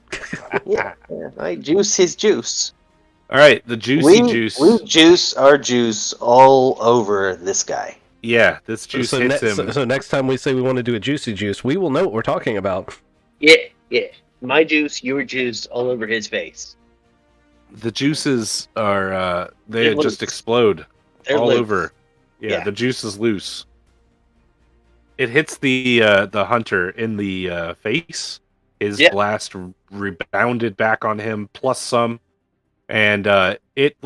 Yeah. I juice his juice. All right, the juicy juice. We juice our juice all over this guy. Yeah, this juice hits him. So next time we say we want to do a juicy juice, we will know what we're talking about. Yeah. My juice, your juice, all over his face. The juices are they just explode all loose. over. Yeah, the juice is loose. It hits the hunter in the face. His blast rebounded back on him, plus some, and it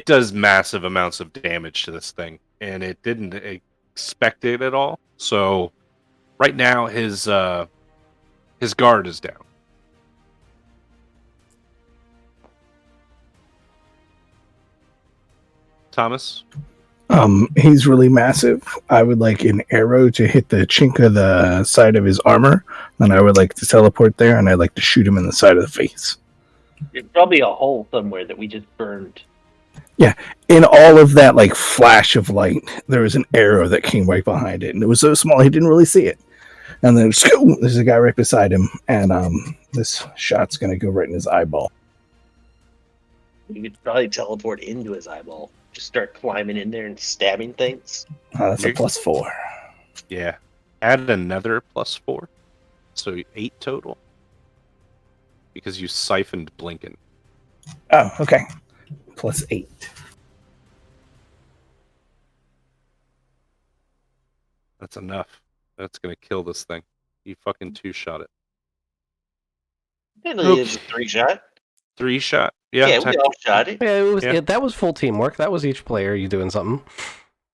does massive amounts of damage to this thing, and it didn't expect it at all. So right now his guard is down. Thomas? He's really massive. I would like an arrow to hit the chink of the side of his armor. Then I would like to teleport there, and I'd like to shoot him in the side of the face. There's probably a hole somewhere that we just burned. In all of that like flash of light, there was an arrow that came right behind it, and it was so small he didn't really see it. And then there's a guy right beside him, and this shot's gonna go right in his eyeball. You could probably teleport into his eyeball. Just start climbing in there and stabbing things. That's a +4. Yeah. Add another +4. So 8 total. Because you siphoned Blinken. Oh, okay. +8. That's enough. That's gonna kill this thing. You fucking 2-shot it. It was a 3-shot. 3-shot? Yeah, Yeah, we all shot it. Yeah, it was. Yeah. That was full teamwork. That was each player you doing something.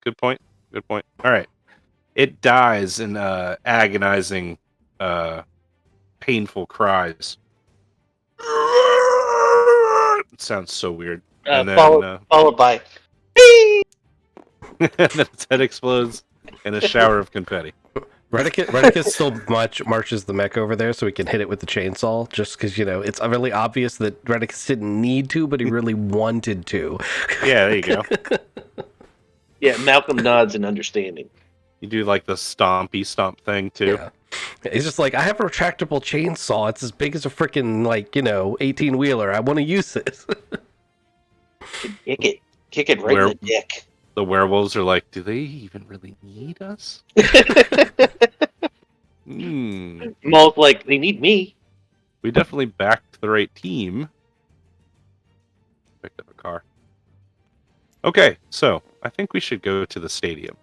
Good point. Good point. All right. It dies in agonizing, painful cries. It sounds so weird. And then, Followed by. and then its head explodes in a shower of confetti. Redicus still marches the mech over there so he can hit it with the chainsaw, just because, it's really obvious that Redicus didn't need to, but he really wanted to. Yeah, there you go. Yeah, Malcolm nods in understanding. You do like the stompy stomp thing too. Yeah. He's just like, I have a retractable chainsaw. It's as big as a freaking 18-wheeler. I want to use this. Kick it right in the dick. The werewolves are like, do they even really need us? Maul's like, they need me. We definitely backed the right team. Picked up a car. Okay, so I think we should go to the stadium.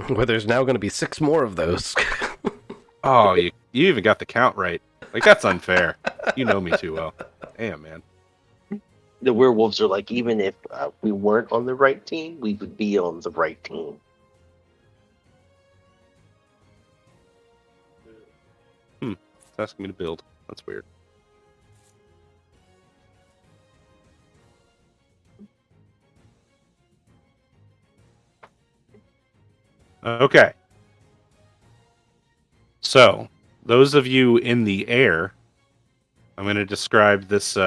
Where there's now going to be 6 more of those. Oh, you even got the count right. Like, that's unfair. You know me too well. Damn, man. The werewolves are like, even if we weren't on the right team, we would be on the right team. It's asking me to build. That's weird. Okay. So, those of you in the air, I'm going to describe this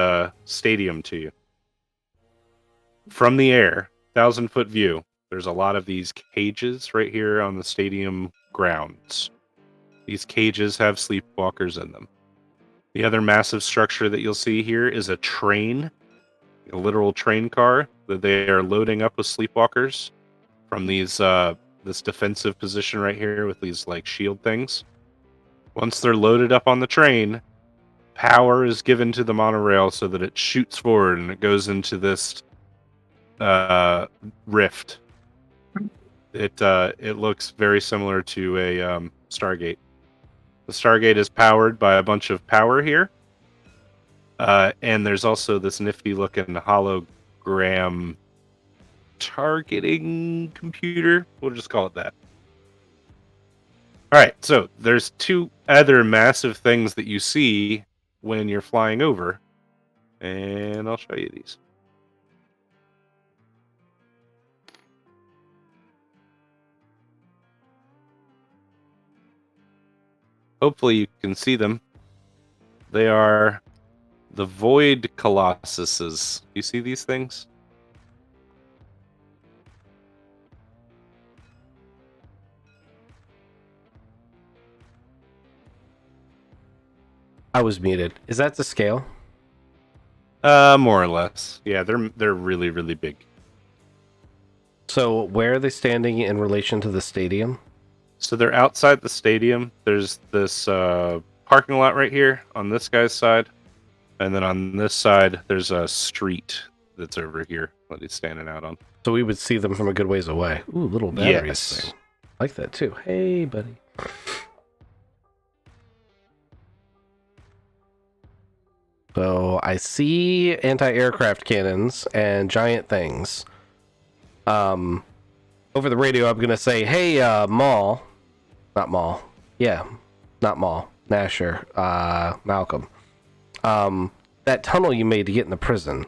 stadium to you. From the air, 1,000-foot view, there's a lot of these cages right here on the stadium grounds. These cages have sleepwalkers in them. The other massive structure that you'll see here is a train, a literal train car that they are loading up with sleepwalkers from these this defensive position right here with these like shield things. Once they're loaded up on the train, power is given to the monorail so that it shoots forward and it goes into this rift. It looks very similar to a Stargate. The Stargate is powered by a bunch of power here. And there's also this nifty looking hologram targeting computer. We'll just call it that. All right, so there's 2 other massive things that you see when you're flying over. And I'll show you these. Hopefully you can see them. They are the Void Colossuses. You see these things? I was muted. Is that the scale? More or less. Yeah, they're really, really big. So where are they standing in relation to the stadium? So they're outside the stadium. There's this parking lot right here on this guy's side. And then on this side, there's a street that's over here that he's standing out on. So we would see them from a good ways away. Ooh, little batteries Yes. thing. I like that too. Hey, buddy. So I see anti-aircraft cannons and giant things. Over the radio, I'm gonna say, "Hey, Maul, not Maul. Yeah, not Maul. Nasher, Malcolm. That tunnel you made to get in the prison.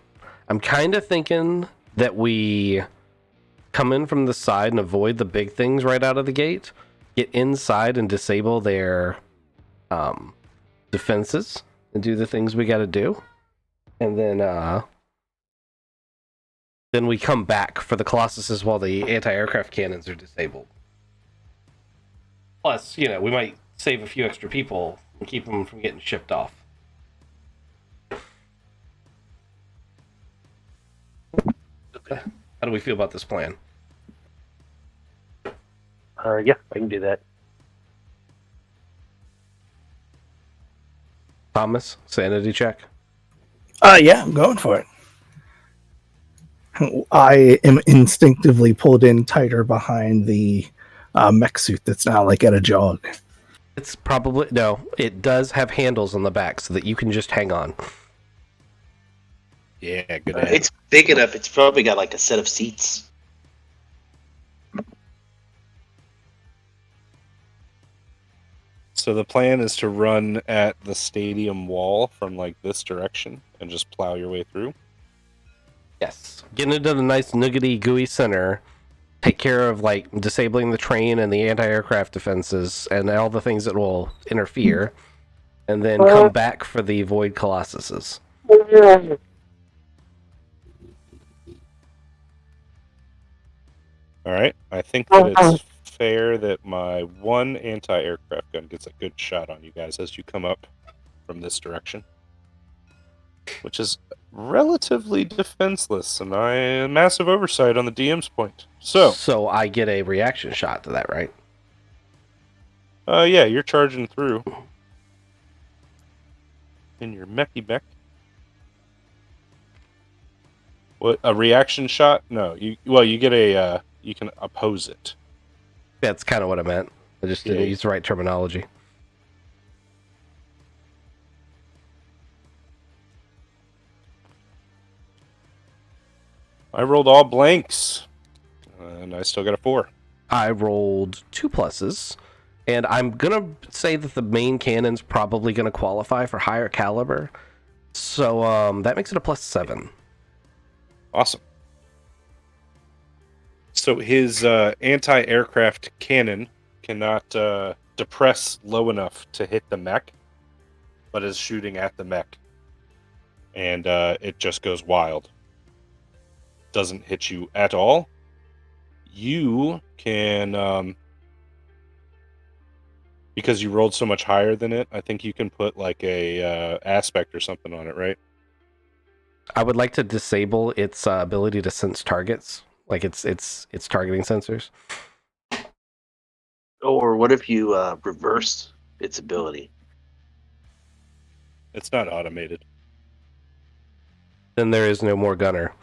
I'm kind of thinking that we come in from the side and avoid the big things right out of the gate. Get inside and disable their defenses and do the things we got to do, and then Then we come back for the Colossuses while the anti-aircraft cannons are disabled. Plus, we might save a few extra people and keep them from getting shipped off. How do we feel about this plan? Yeah, I can do that. Thomas, sanity check. Yeah, I'm going for it. I am instinctively pulled in tighter behind the mech suit that's now like at a jog. It's probably no. It does have handles on the back so that you can just hang on. Yeah, good. It's big enough. It's probably got like a set of seats. So the plan is to run at the stadium wall from like this direction and just plow your way through. Yes, get into the nice nuggety gooey center. Take care of like disabling the train and the anti-aircraft defenses and all the things that will interfere, and then come back for the Void Colossuses. All right. I think that it's fair that my one anti-aircraft gun gets a good shot on you guys as you come up from this direction, which is relatively defenseless, and I massive oversight on the DM's point. So I get a reaction shot to that, right? Yeah, you're charging through in your mechy mech. What, a reaction shot? No, you get a you can oppose it. That's kind of what I meant. I just didn't use the right terminology. I rolled all blanks, and I still got a 4. I rolled 2 pluses, and I'm gonna say that the main cannon's probably gonna qualify for higher caliber, so that makes it a +7. Awesome. So his anti-aircraft cannon cannot depress low enough to hit the mech, but is shooting at the mech, and it just goes wild. Doesn't hit you at all. You can, because you rolled so much higher than it, I think you can put like a aspect or something on it, right? I would like to disable its ability to sense targets, like its targeting sensors. Or what if you reversed its ability? It's not automated. Then there is no more gunner.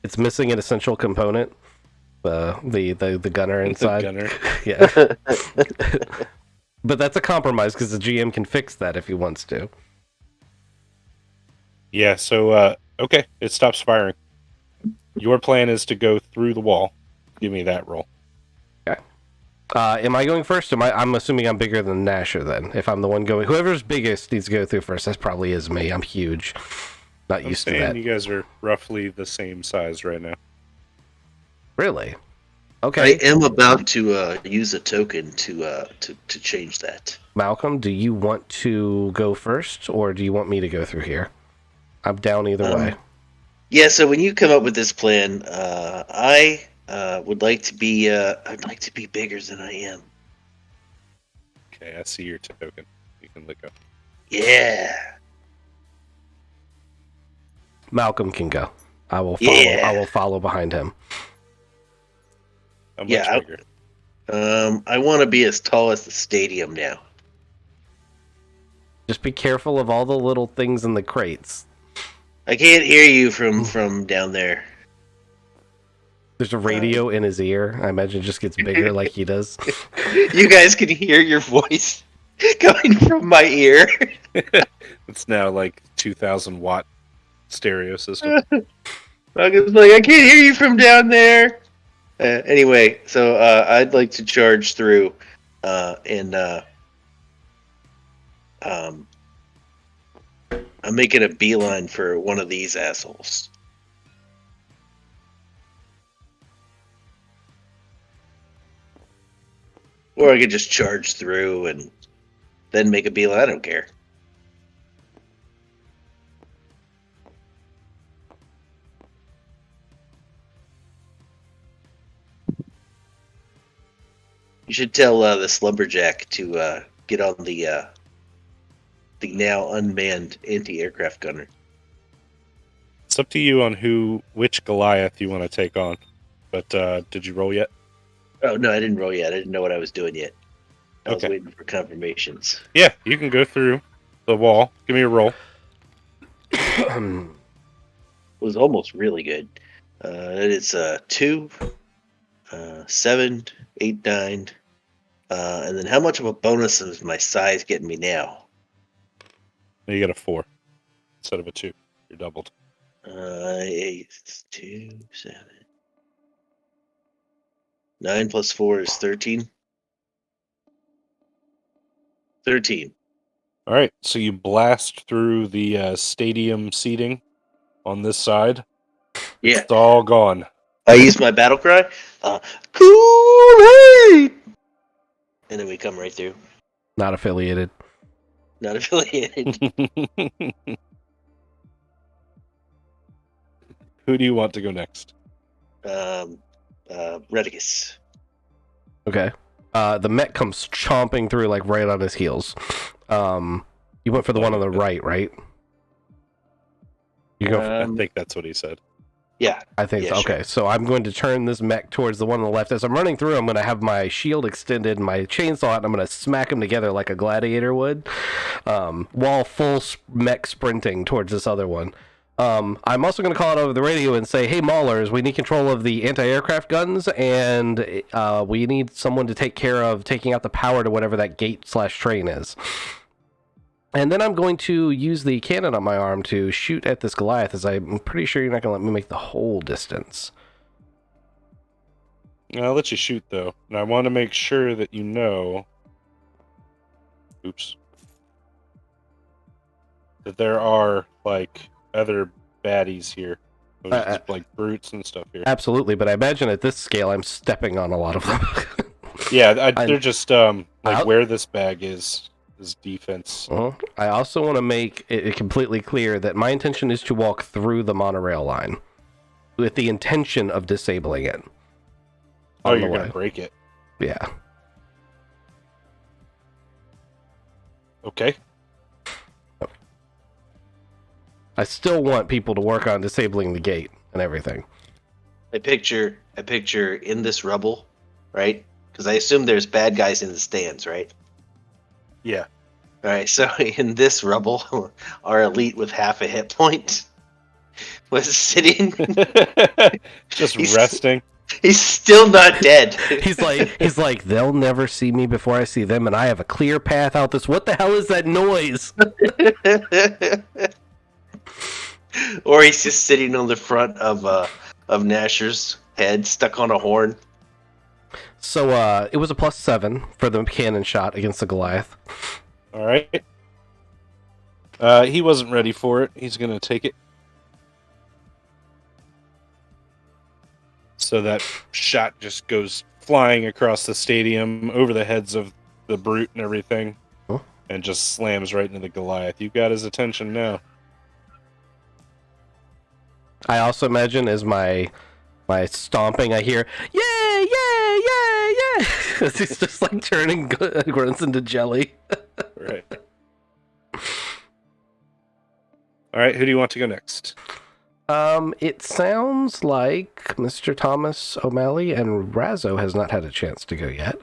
It's missing an essential component. The gunner inside. The gunner. Yeah. But that's a compromise because the GM can fix that if he wants to. Yeah, so okay, it stops firing. Your plan is to go through the wall. Give me that roll. Okay. Am I going first? I'm assuming I'm bigger than Nasher then. If I'm the one going, whoever's biggest needs to go through first. That probably is me. I'm huge. Not used to that. You guys are roughly the same size right now. Really? Okay. I am about to use a token to change that. Malcolm, do you want to go first, or do you want me to go through here? I'm down either way. Yeah. So when you come up with this plan, I would like to be. I'd like to be bigger than I am. Okay, I see your token. You can let go. Yeah. Malcolm can go. I will follow. Yeah. I will follow behind him. How much Yeah, bigger? I want to be as tall as the stadium now. Just be careful of all the little things in the crates. I can't hear you from down there. There's a radio in his ear. I imagine it just gets bigger like he does. You guys can hear your voice coming from my ear. It's now like 2,000 watt stereo system. I was like, I can't hear you from down there. Anyway, so I'd like to charge through, and I'm making a beeline for one of these assholes. Or I could just charge through and then make a beeline. I don't care. You should tell this lumberjack to get on the now unmanned anti-aircraft gunner. It's up to you on which Goliath you want to take on. But did you roll yet? Oh no, I didn't roll yet. I didn't know what I was doing yet. I was Okay. waiting for confirmations. Yeah, you can go through the wall. Give me a roll. It was almost really good. It's 2, 7, 8, 9. And then how much of a bonus is my size getting me now? You get a 4 instead of a 2. You're doubled. 8, 2, 7. 9 plus 4 is 13. 13. All right, so you blast through the stadium seating on this side. Yeah. It's all gone. I use my battle cry. Kool-Aid! And then we come right through. Not affiliated. Not affiliated. Who do you want to go next? Redicus. Okay. The mech comes chomping through like right on his heels. You went for the one on the right, right? You go. I think that's what he said. Yeah. I think Yeah, so. Okay, sure. so I'm going to turn this mech towards the one on the left. As I'm running through, I'm going to have my shield extended and my chainsaw out, and I'm going to smack them together like a gladiator would, while full mech sprinting towards this other one. I'm also going to call it over the radio and say, hey, Maulers, we need control of the anti-aircraft guns, and we need someone to take care of taking out the power to whatever that gate/train is. And then I'm going to use the cannon on my arm to shoot at this Goliath, as I'm pretty sure you're not going to let me make the whole distance. I'll let you shoot, though. And I want to make sure that you know... Oops. That there are, like, other baddies here. There's just, like, brutes and stuff here. Absolutely, but I imagine at this scale I'm stepping on a lot of them. Yeah, they're just, I'll- where this bag is defense. I also want to make it completely clear that my intention is to walk through the monorail line with the intention of disabling it. Oh, on the you're way. going to break it. Yeah. Okay. I still want people to work on disabling the gate and everything. I picture in this rubble, right? Because I assume there's bad guys in the stands, right? Yeah. All right, so in this rubble, our elite with half a hit point was sitting. Just He's- resting. He's still not dead. He's like, they'll never see me before I see them, and I have a clear path out this. What the hell is that noise? Or he's just sitting on the front of Nasher's head, stuck on a horn. So it was a +7 for the cannon shot against the Goliath. All right. He wasn't ready for it. He's going to take it. So that shot just goes flying across the stadium over the heads of the brute and everything, and just slams right into the Goliath. You got his attention now. I also imagine as my stomping, I hear, yay, yay, yay, yay! He's just like turning grunts into jelly. Right. All right, who do you want to go next? It sounds like Mr. Thomas O'Malley and Razzo has not had a chance to go yet.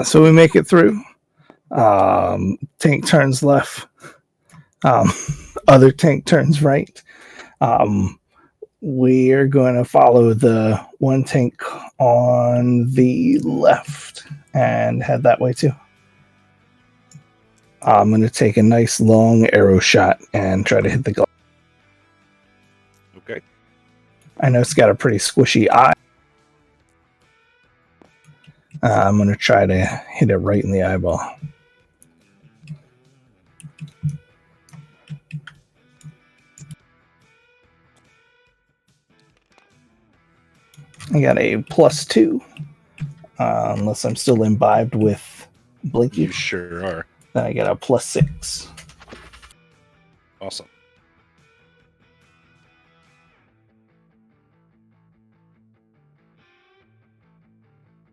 So we make it through. Tank turns left. Other tank turns right. We're going to follow the one tank on the left and head that way too. I'm going to take a nice long arrow shot and try to hit the goal. Okay. I know it's got a pretty squishy eye. I'm going to try to hit it right in the eyeball. I got a +2. Unless I'm still imbibed with Blinky. You sure are. Then I get a +6. Awesome.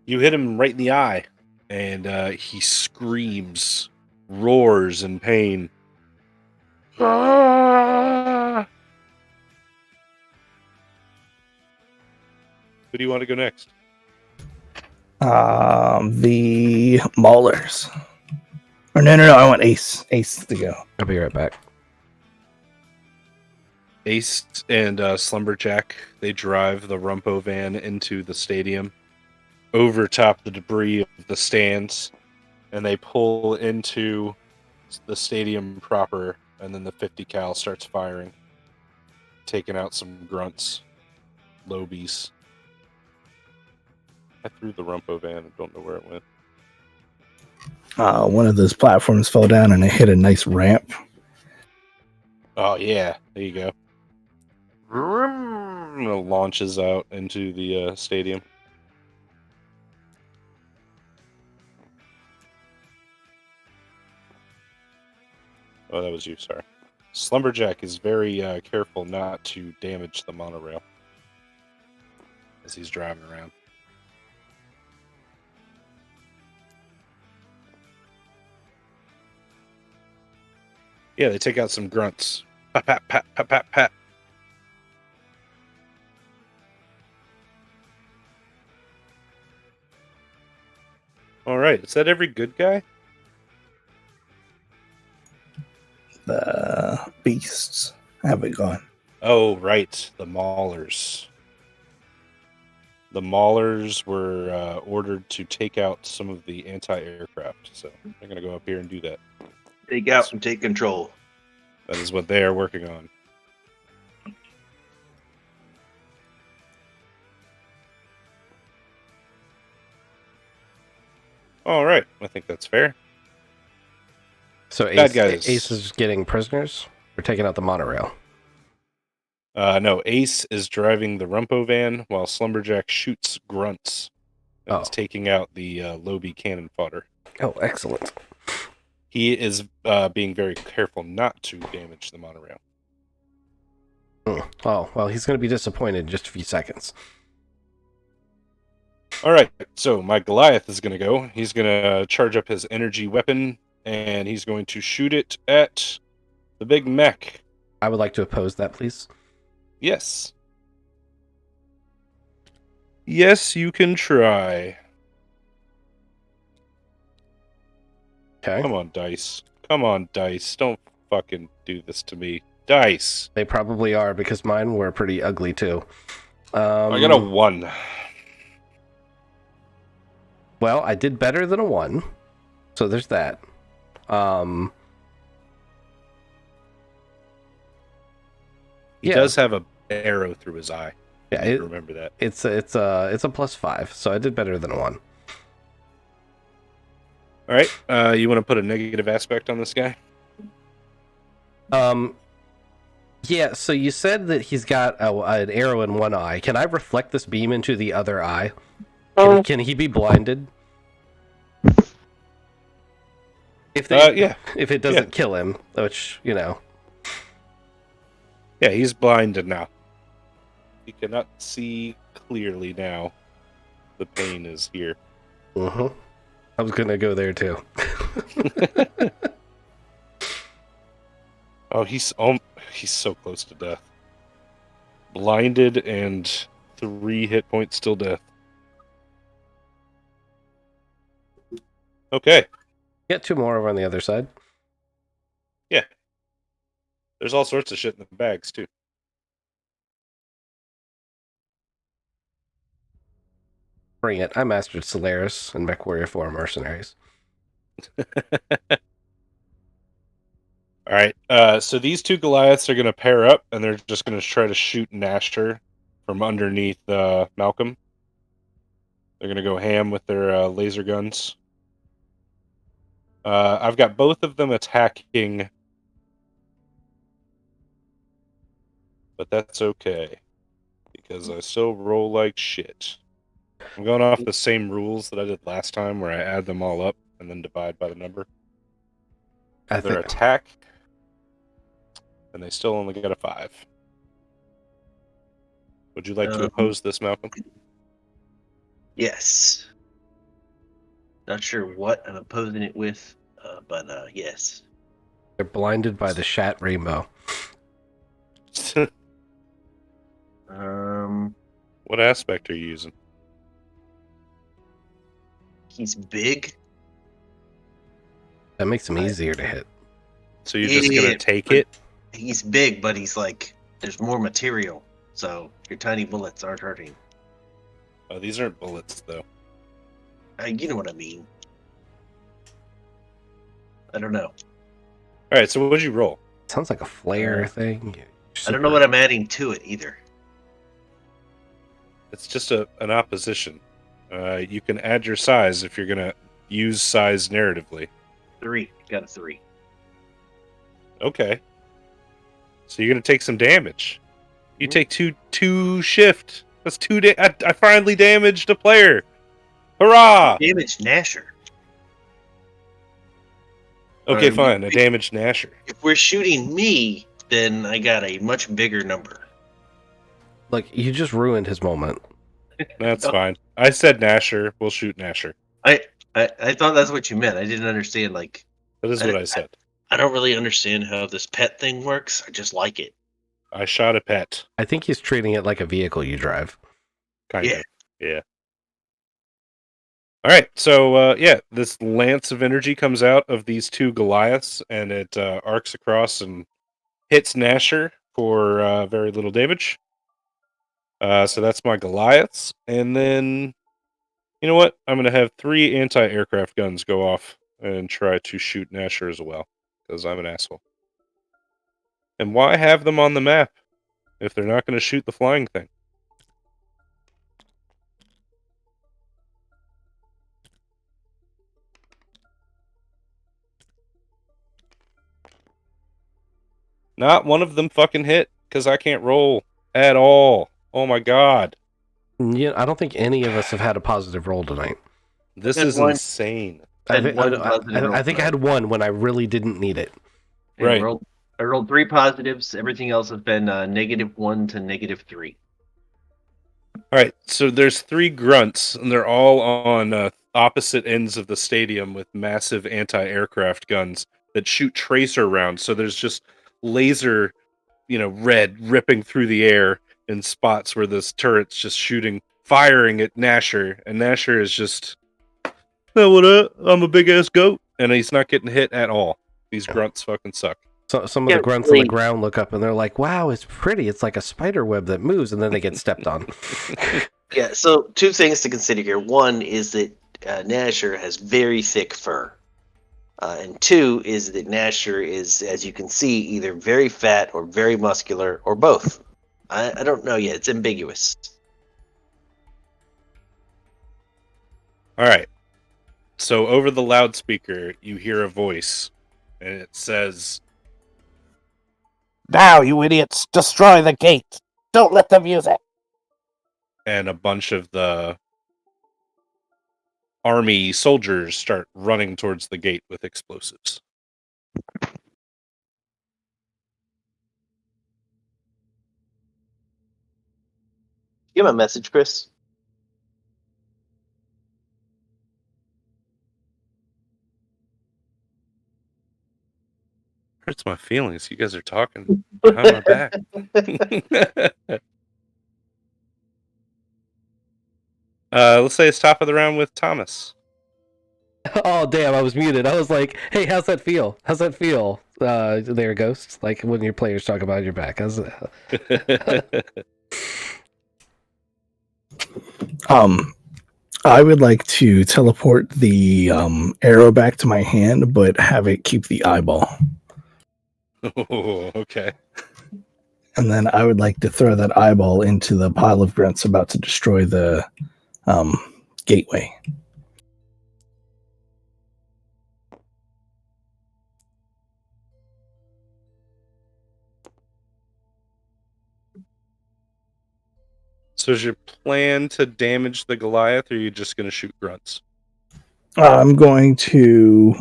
You hit him right in the eye, and he screams, roars in pain. Ah! Who do you want to go next? The Maulers. Or no, I want Ace. Ace to go. I'll be right back. Ace and Slumberjack, they drive the Rumpo van into the stadium, overtop the debris of the stands, and they pull into the stadium proper, and then the 50 cal starts firing, taking out some grunts, lobies. I threw the Rumpo van and don't know where it went. One of those platforms fell down and it hit a nice ramp. Oh yeah, there you go. And it launches out into the stadium. Oh, that was you, sorry. Slumberjack is very careful not to damage the monorail as he's driving around. Yeah, they take out some grunts. Pat, pat, pat, pat, pat, pat. All right, is that every good guy? The beasts have it gone. Oh, right, the Maulers. The Maulers were ordered to take out some of the anti-aircraft, so they're going to go up here and do that. Take out and take control. That is what they are working on. All right, I think that's fair. So Bad guys. Ace is getting prisoners. We're taking out the monorail. No, Ace is driving the Rumpo van while Slumberjack shoots grunts and is taking out the Lobi cannon fodder. Oh, excellent. He is being very careful not to damage the monorail. Oh, well, he's going to be disappointed in just a few seconds. All right, so my Goliath is going to go. He's going to charge up his energy weapon, and he's going to shoot it at the big mech. I would like to oppose that, please. Yes. Yes, you can try. Okay. Come on, Dice. Come on, Dice. Don't fucking do this to me. Dice. They probably are, because mine were pretty ugly, too. I got a 1. Well, I did better than a 1. So there's that. He does have a arrow through his eye. Yeah, remember that. It's a +5, so I did better than a 1. All right. You want to put a negative aspect on this guy? Yeah, so you said that he's got an arrow in one eye. Can I reflect this beam into the other eye? Can he be blinded? If it doesn't kill him, which, you know. Yeah, he's blinded now. He cannot see clearly now. The pain is here. I was gonna go there too. Oh, he's so close to death. Blinded and 3 hit points still death. Okay. Get 2 more over on the other side. Yeah. There's all sorts of shit in the bags too. Bring it. I mastered Solaris and MechWarrior 4 Mercenaries. All right. So these 2 Goliaths are going to pair up, and they're just going to try to shoot Nasher from underneath Malcolm. They're going to go ham with their laser guns. I've got both of them attacking, but that's okay because I still roll like shit. I'm going off the same rules that I did last time, where I add them all up and then divide by the number. Their attack, and they still only get a 5. Would you like to oppose this, Malcolm? Yes. Not sure what I'm opposing it with, but yes. They're blinded by the Shat rainbow. What aspect are you using? He's big. That makes them easier to hit. So you're just gonna Yeah, take but it? He's big, but he's like there's more material, so your tiny bullets aren't hurting. Oh, these aren't bullets, though. You know what I mean. I don't know. All right, so what did you roll? Sounds like a flare thing. I don't know what I'm adding to it either. It's just an opposition. You can add your size if you're gonna use size narratively. 3. Got a 3. Okay. So you're gonna take some damage. You take two shift. That's 2 I finally damaged a player. Hurrah! Damage Nasher. Okay, fine. I damaged Nasher. If we're shooting me, then I got a much bigger number. Like, you just ruined his moment. That's fine. I said Nasher. We'll shoot Nasher. I thought that's what you meant. I didn't understand. Like, That is what I said. I don't really understand how this pet thing works. I just like it. I shot a pet. I think he's treating it like a vehicle you drive. Kind of. Yeah. All right. So, this lance of energy comes out of these 2 Goliaths, and it arcs across and hits Nasher for very little damage. So that's my Goliaths. And then, you know what? I'm going to have 3 anti-aircraft guns go off and try to shoot Nasher as well, because I'm an asshole. And why have them on the map if they're not going to shoot the flying thing? Not one of them fucking hit, because I can't roll at all. Oh my god. Yeah, I don't think any of us have had a positive roll tonight. This Had is one. insane. I, Had thi- one I- positive roll I think I had one when I really didn't need it. Right. I rolled 3 positives. Everything else has been -1 to -3. Alright, so there's 3 grunts, and they're all on opposite ends of the stadium with massive anti-aircraft guns that shoot tracer rounds. So there's just laser, red ripping through the air in spots where this turret's just firing at Nasher, and Nasher is just, "Oh, what up? I'm a big-ass goat." And he's not getting hit at all. These grunts fucking suck. So some of the grunts on the ground look up and they're like, "Wow, it's pretty. It's like a spider web that moves," and then they get stepped on. Yeah, so 2 things to consider here. One is that Nasher has very thick fur. And 2 is that Nasher is, as you can see, either very fat or very muscular or both. I don't know yet. It's ambiguous. Alright. So over the loudspeaker, you hear a voice, and it says, "Now, you idiots, destroy the gate. Don't let them use it." and a bunch of the army soldiers start running towards the gate with explosives. You have a message, Chris? Hurts my feelings. You guys are talking behind my back. Let's say it's top of the round with Thomas. Oh damn, I was muted. I was like, "Hey, how's that feel? How's that feel?" There, ghosts. Like when your players talk about your back. How's that? I would like to teleport the arrow back to my hand, but have it keep the eyeball. Oh, okay. And then I would like to throw that eyeball into the pile of grunts about to destroy the gateway. So is your plan to damage the Goliath, or are you just going to shoot grunts? I'm going to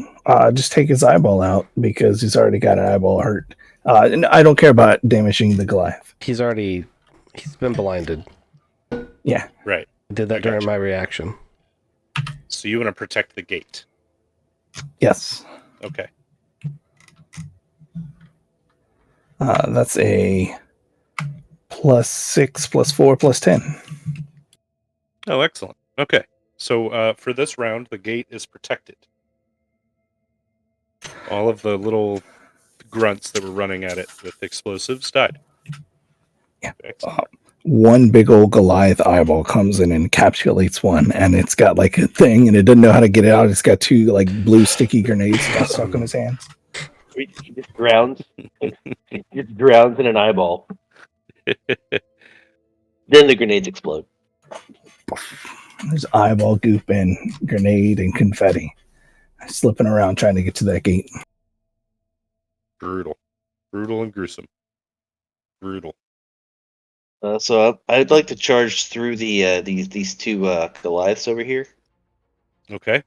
just take his eyeball out because he's already got an eyeball hurt. And I don't care about damaging the Goliath. He's been blinded. Yeah. Right. I did that during my reaction. So you want to protect the gate. Yes. Okay. That's a +6, +4, +10. Oh, excellent. Okay. So for this round, the gate is protected. All of the little grunts that were running at it with explosives died. Yeah. Excellent. One big old Goliath eyeball comes in and encapsulates one, and it's got like a thing, and it doesn't know how to get it out. It's got two like blue sticky grenades got stuck in his hands. He just drowns. He just drowns in an eyeball. Then the grenades explode. There's eyeball goop and grenade and confetti slipping around trying to get to that gate. Brutal. Brutal and gruesome. Brutal. So I'd like to charge through the these two Goliaths over here. Okay.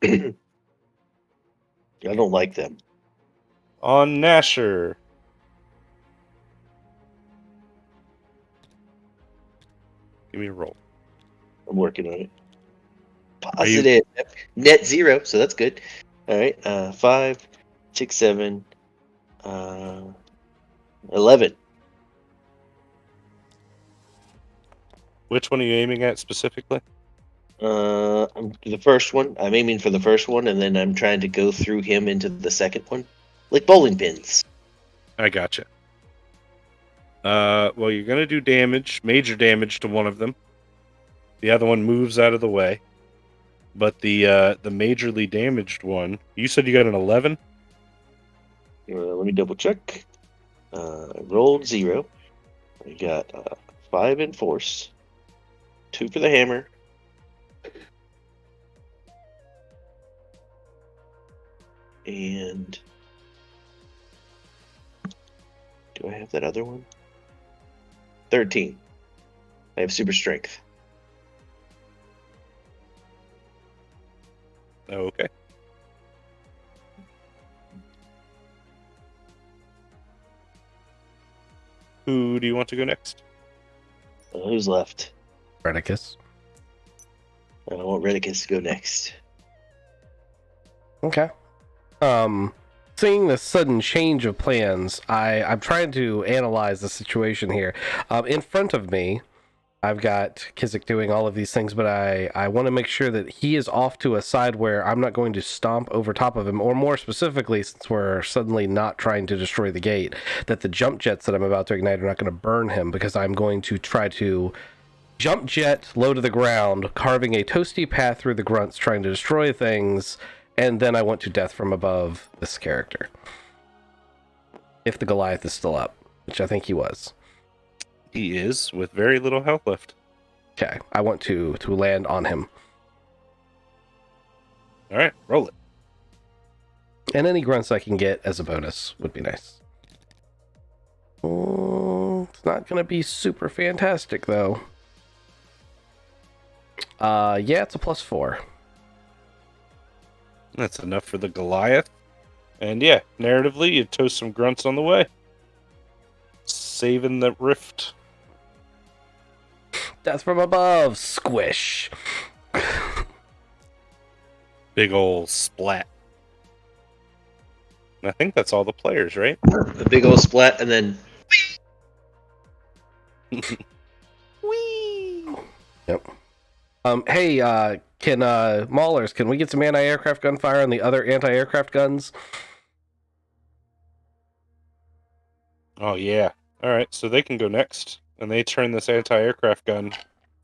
I don't like them. On Nasher. Give me a roll. I'm working on it. Are you- Positive net 0, so that's good. All right, 5, 6, 7, 11. Which one are you aiming at specifically? The first one. I'm aiming for the first one, and then I'm trying to go through him into the second one, like bowling pins. I gotcha. Well, you're gonna do damage, major damage to one of them. The other one moves out of the way. But the majorly damaged one, you said you got an 11? Let me double check. I rolled 0. I got 5 in force, 2 for the hammer. And do I have that other one? 13. I have super strength. Oh, okay. Who do you want to go next? Who's left? Redicus. I want Redicus to go next. Okay. Seeing the sudden change of plans, I'm trying to analyze the situation here. In front of me, I've got Kizik doing all of these things, but I want to make sure that he is off to a side where I'm not going to stomp over top of him, or more specifically, since we're suddenly not trying to destroy the gate, that the jump jets that I'm about to ignite are not going to burn him, because I'm going to try to jump jet low to the ground, carving a toasty path through the grunts, trying to destroy things, and then I want to death from above this character. If the Goliath is still up, which I think he was. He is, with very little health left. Okay, I want to land on him. All right, roll it. And any grunts I can get as a bonus would be nice. It's not going to be super fantastic, though. Yeah, it's a +4. That's enough for the Goliath. And yeah, narratively, you toast some grunts on the way. Saving the rift. Death from above, squish. Big ol' splat. And I think that's all the players, right? A big old splat, and then Whee! Yep. Hey, can Maulers, can we get some anti-aircraft gunfire on the other anti-aircraft guns? Oh, yeah. All right, so they can go next. And they turn this anti-aircraft gun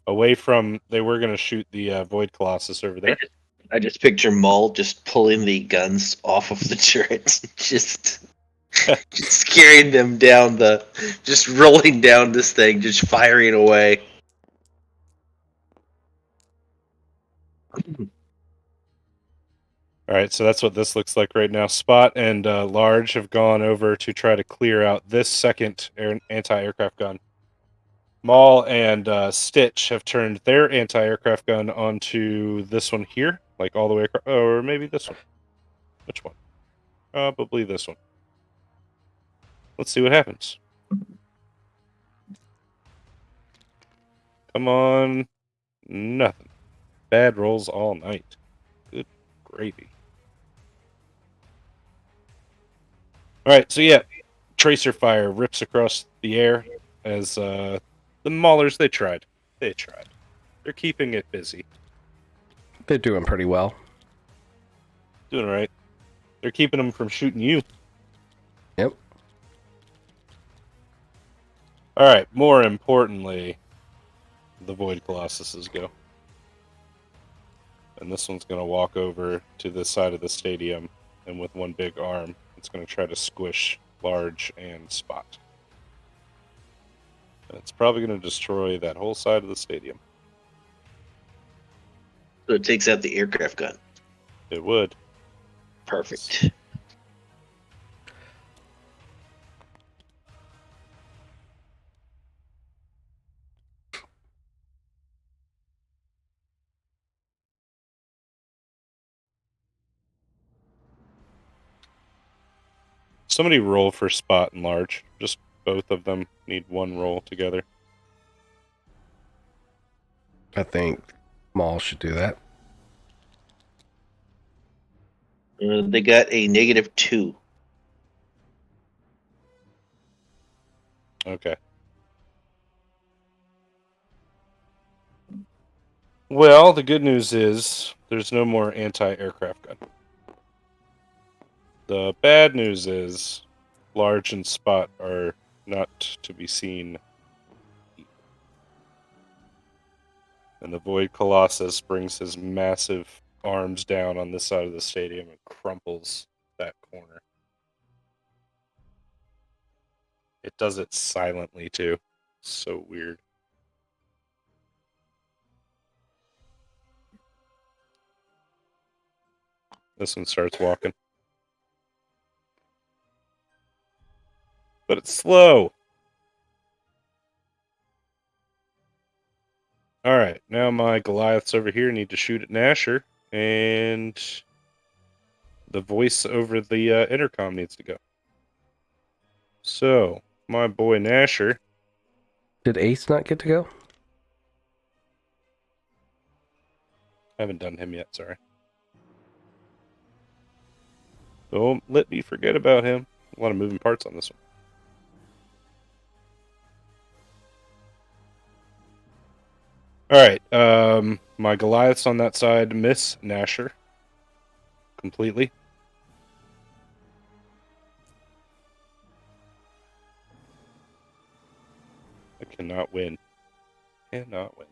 away from... They were going to shoot the Void Colossus over there. I just picture Maul just pulling the guns off of the turret, just carrying them down just rolling down this thing, just firing away. All right, so that's what this looks like right now. Spot and Large have gone over to try to clear out this second anti-aircraft gun. Maul and Stitch have turned their anti-aircraft gun onto this one here, like all the way across, or maybe this one. Which one? Probably this one. Let's see what happens. Come on. Nothing. bad rolls all night. Good gravy. Alright, so yeah. Tracer fire rips across the air as the Maulers, they tried. They tried. They're keeping it busy. They're doing pretty well. Doing all right. They're keeping them from shooting you. Yep. Alright, more importantly, the Void Colossuses go. And this one's going to walk over to the side of the stadium, and with one big arm, it's going to try to squish Large and Spot. And it's probably going to destroy that whole side of the stadium. So it takes out the aircraft gun. It would. Perfect. Somebody roll for Spot and Large. Just both of them need one roll together. I think Maul should do that. They got a -2. Okay. Well, the good news is there's no more anti-aircraft gun. The bad news is Large and Spot are not to be seen. And the Void Colossus brings his massive arms down on this side of the stadium and crumples that corner. It does it silently, too. So weird. This one starts walking. But it's slow. Alright, now my Goliaths over here need to shoot at Nasher, and the voice over the intercom needs to go. So, my boy Nasher. Did Ace not get to go? I haven't done him yet, sorry. Don't let me forget about him. A lot of moving parts on this one. Alright, my Goliaths on that side miss Nasher completely. I cannot win. Cannot win.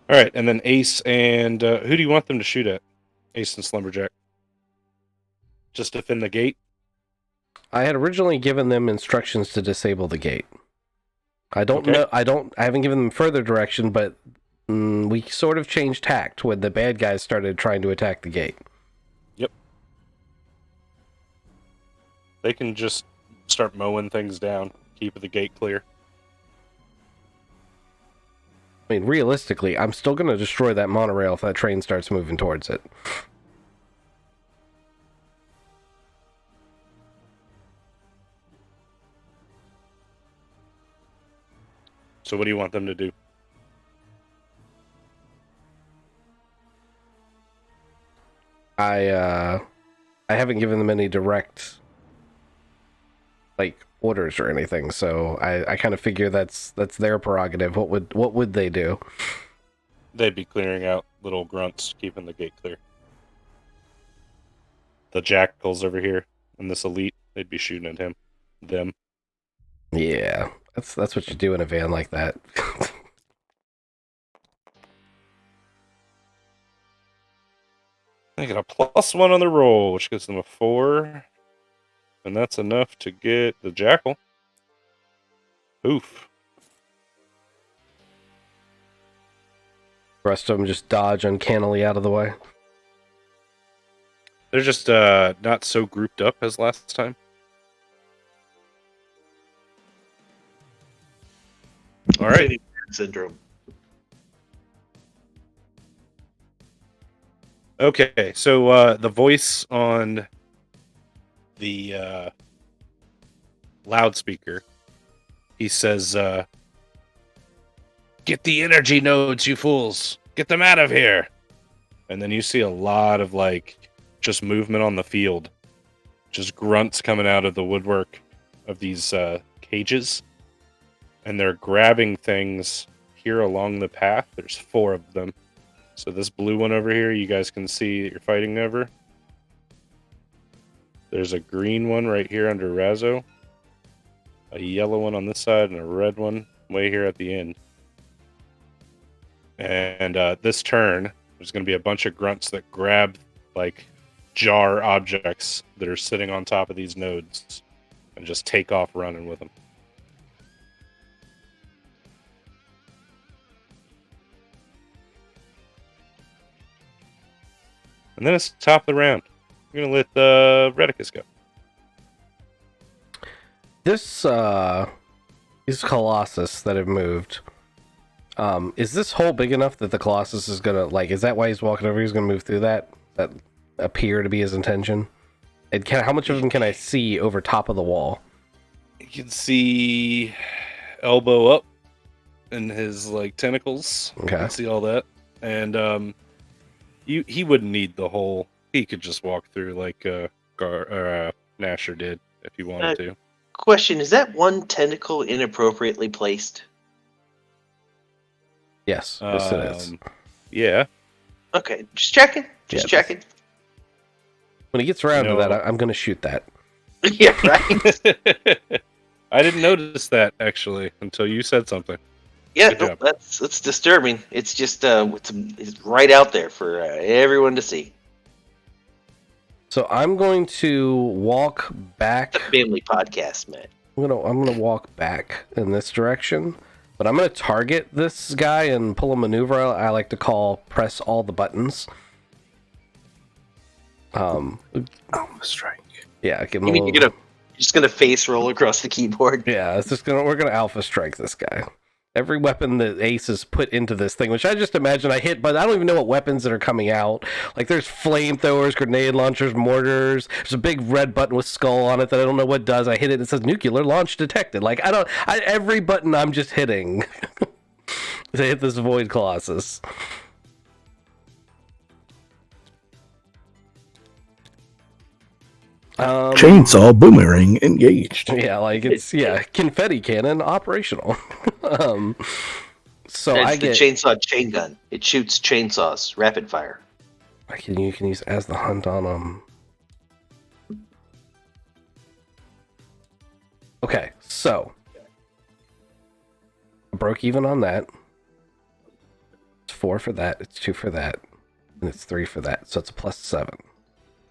Alright, and then Ace and... who do you want them to shoot at? Ace and Slumberjack. Just defend the gate? I had originally given them instructions to disable the gate. I don't know. I haven't given them further direction, but we sort of changed tact when the bad guys started trying to attack the gate. Yep. They can just start mowing things down, keep the gate clear. I mean, realistically, I'm still going to destroy that monorail if that train starts moving towards it. So what do you want them to do? I haven't given them any direct orders or anything, so I kind of figure that's their prerogative. What would they do? They'd be clearing out little grunts, keeping the gate clear. The jackals over here and this elite, they'd be shooting at him. Them. Yeah, that's what you do in a van like that. They get a +1 on the roll, which gives them a 4. And that's enough to get the jackal. Oof. The rest of them just dodge uncannily out of the way. They're just not so grouped up as last time. All right. Syndrome. Okay, so the voice on the loudspeaker he says, "Get the energy nodes, you fools! Get them out of here!" And then you see a lot of like just movement on the field, just grunts coming out of the woodwork of these cages, and they're grabbing things here along the path. There's 4 of them. So this blue one over here, you guys can see that you're fighting over. There's a green one right here under Razzo, a yellow one on this side, and a red one way here at the end. And this turn, there's going to be a bunch of grunts that grab like jar objects that are sitting on top of these nodes and just take off running with them. And then it's the top of the round. I'm going to let Redicus go. These Colossus that have moved, is this hole big enough that the Colossus is gonna, like, is that why he's walking over? He's gonna move through that? That appear to be his intention? And how much of him can I see over top of the wall? You can see elbow up in his like tentacles. Okay. You can see all that. And he wouldn't need the hole. He could just walk through like Nasher did if he wanted to. Question: is that one tentacle inappropriately placed? Yes, yes it is. Yeah. Okay, just checking. Just Yeah. checking. When he gets around No. to that, I'm gonna shoot that. Yeah, right. I didn't notice that actually until you said something. Yeah, Good no, job. that's disturbing. It's just it's right out there for everyone to see. So I'm going to walk back. It's a family podcast, man. I'm gonna walk back in this direction, but I'm gonna target this guy and pull a maneuver I like to call press all the buttons. Strike. Yeah, give him You a mean little, you're just gonna face roll across the keyboard? yeah, we're gonna alpha strike this guy. Every weapon that Ace has put into this thing, which I just imagine I hit, but I don't even know what weapons that are coming out. Like there's flamethrowers, grenade launchers, mortars. There's a big red button with skull on it that I don't know what does. I hit it, it says nuclear launch detected. Like every button I'm just hitting to hit this void colossus. Chainsaw boomerang engaged. Yeah, like it's confetti cannon operational. So It's I the get chainsaw chain gun. It shoots chainsaws, rapid fire. you can use as the hunt on them. Okay, so broke even on that. It's 4 for that. It's 2 for that, and it's 3 for that. So it's a +7.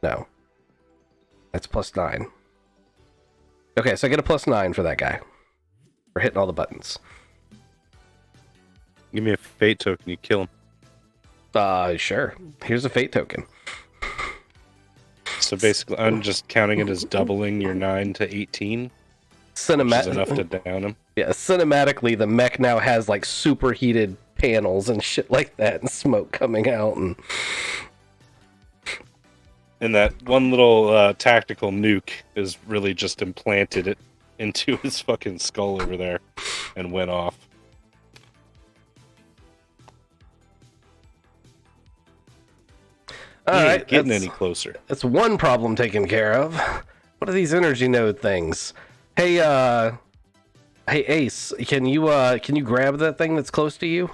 No, that's +9. Okay, so I get a +9 for that guy for hitting all the buttons. Give me a fate token, you kill him. Sure. Here's a fate token. So basically, I'm just counting it as doubling your 9 to 18, which is enough to down him. Yeah, cinematically, the mech now has like superheated panels and shit like that, and smoke coming out, And that one little tactical nuke is really just implanted it into his fucking skull over there and went off. He ain't Alright, getting any closer. that's one problem taken care of. What are these energy node things? Hey Ace, can you grab that thing that's close to you?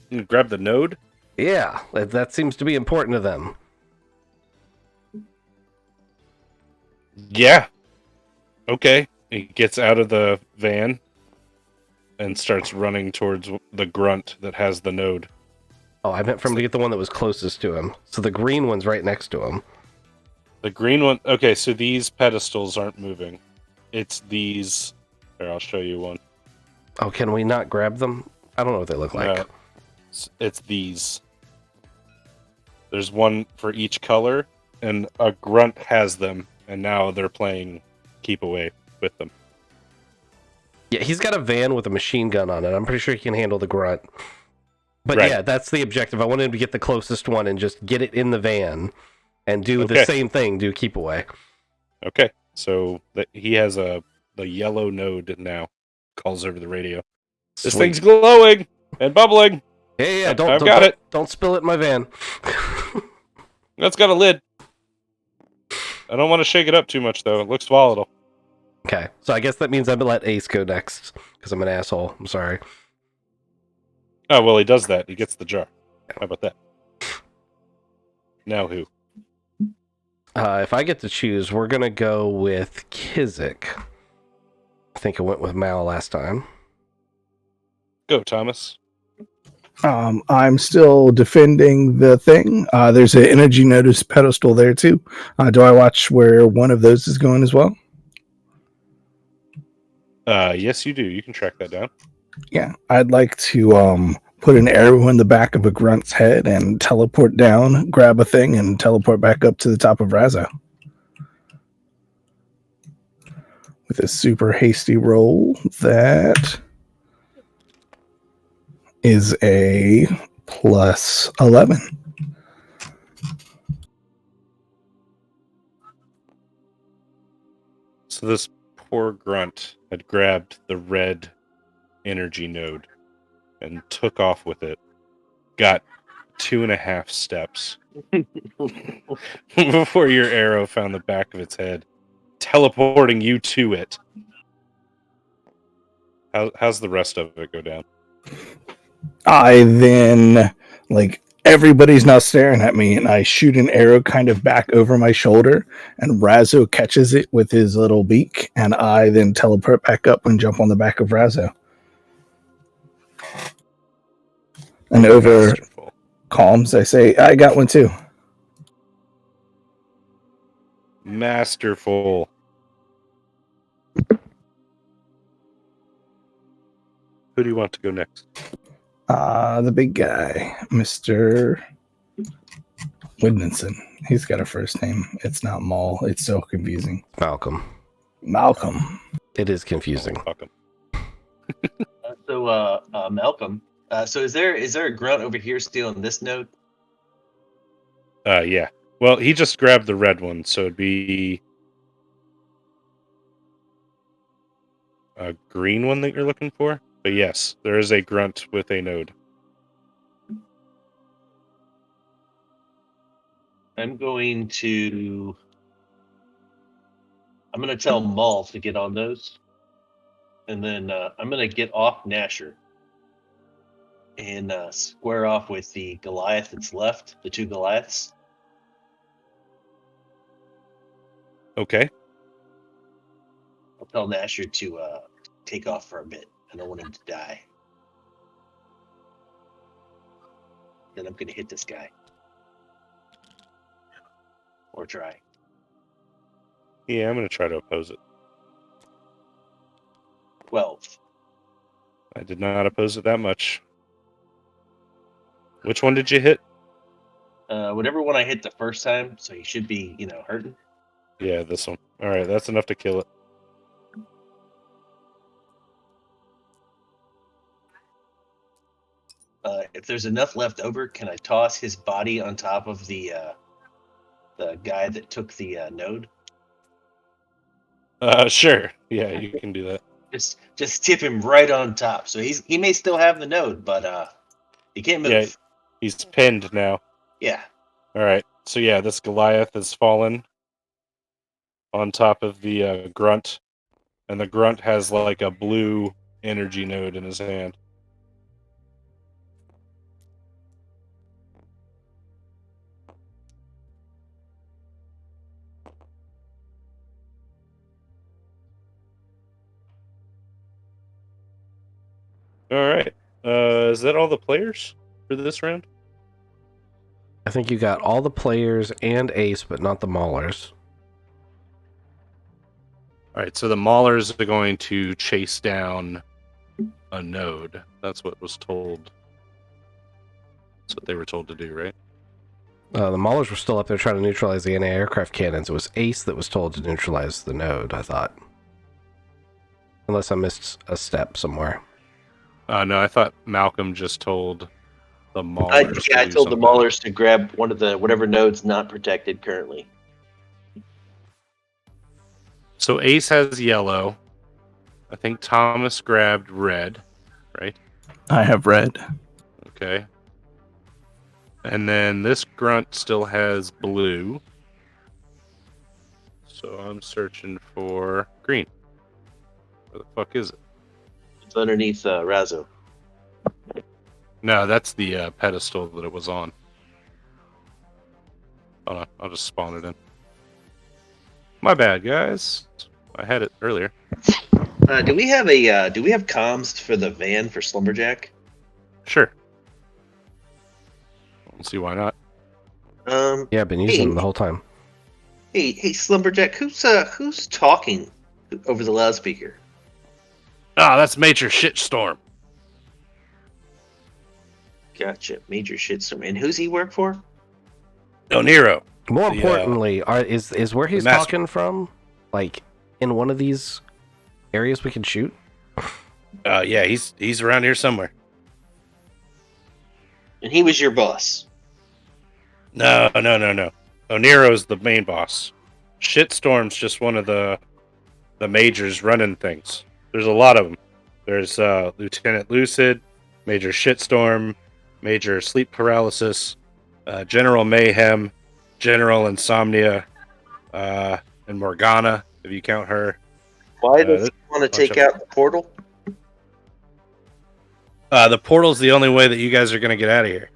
You grab the node? Yeah, that seems to be important to them. Yeah. Okay. He gets out of the van and starts running towards the grunt that has the node. Oh, I meant for him to get the one that was closest to him. So the green one's right next to him. The green one. Okay, so these pedestals aren't moving. It's these. Here, I'll show you one. Oh, can we not grab them? I don't know what they look like. No, it's these. There's one for each color, and a grunt has them, and now they're playing keep away with them. Yeah, he's got a van with a machine gun on it. I'm pretty sure he can handle the grunt. But Right. yeah, that's the objective. I wanted him to get the closest one and just get it in the van and do the Okay. same thing, do keep away. Okay. So that he has the yellow node now. Calls over the radio. This Sweet. thing's glowing and bubbling. Yeah, I've got it. Don't spill it in my van. That's got a lid. I don't want to shake it up too much, though. It looks volatile. Okay, so I guess that means I'm gonna let Ace go next because I'm an asshole. I'm sorry. Oh, well, he does that. He gets the jar. How about that? Now who? If I get to choose, we're gonna go with Kizik. I think I went with Mal last time. Go, Thomas. I'm still defending the thing. There's an energy notice pedestal there too. Do I watch where one of those is going as well? Yes, you do. You can track that down. Yeah, I'd like to put an arrow in the back of a grunt's head and teleport down, grab a thing, and teleport back up to the top of Razzo. With a super hasty roll, that is a plus 11. So this poor grunt had grabbed the red energy node and took off with it. Got 2.5 steps before your arrow found the back of its head, teleporting you to it. How's the rest of it go down? I then, everybody's now staring at me, and I shoot an arrow kind of back over my shoulder, and Razzo catches it with his little beak, and I then teleport back up and jump on the back of Razzo. And over Masterful. comms, I say, I got one too. Masterful. Who do you want to go next? The big guy, Mr. Widmanson. He's got a first name. It's not Maul. It's so confusing. Malcolm. Malcolm. It is confusing. Fuck him. Malcolm. So is there a grunt over here stealing this node? Yeah. Well, he just grabbed the red one, so it'd be a green one that you're looking for. But yes, there is a grunt with a node. I'm going to tell Maul to get on those, and then I'm going to get off Nasher and square off with the Goliath that's left, the two Goliaths. Okay. I'll tell Nasher to take off for a bit. I don't want him to die. Then I'm going to hit this guy. Or try. Yeah, I'm going to try to oppose it. 12. I did not oppose it that much. Which one did you hit? Whatever one I hit the first time, so he should be, hurting. Yeah, this one. All right, that's enough to kill it. If there's enough left over, can I toss his body on top of the guy that took the node? Sure. Yeah, you can do that. Just tip him right on top. So he may still have the node, but he can't move. Yeah, he's pinned now. Yeah. All right. So yeah, this Goliath has fallen on top of the grunt, and the grunt has like a blue energy node in his hand. All right. Is that all the players for this round? I think you got all the players and Ace, but not the Maulers. All right. So the Maulers are going to chase down a node. That's what was told. That's what they were told to do, right? The Maulers were still up there trying to neutralize the anti-aircraft cannons. It was Ace that was told to neutralize the node, I thought. Unless I missed a step somewhere. No, I thought Malcolm just told the Maulers. I told the Maulers to grab one of the whatever node's not protected currently. So Ace has yellow. I think Thomas grabbed red, right? I have red. Okay. And then this grunt still has blue. So I'm searching for green. Where the fuck is it? It's underneath Razzo. No, that's the pedestal that it was on. Hold on, I'll just spawn it in. My bad, guys. I had it earlier. Do we have comms for the van for Slumberjack? Sure. Let's see why not. Yeah, I've been using them the whole time. Hey, Slumberjack, who's talking over the loudspeaker? Ah, that's Major Shitstorm. Gotcha, major shitstorm. And who's he work for? Oh, Nero. More The, importantly, is where he's master. talking from, like, in one of these areas we can shoot? Yeah, he's around here somewhere. And he was your boss. No. Onero's the main boss. Shitstorm's just one of the majors running things. There's a lot of them. There's Lieutenant Lucid, Major Shitstorm, Major Sleep Paralysis, General Mayhem, General Insomnia, and Morgana, if you count her. Why does he want to take out the portal? The portal's the only way that you guys are going to get out of here.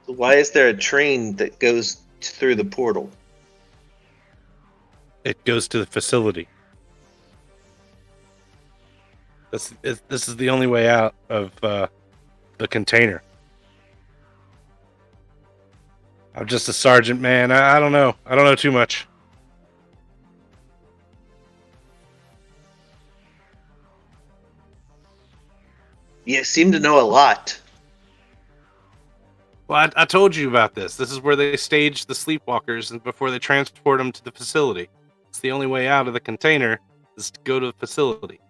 So why is there a train that goes through the portal? It goes to the facility. This is the only way out of the container. I'm just a sergeant, man. I don't know. I don't know too much. You seem to know a lot. Well, I told you about this. This is where they stage the sleepwalkers before they transport them to the facility. It's the only way out of the container is to go to the facility.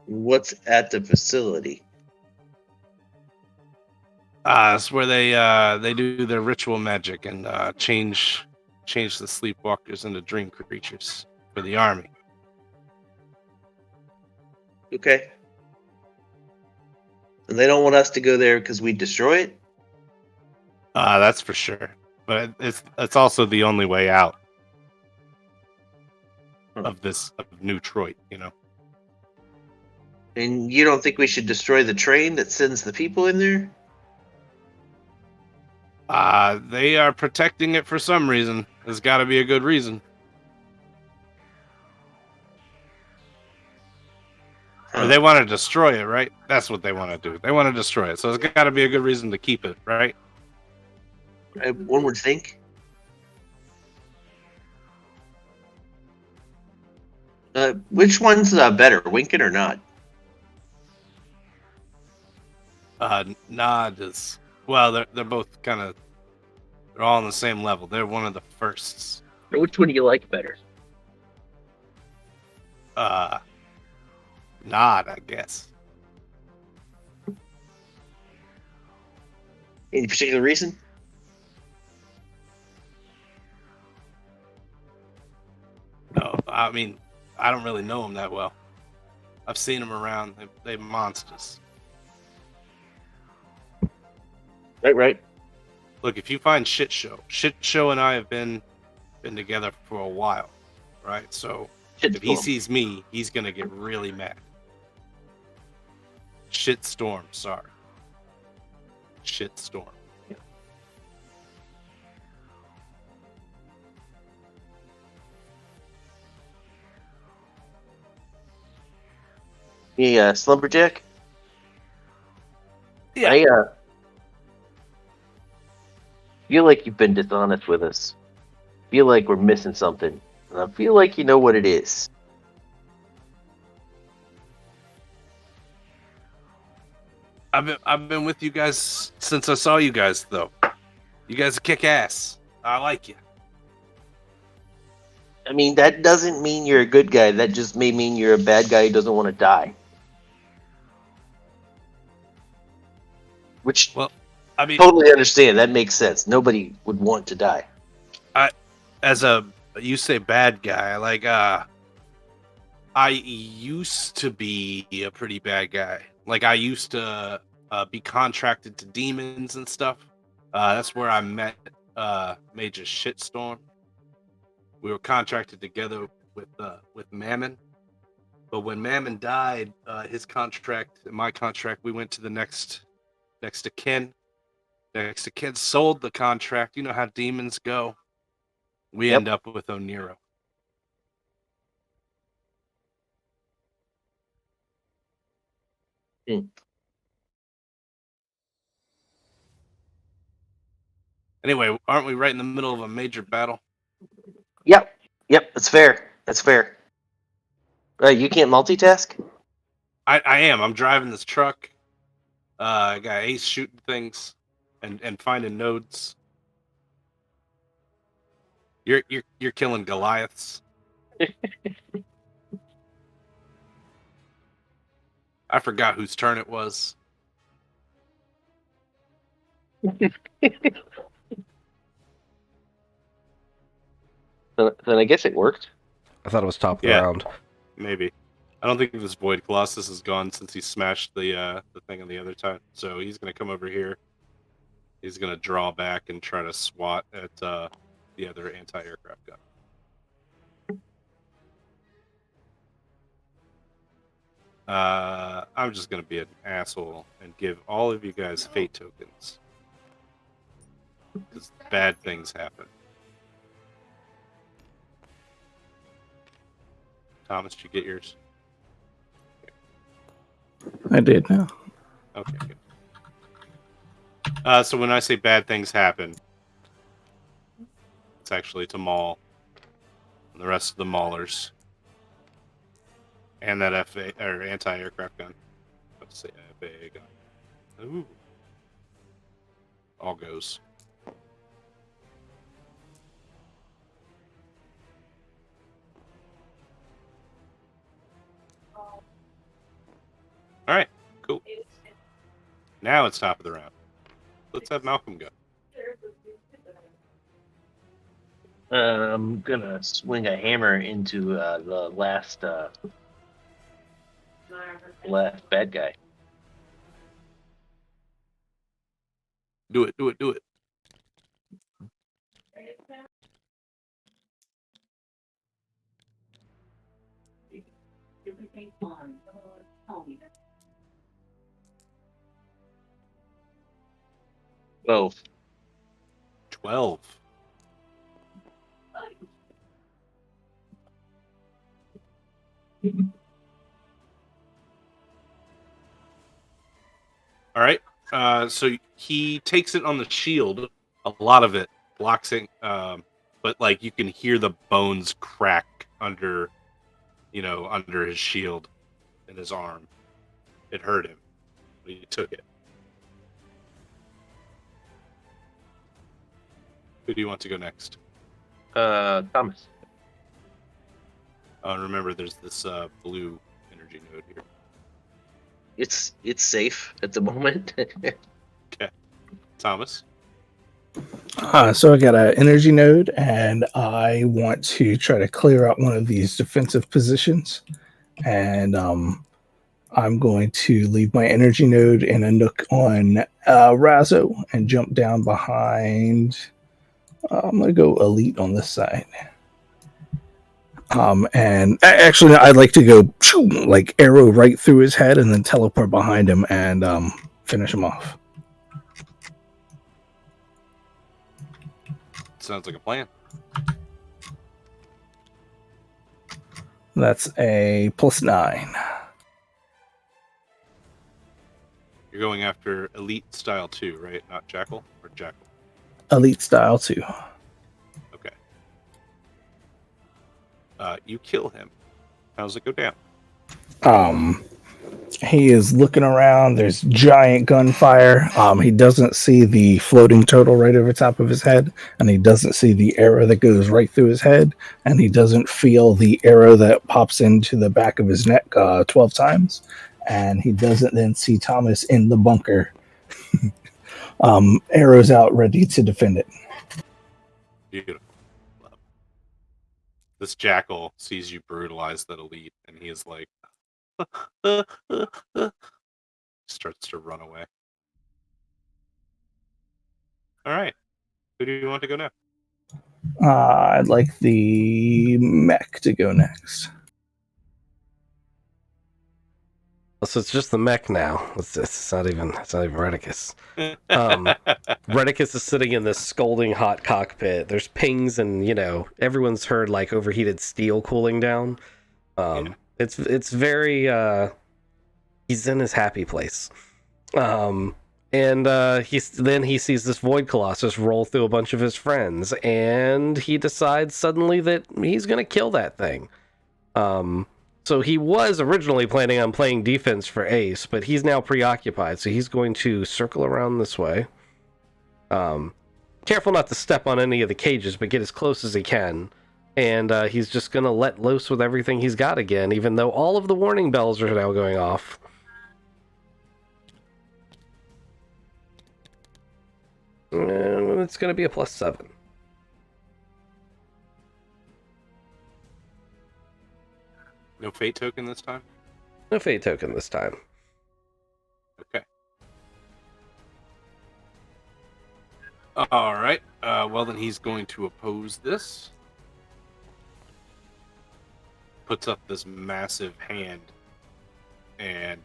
What's at the facility? It's where they do their ritual magic and change the sleepwalkers into dream creatures for the army. Okay. And they don't want us to go there because we destroy it? That's for sure. But it's also the only way out of New Troit, you know. And you don't think we should destroy the train that sends the people in there? They are protecting it for some reason. There's got to be a good reason. Or they want to destroy it, right? That's what they want to do. They want to destroy it. So there's got to be a good reason to keep it, right? One would think. Which one's better, Winkin or Nod? Nod is... Well, they're both kind of... They're all on the same level. They're one of the firsts. Which one do you like better? Nod, I guess. Any particular reason? No, I mean, I don't really know them that well. I've seen them around. They're monsters. Right. Look, if you find Shit Show and I have been together for a while, right? So if he sees me, he's gonna get really mad. Shitstorm, sorry. Shitstorm. Yeah, Slumberjack? Yeah. I feel like you've been dishonest with us. Feel like we're missing something. And I feel like you know what it is. I've been with you guys since I saw you guys, though. You guys kick ass. I like you. I mean, that doesn't mean you're a good guy. That just may mean you're a bad guy who doesn't want to die. Which, Well, I mean, Totally understand. That makes sense. Nobody would want to die. as you say bad guy, like I used to be a pretty bad guy. Like I used to be contracted to demons and stuff. That's where I met Major Shitstorm. We were contracted together with Mammon. But when Mammon died, his contract and my contract, we went to the next of kin. Next of kin sold the contract. You know how demons go. We Yep. end up with Oniro. Hmm. Anyway, aren't we right in the middle of a major battle? Yep. That's fair. That's fair. You can't multitask. I am. I'm driving this truck. I got Ace shooting things and finding nodes. You're killing Goliaths. I forgot whose turn it was. Then I guess it worked. I thought it was top of the Yeah. round. Maybe. I don't think this Void Colossus is gone since he smashed the thing on the other time. So he's gonna come over here. He's gonna draw back and try to swat at the other anti-aircraft gun. I'm just gonna be an asshole and give all of you guys fate tokens. Because bad things happen. Thomas, did you get yours? I did now. Okay, good. So when I say bad things happen, it's actually to Maul and the rest of the Maulers. And that FA or anti-aircraft gun. Let's say FAA gun. Ooh. All goes. Alright, cool. Now it's top of the round. Let's have Malcolm go. I'm gonna swing a hammer into the last bad guy. Do it. Oh, 12. All right. So he takes it on the shield. A lot of it blocks it, but like you can hear the bones crack under his shield in his arm. It hurt him, but he took it. Who do you want to go next? Thomas. Remember, there's this blue energy node here. It's safe at the moment. Okay, Thomas. So I got an energy node, and I want to try to clear out one of these defensive positions. And I'm going to leave my energy node in a nook on Razzo and jump down behind. I'm going to go elite on this side. And actually, I'd like to go like arrow right through his head and then teleport behind him and finish him off. Sounds like a plan. That's a +9. You're going after Elite Style 2, right? Not Jackal or Jackal? Elite style 2. Okay. You kill him. How does it go down? He is looking around. There's giant gunfire. He doesn't see the floating turtle right over top of his head, and he doesn't see the arrow that goes right through his head, and he doesn't feel the arrow that pops into the back of his neck 12 times, and he doesn't then see Thomas in the bunker arrows out, ready to defend it. Beautiful. Love it. This jackal sees you brutalize that elite, and he is like, starts to run away. All right. Who do you want to go now? I'd like the mech to go next. So it's just the mech now. It's not even Redicus. Redicus is sitting in this scolding hot cockpit. There's pings and, everyone's heard like overheated steel cooling down. It's very he's in his happy place. And he sees this Void Colossus roll through a bunch of his friends, and he decides suddenly that he's gonna kill that thing. So he was originally planning on playing defense for Ace, but he's now preoccupied, so he's going to circle around this way. Careful not to step on any of the cages, but get as close as he can. And he's just going to let loose with everything he's got again, even though all of the warning bells are now going off. And it's going to be a +7. No fate token this time? No fate token this time. Okay. All right. Well, then he's going to oppose this. Puts up this massive hand, and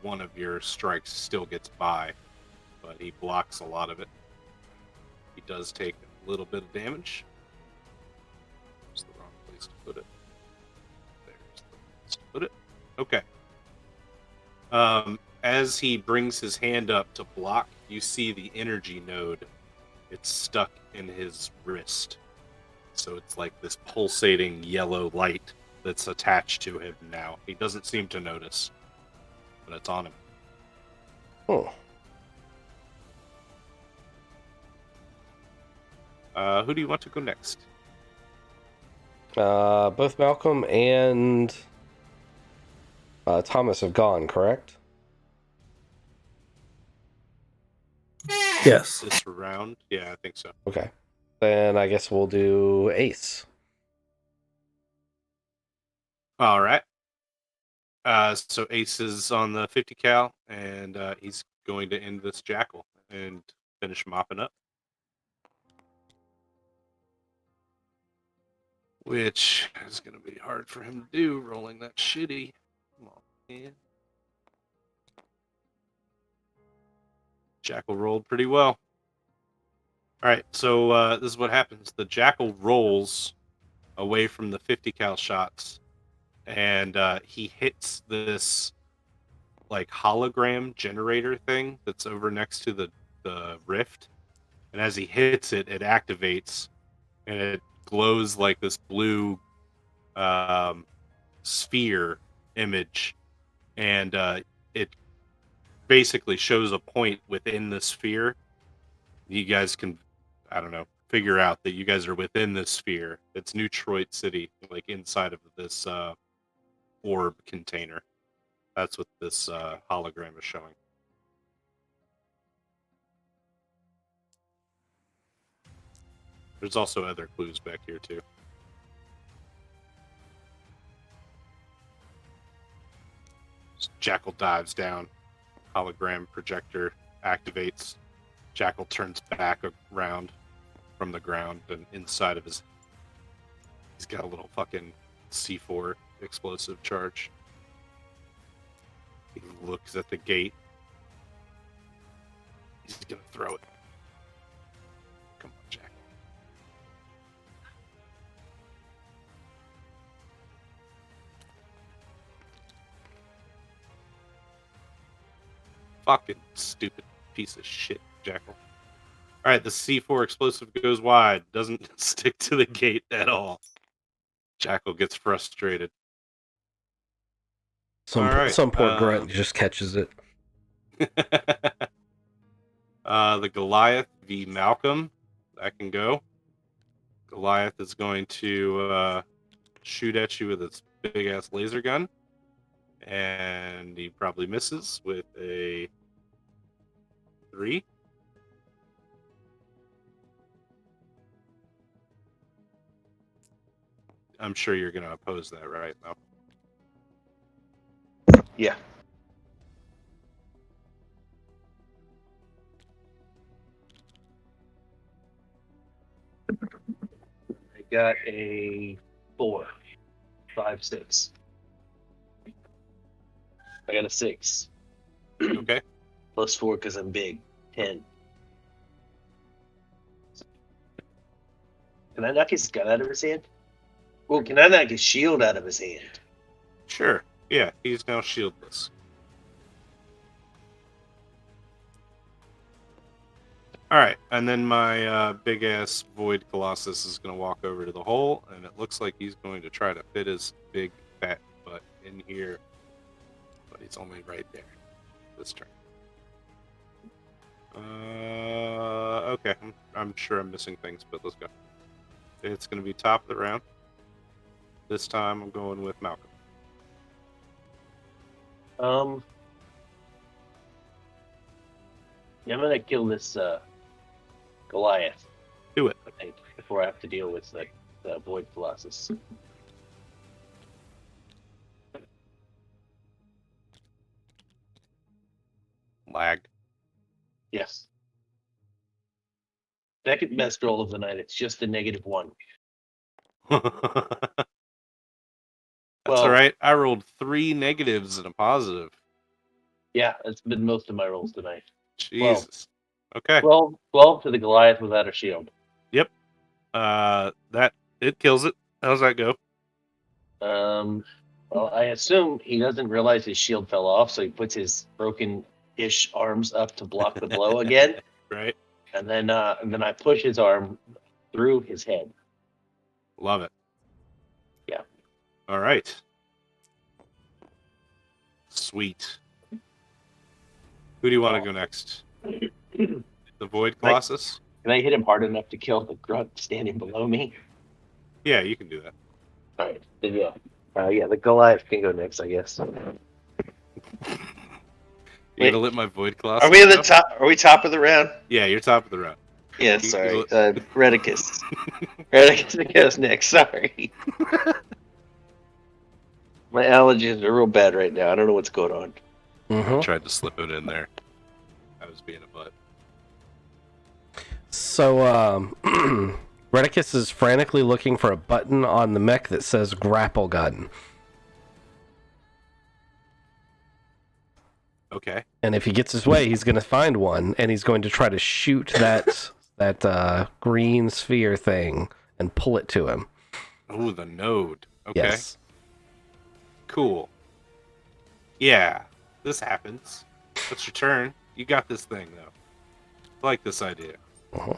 one of your strikes still gets by, but he blocks a lot of it. He does take a little bit of damage. There's the wrong place to put it. There's the place to put it. Okay. As he brings his hand up to block, you see the energy node. It's stuck in his wrist. So it's like this pulsating yellow light that's attached to him now. He doesn't seem to notice, but it's on him. Oh. Who do you want to go next? Both Malcolm and Thomas have gone, correct? Yes. This round? Yeah, I think so. Okay. Then I guess we'll do Ace. All right. So Ace is on the 50 cal, and he's going to end this jackal and finish mopping up. Which is going to be hard for him to do, rolling that shitty. Come on, man. Jackal rolled pretty well. All right, so this is what happens. The jackal rolls away from the 50 cal shots, and he hits this like hologram generator thing that's over next to the rift. And as he hits it, it activates, and it glows like this blue sphere image, and it basically shows a point within the sphere. You guys can, I don't know, figure out that you guys are within this sphere. It's New Detroit City, like inside of this orb container. That's what this hologram is showing. There's also other clues back here too. Jackal dives down. Hologram projector activates. Jackal turns back around from the ground, and inside of he's got a little fucking C4 explosive charge. He looks at the gate. He's gonna throw it. Come on, Jackal. Fucking stupid piece of shit, Jackal. Alright, the C4 explosive goes wide. Doesn't stick to the gate at all. Jackal gets frustrated. Some poor grunt just catches it. The Goliath v. Malcolm. That can go. Goliath is going to shoot at you with its big-ass laser gun. And he probably misses with a 3. I'm sure you're going to oppose that, right? No. Yeah. I got a 4, 5, 6. I got a 6. Okay. Plus 4 because I'm big. 10. Can I knock his gun out of his hand? Well, can I knock his shield out of his hand? Sure. Yeah, he's now shieldless. All right, and then my big ass void colossus is going to walk over to the hole, and it looks like he's going to try to fit his big fat butt in here, but he's only right there this turn. Okay, I'm sure I'm missing things, but let's go. It's going to be top of the round. This time I'm going with Malcolm. Yeah, I'm gonna kill this Goliath. Do it. I think before I have to deal with the Void Colossus. Lag. Yes. Second best roll of the night. It's just a -1. That's Well- all right. I rolled 3 negatives and a positive. Yeah, it's been most of my rolls tonight. Jesus. Okay. 12 to the Goliath without a shield. That it kills it. How's that go? Well, I assume he doesn't realize his shield fell off, so he puts his broken-ish arms up to block the blow again, Right. and then I push his arm through his head. Love it. Yeah. All right. Sweet. Who do you want to go next? The Void Colossus? Can I hit him hard enough to kill the grunt standing below me? Yeah, you can do that. All right. Yeah. Yeah, the Goliath can go next, I guess. You gonna let my Void Colossus Are we at the go? top? Are we top of the round? Yeah, you're top of the round. Yeah, You- sorry. you- Redicus. Redicus goes next. Sorry. My allergies are real bad right now. I don't know what's going on. Mm-hmm. Tried to slip it in there. I was being a butt. So, Redicus is frantically looking for a button on the mech that says grapple gun. Okay. And if he gets his way, he's going to find one, and he's going to try to shoot that green sphere thing and pull it to him. Oh, the node. Okay. Yes. Cool. Yeah, this happens. It's your turn. You got this thing, though. I like this idea. Uh-huh.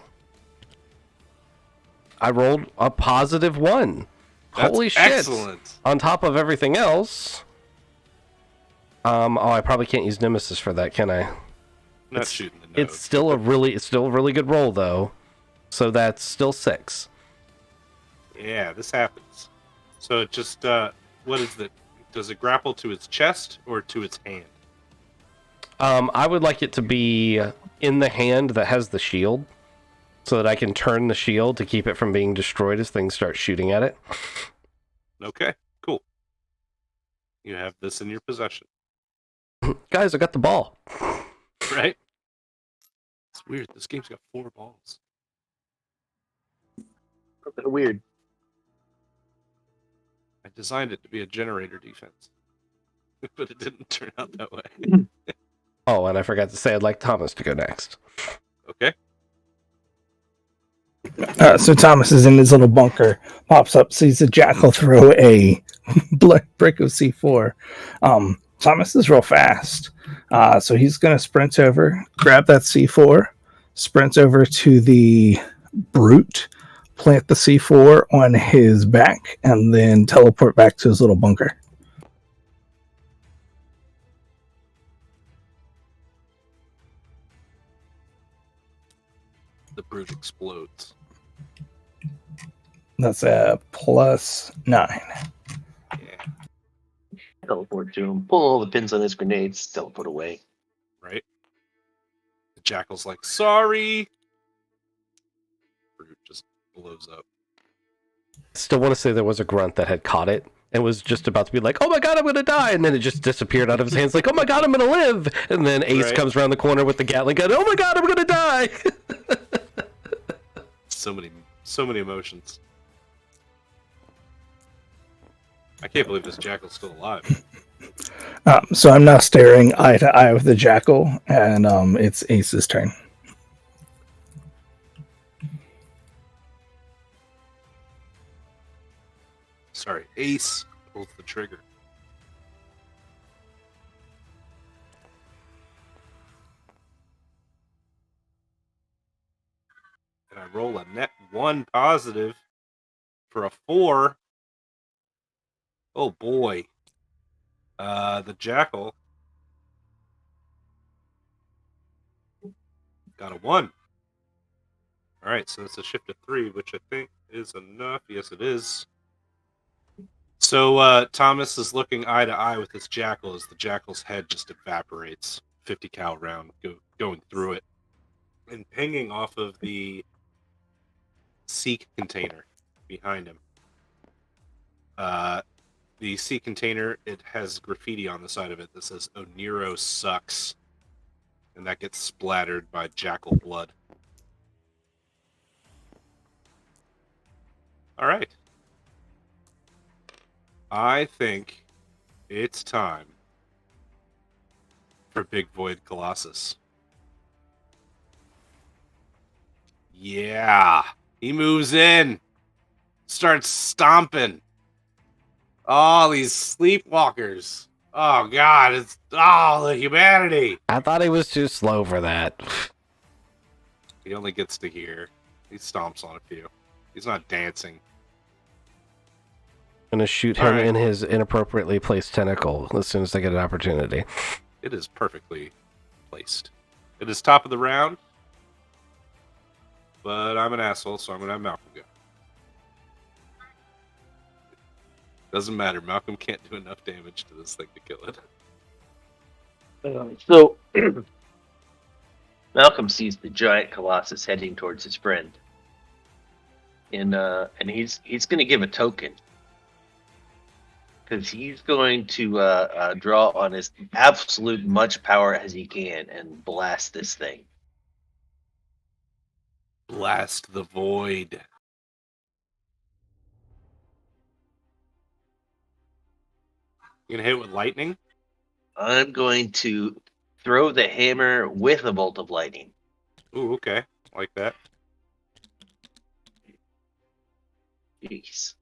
I rolled a +1. That's Holy shit. excellent. On top of everything else. I probably can't use Nemesis for that, can I? Not It's- shooting the node. It's still a really good roll, though. So that's still 6. Yeah, this happens. So it just, what is it? Does it grapple to its chest or to its hand? I would like it to be in the hand that has the shield, so that I can turn the shield to keep it from being destroyed as things start shooting at it. Okay, cool. You have this in your possession, Guys, I got the ball. right? It's weird. This game's got 4 balls. Weird. I designed it to be a generator defense, but it didn't turn out that way. Oh, and I forgot to say I'd like Thomas to go next. Okay. So Thomas is in his little bunker, pops up, sees the jackal throw a brick of C4. Thomas is real fast, so he's going to sprint over, grab that C4, sprint over to the brute, plant the C4 on his back, and then teleport back to his little bunker. The brute explodes. That's a +9. Yeah. Teleport to him. Pull all the pins on his grenades. Teleport away. Right? The jackal's like, sorry! Brute just blows up. Still want to say there was a grunt that had caught it and was just about to be like, oh my god, I'm going to die. And then it just disappeared out of his hands like, oh my god, I'm going to live. And then Ace comes around the corner with the Gatling gun. Oh my god, I'm going to die. So many emotions. I can't believe this jackal's still alive. So I'm now staring eye to eye with the jackal, and it's Ace's turn. Sorry, Ace pulls the trigger. And I roll a net 1 positive for a 4. Oh boy. The jackal got a 1. Alright, so it's a shift of 3, which I think is enough. Yes, it is. So Thomas is looking eye to eye with this jackal as the jackal's head just evaporates. 50 cal round going through it and pinging off of the sea container behind him. The sea container, it has graffiti on the side of it that says Oniro sucks. And that gets splattered by jackal blood. Alright. I think it's time for Big Void Colossus. Yeah. He moves in. Starts stomping. Oh, these sleepwalkers. Oh, God. It's the humanity. I thought he was too slow for that. He only gets to hear. He stomps on a few. He's not dancing. I'm going to shoot him in his inappropriately placed tentacle as soon as I get an opportunity. It is perfectly placed. It is top of the round. But I'm an asshole, so I'm going to have Malcolm go. Doesn't matter. Malcolm can't do enough damage to this thing to kill it. So Malcolm sees the giant colossus heading towards his friend, and he's going to give a token because he's going to draw on his absolute much power as he can and blast this thing. Blast the void. You gonna hit it with lightning? I'm going to throw the hammer with a bolt of lightning. Ooh, okay. Like that. Jeez.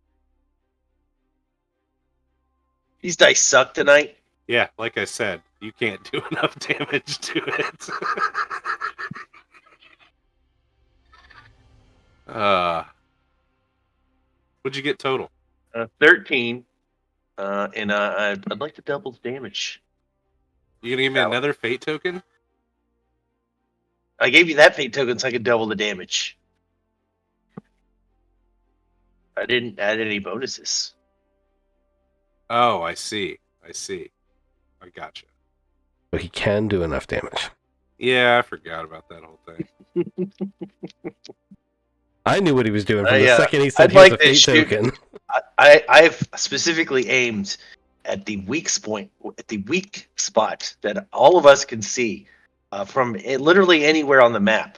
These dice suck tonight. Yeah, like I said, you can't do enough damage to it. What'd you get total? 13. And I'd like to double the damage. You gonna give me another fate token? I gave you that fate token so I could double the damage. I didn't add any bonuses. Oh, I see. I gotcha. But he can do enough damage. Yeah, I forgot about that whole thing. I knew what he was doing from the second he said I'd here's a fate token. I've specifically aimed at the weak spot that all of us can see from literally anywhere on the map,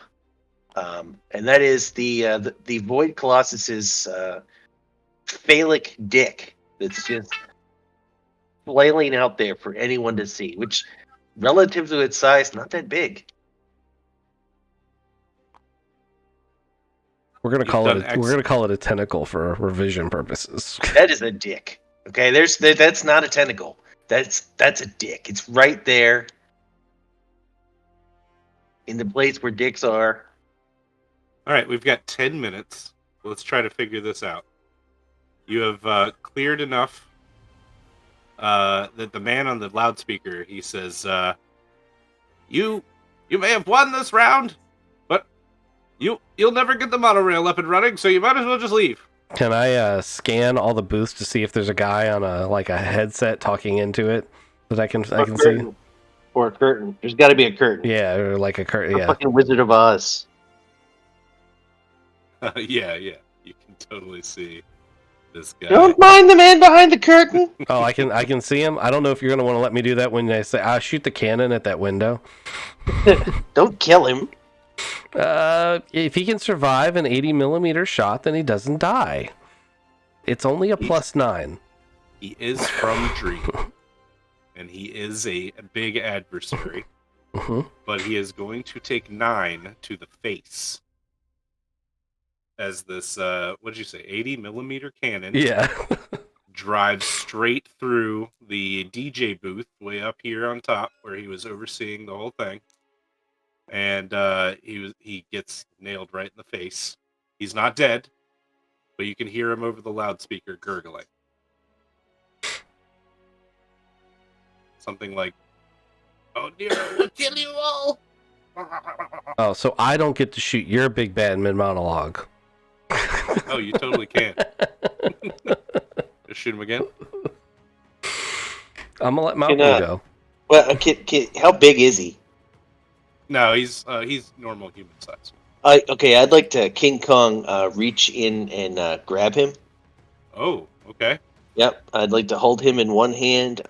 and that is the Void Colossus's phallic dick that's just flailing out there for anyone to see, which relative to its size, not that big. We're gonna call it a tentacle for revision purposes. That is a dick. Okay, that's not a tentacle. That's a dick. It's right there in the place where dicks are. All right, we've got 10 minutes. Let's try to figure this out. You have cleared enough that the man on the loudspeaker, he says, you may have won this round, but you'll never get the monorail up and running, so you might as well just leave. Can I scan all the booths to see if there's a guy on a headset talking into it that I can see? Or a curtain. There's got to be a curtain. Yeah, or like a curtain. Yeah. Fucking Wizard of Oz. Yeah, you can totally see. This guy. Don't mind the man behind the curtain. Oh, I can see him. I don't know if you're gonna want to let me do that when I say I shoot the cannon at that window. Don't kill him. If he can survive an 80 millimeter shot, then he doesn't die. It's only a +9. He is from Dream, and he is a big adversary. Mhm. But he is going to take 9 to the face. As this, what did you say, 80 millimeter cannon Yeah. drives straight through the DJ booth way up here on top where he was overseeing the whole thing. And he gets nailed right in the face. He's not dead, but you can hear him over the loudspeaker gurgling. Something like, "Oh dear, we'll kill you all." Oh, so I don't get to shoot your big bad mid monologue. Oh, you totally can. Just shoot him again. I'm gonna let Malcolm go. Well, how big is he? No, he's normal human size. Okay, I'd like to King Kong reach in and grab him. Oh, okay. Yep, I'd like to hold him in one hand,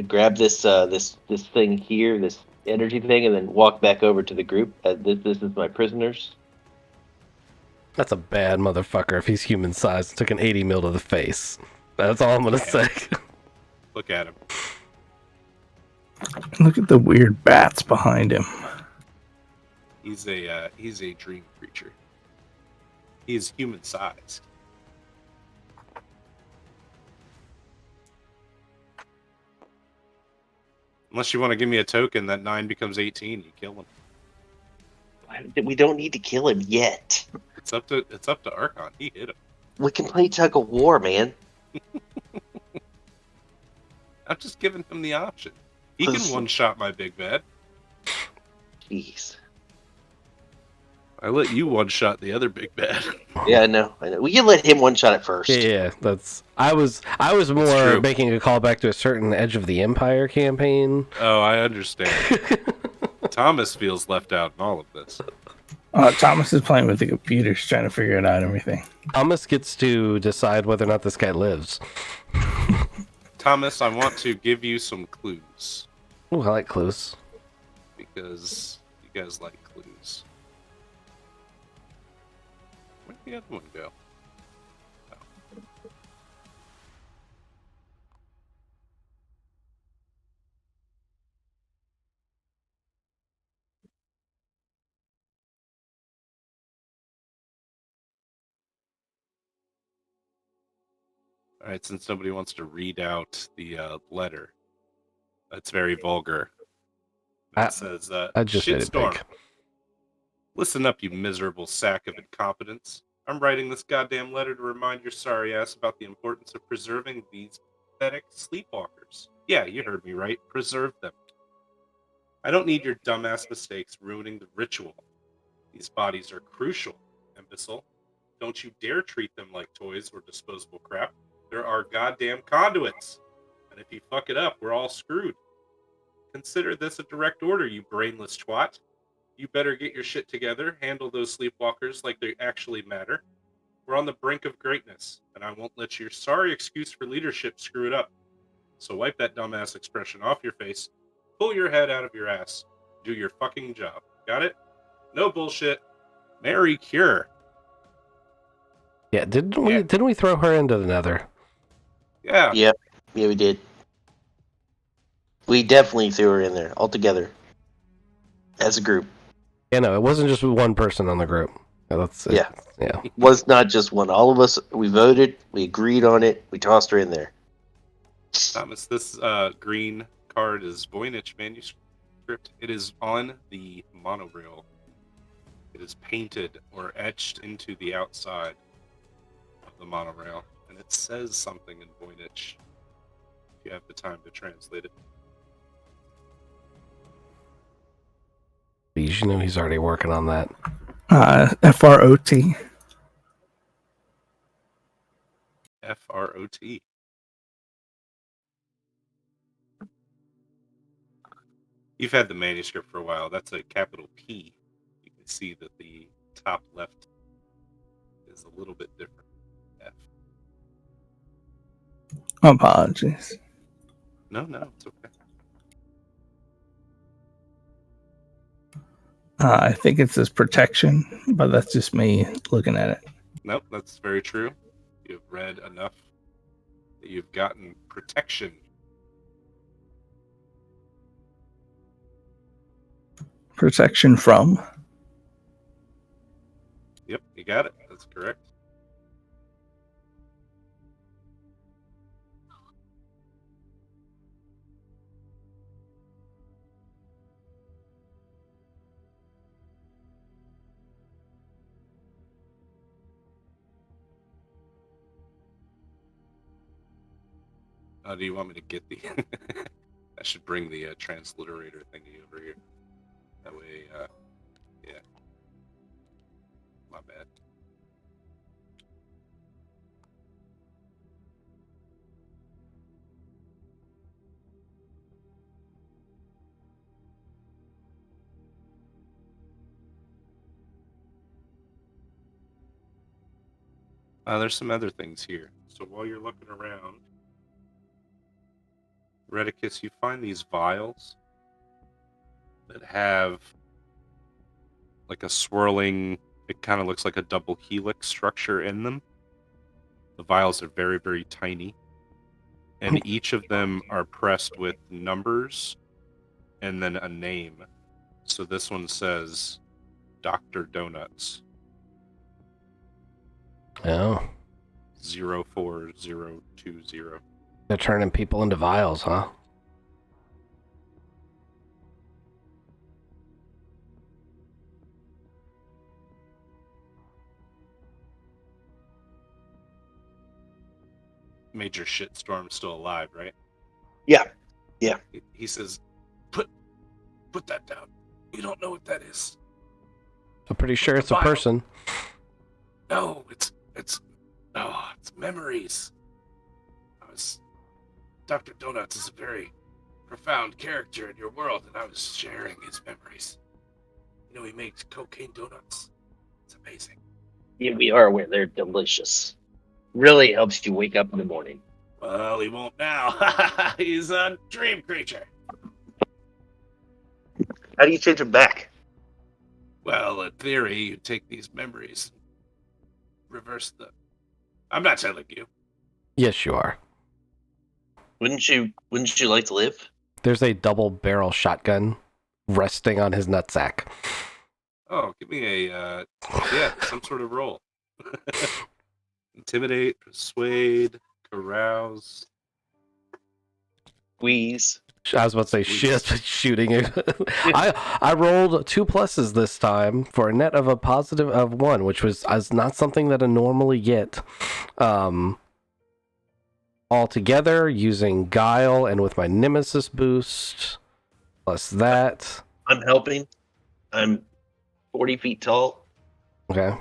grab this thing here, this energy thing, and then walk back over to the group. This is my prisoners. That's a bad motherfucker if he's human sized and took an 80 mil to the face. That's all I'm gonna say. Look at him. Look at the weird bats behind him. He's a dream creature. He's human sized. Unless you want to give me a token that 9 becomes 18, you kill him. We don't need to kill him yet. It's up to Archon. He hit him. We can play tug of war, man. I'm just giving him the option. He can one-shot my big bad. Jeez. I let you one-shot the other big bad. Yeah, I know. We can let him one shot it first. Yeah, that's. I was more true. making a callback to a certain Edge of the Empire campaign. Oh, I understand. Thomas feels left out in all of this. Thomas is playing with the computers, trying to figure it out. Everything. Thomas gets to decide whether or not this guy lives. Thomas, I want to give you some clues. Ooh, I like clues. Because you guys like clues. Where'd the other one go? Oh. All right, since nobody wants to read out the letter, that's very vulgar. It says, I just made it "Shitstorm. big. Listen up, you miserable sack of incompetence. I'm writing this goddamn letter to remind your sorry ass about the importance of preserving these pathetic sleepwalkers. Yeah, you heard me right. Preserve them. I don't need your dumbass mistakes ruining the ritual. These bodies are crucial, imbecile. Don't you dare treat them like toys or disposable crap. There are goddamn conduits. And if you fuck it up, we're all screwed. Consider this a direct order, you brainless twat. You better get your shit together, handle those sleepwalkers like they actually matter. We're on the brink of greatness, and I won't let your sorry excuse for leadership screw it up. So wipe that dumbass expression off your face, pull your head out of your ass, do your fucking job. Got it? No bullshit. Mary Cure. Yeah, didn't we throw her into the nether? Yeah. Yep. Yeah, we did. We definitely threw her in there all together as a group. Yeah, no, it wasn't just one person on the group. Yeah. Yeah. It was not just one. All of us, we voted, we agreed on it, we tossed her in there. Thomas, this green card is Voynich manuscript. It is on the monorail. It is painted or etched into the outside of the monorail. And it says something in Voynich. If you have the time to translate it. You know he's already working on that. FROT. FROT. You've had the manuscript for a while. That's a capital P. You can see that the top left is a little bit different. F. Apologies. No, it's okay. I think it says protection, but that's just me looking at it. Nope, that's very true. You've read enough that you've gotten protection. Protection from. Yep, you got it. That's correct. Do you want me to get the... I should bring the transliterator thingy over here. That way, yeah. My bad. There's some other things here. So while you're looking around, Redicus, you find these vials that have like a swirling, it kind of looks like a double helix structure in them. The vials are very, very tiny. And each of them are pressed with numbers and then a name. So this one says Dr. Donuts. Oh. 04020. They're turning people into vials, huh? Major Shitstorm's still alive, right? Yeah. He says, put that down. You don't know what that is. I'm pretty sure it's a vial. person. No, it's memories. Dr. Donuts is a very profound character in your world, and I was sharing his memories. You know, he makes cocaine donuts. It's amazing. Yeah, we are aware they're delicious. Really helps you wake up in the morning. Well, he won't now. He's a dream creature. How do you change them back? Well, in theory, you take these memories and reverse the... I'm not telling you. Yes, you are. Wouldn't you like to live? There's a double barrel shotgun resting on his nutsack. Oh, give me a, some sort of roll. Intimidate, persuade, carouse. Squeeze. I was about to say shit, shooting it. I rolled 2 pluses this time for a net of a positive of 1, which was not something that I normally get. All together using Guile and with my Nemesis boost, plus that. I'm helping. I'm 40 feet tall. Okay.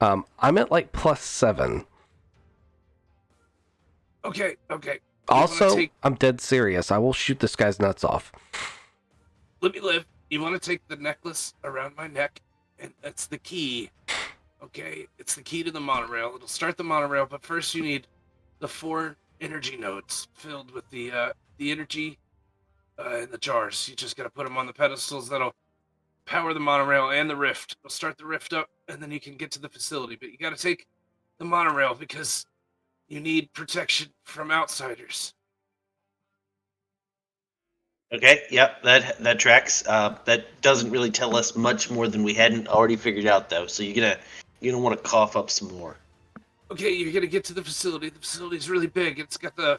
I'm at like +7. Okay. Also, I'm dead serious. I will shoot this guy's nuts off. Let me live. You want to take the necklace around my neck, and that's the key. Okay, it's the key to the monorail. It'll start the monorail, but first you need the 4 energy nodes filled with the energy in the jars. You just gotta put them on the pedestals. That'll power the monorail and the rift. It'll start the rift up, and then you can get to the facility. But you gotta take the monorail because you need protection from outsiders. Okay, yep, that tracks. That doesn't really tell us much more than we hadn't already figured out, though. So you're gonna want to cough up some more. Okay, you're gonna get to the facility. The facility's really big. It's got a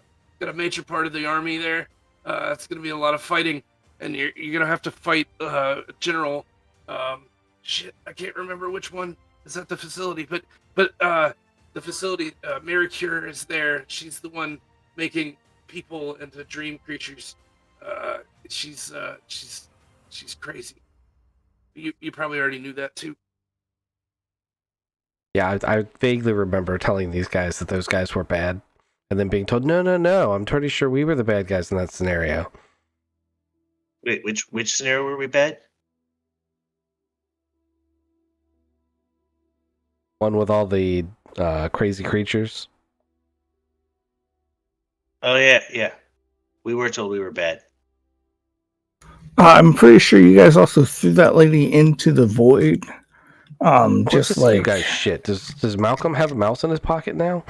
major part of the army there. It's gonna be a lot of fighting, and you're gonna have to fight General. Shit, I can't remember which one is at the facility, but the facility, Mary Cure is there. She's the one making people into dream creatures. She's crazy. You probably already knew that too. Yeah, I vaguely remember telling these guys that those guys were bad, and then being told, no, I'm pretty sure we were the bad guys in that scenario. Wait, which scenario were we bad? One with all the crazy creatures. Oh yeah. We were told we were bad. I'm pretty sure you guys also threw that lady into the void. Of course, Just it's you like guys shit. Does Malcolm have a mouse in his pocket now?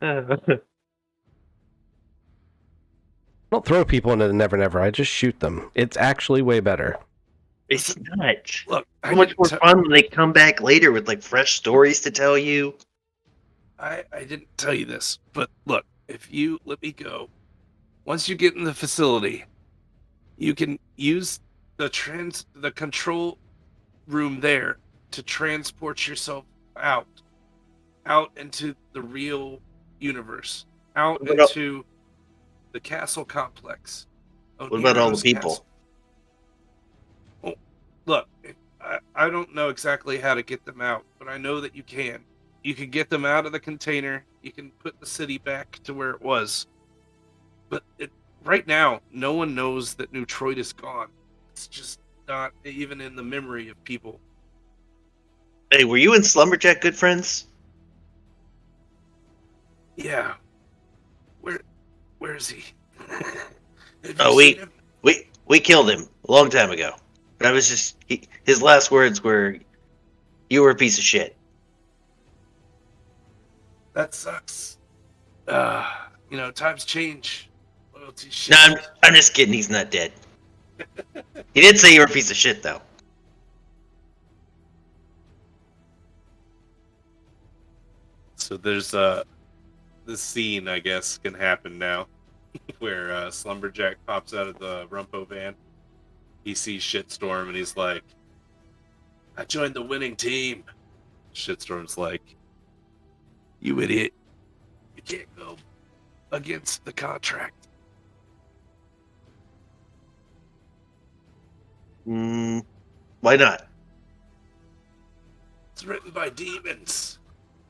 I don't throw people into the Never Never. I just shoot them. It's actually way better. It's not. Look, So much more fun when they come back later with like fresh stories to tell you. I didn't tell you this, but look, if you let me go, once you get in the facility, you can use the control room there to transport yourself out into the real universe, out What about- into the castle complex. What about all the people? Well, look, I don't know exactly how to get them out, but I know that you can. You can get them out of the container. You can put the city back to where it was. But right now, no one knows that New Troid is gone. It's just not even in the memory of people. Hey, were you and Slumberjack good friends? Yeah. Where is he? Have Oh, you seen him? we killed him a long time ago. That was just his last words were, "You were a piece of shit." That sucks. Times change. Loyalty shit. No, I'm just kidding. He's not dead. He did say you were a piece of shit, though. So there's this scene, I guess, can happen now, where Slumberjack pops out of the Rumpo van. He sees Shitstorm and he's like, "I joined the winning team." Shitstorm's like, "You idiot! You can't go against the contract." Why not? It's written by demons.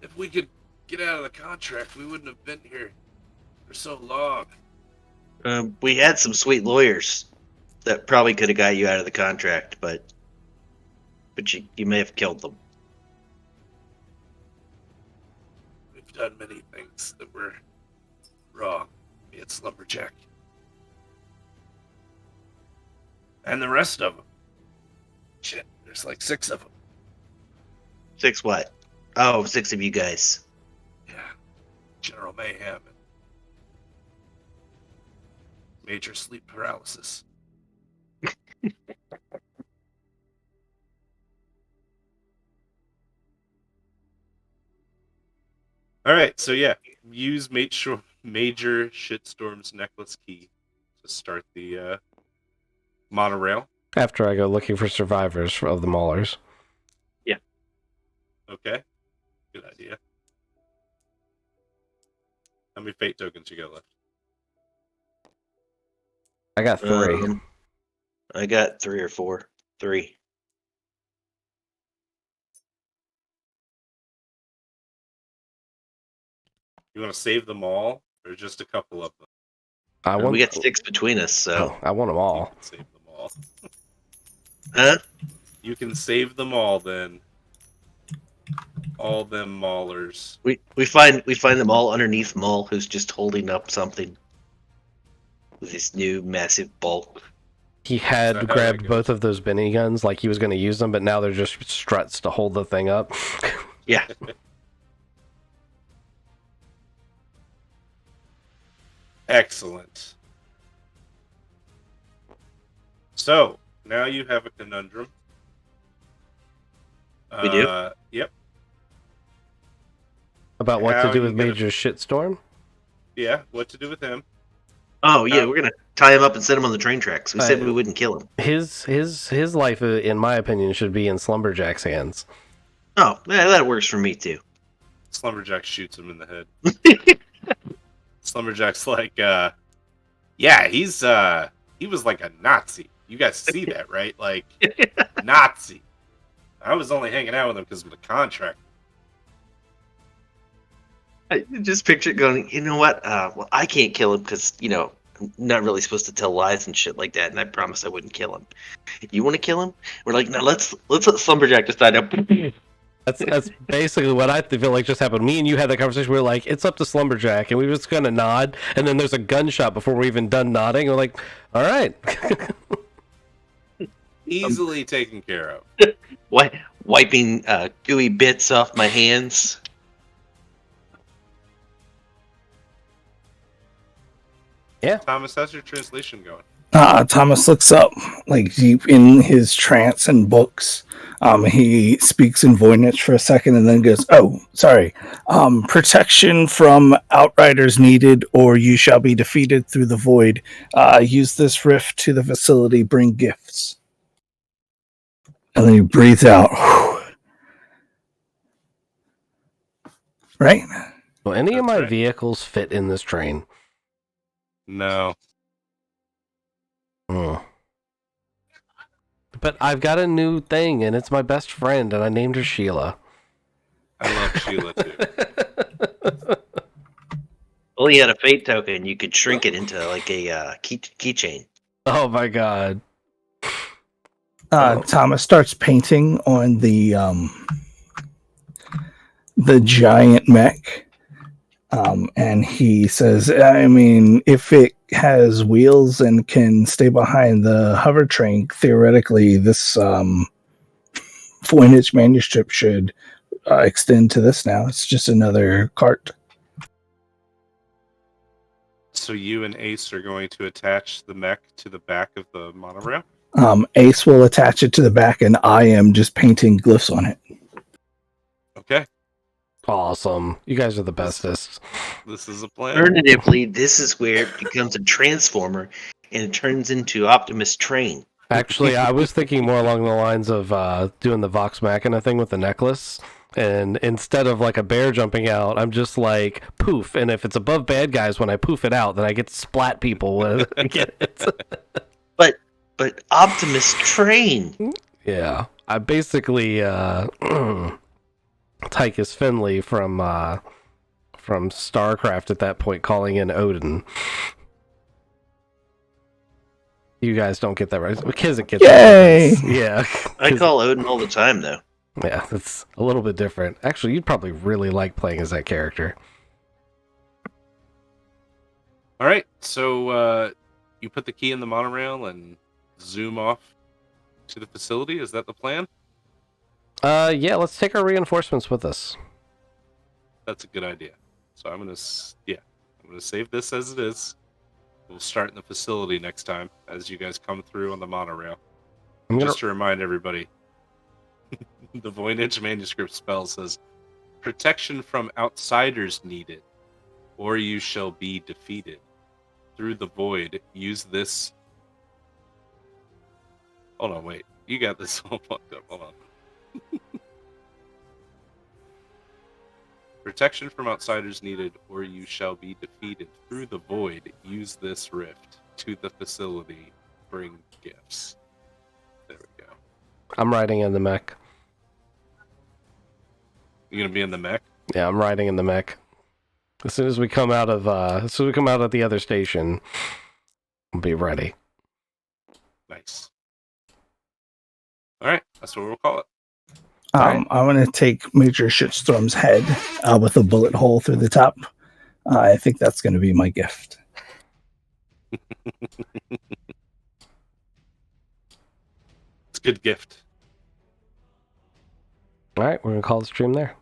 If we could get out of the contract, we wouldn't have been here for so long. We had some sweet lawyers that probably could have got you out of the contract, but you may have killed them. We've done many things that were wrong. Me and Slumberjack. And the rest of them. Shit, there's like 6 of them. 6 what? Oh, 6 of you guys. Yeah. General Mayhem and major sleep paralysis. All right, so yeah, use Major Shitstorm's necklace key to start the monorail. After I go looking for survivors of the Maulers. Okay, good idea. How many fate tokens you got left? I got 3. I got 3 or 4. 3. You want to save them all, or just a couple of them? We got 6 between us, so I want them all. You can save them all. Huh? You can save them all then. All them maulers. We find them all underneath Maul, who's just holding up something with his new massive bulk. He had So how grabbed that both of those Benny guns like he was going to use them, but now they're just struts to hold the thing up. Yeah. Excellent. So, now you have a conundrum. We do? Yep. About what to How do you with gonna- Major Shitstorm? Yeah, what to do with him. Oh yeah, we're gonna tie him up and set him on the train tracks. We said we wouldn't kill him. His life, in my opinion, should be in Slumberjack's hands. Oh, yeah, that works for me too. Slumberjack shoots him in the head. Slumberjack's like, yeah, he was like a Nazi. You guys see that, right? Like, Nazi. I was only hanging out with him because of the contract. I just picture it going, you know what? Well, I can't kill him because, I'm not really supposed to tell lies and shit like that, and I promised I wouldn't kill him. You want to kill him? We're like, no, let's let Slumberjack decide. That's basically what I feel like just happened. Me and you had that conversation. We were like, "It's up to Slumberjack," and we were just gonna nod, and then there's a gunshot before we're even done nodding. We're like, "All right." Easily taken care of. Wiping gooey bits off my hands. Thomas, how's your translation going? Thomas looks up, like deep in his trance and books. He speaks in Voynich for a second and then goes, "Oh, sorry. Protection from outriders needed, or you shall be defeated through the void. Use this rift to the facility, bring gifts." And then he breathes out. Right? Will any of That's my right. vehicles fit in this train? No. Hmm. But I've got a new thing, and it's my best friend, and I named her Sheila. I love Sheila too. Well, you had a fate token. You could shrink it into like a keychain. Oh my god. Thomas starts painting on the giant mech. And he says, I mean, if it has wheels and can stay behind the hover train, theoretically, this Voynich manuscript should extend to this now. It's just another cart. So you and Ace are going to attach the mech to the back of the monorail? Ace will attach it to the back, and I am just painting glyphs on it. Okay. Awesome. You guys are the bestest. This is a plan. Alternatively, this is where it becomes a transformer and it turns into Optimus Train. Actually, I was thinking more along the lines of doing the Vox Machina thing with the necklace. And instead of like a bear jumping out, I'm just like poof. And if it's above bad guys, when I poof it out, then I get to splat people with it. But Optimus Train. Yeah. I basically Tychus Finley from StarCraft at that point calling in Odin. You guys don't get that right. Kizik gets Yay! that. Yeah. I call Odin all the time, though. Yeah, it's a little bit different. Actually, you'd probably really like playing as that character. All right. So you put the key in the monorail and zoom off to the facility. Is that the plan? Yeah, let's take our reinforcements with us. That's a good idea. So I'm gonna save this as it is. We'll start in the facility next time as you guys come through on the monorail. Just to remind everybody, the Voynich manuscript spell says, "Protection from outsiders needed, or you shall be defeated. Through the void, use this." Hold on, wait. You got this all fucked up. Hold on. Protection from outsiders needed, or you shall be defeated. Through the void, use this rift. To the facility, bring gifts. There we go. I'm riding in the mech. You gonna be in the mech? Yeah, I'm riding in the mech. As soon as we come out of the other station, we'll be ready. Nice. All right, that's what we'll call it. I'm going to take Major Shitstorm's head with a bullet hole through the top. I think that's going to be my gift. It's a good gift. All right, we're gonna call the stream there.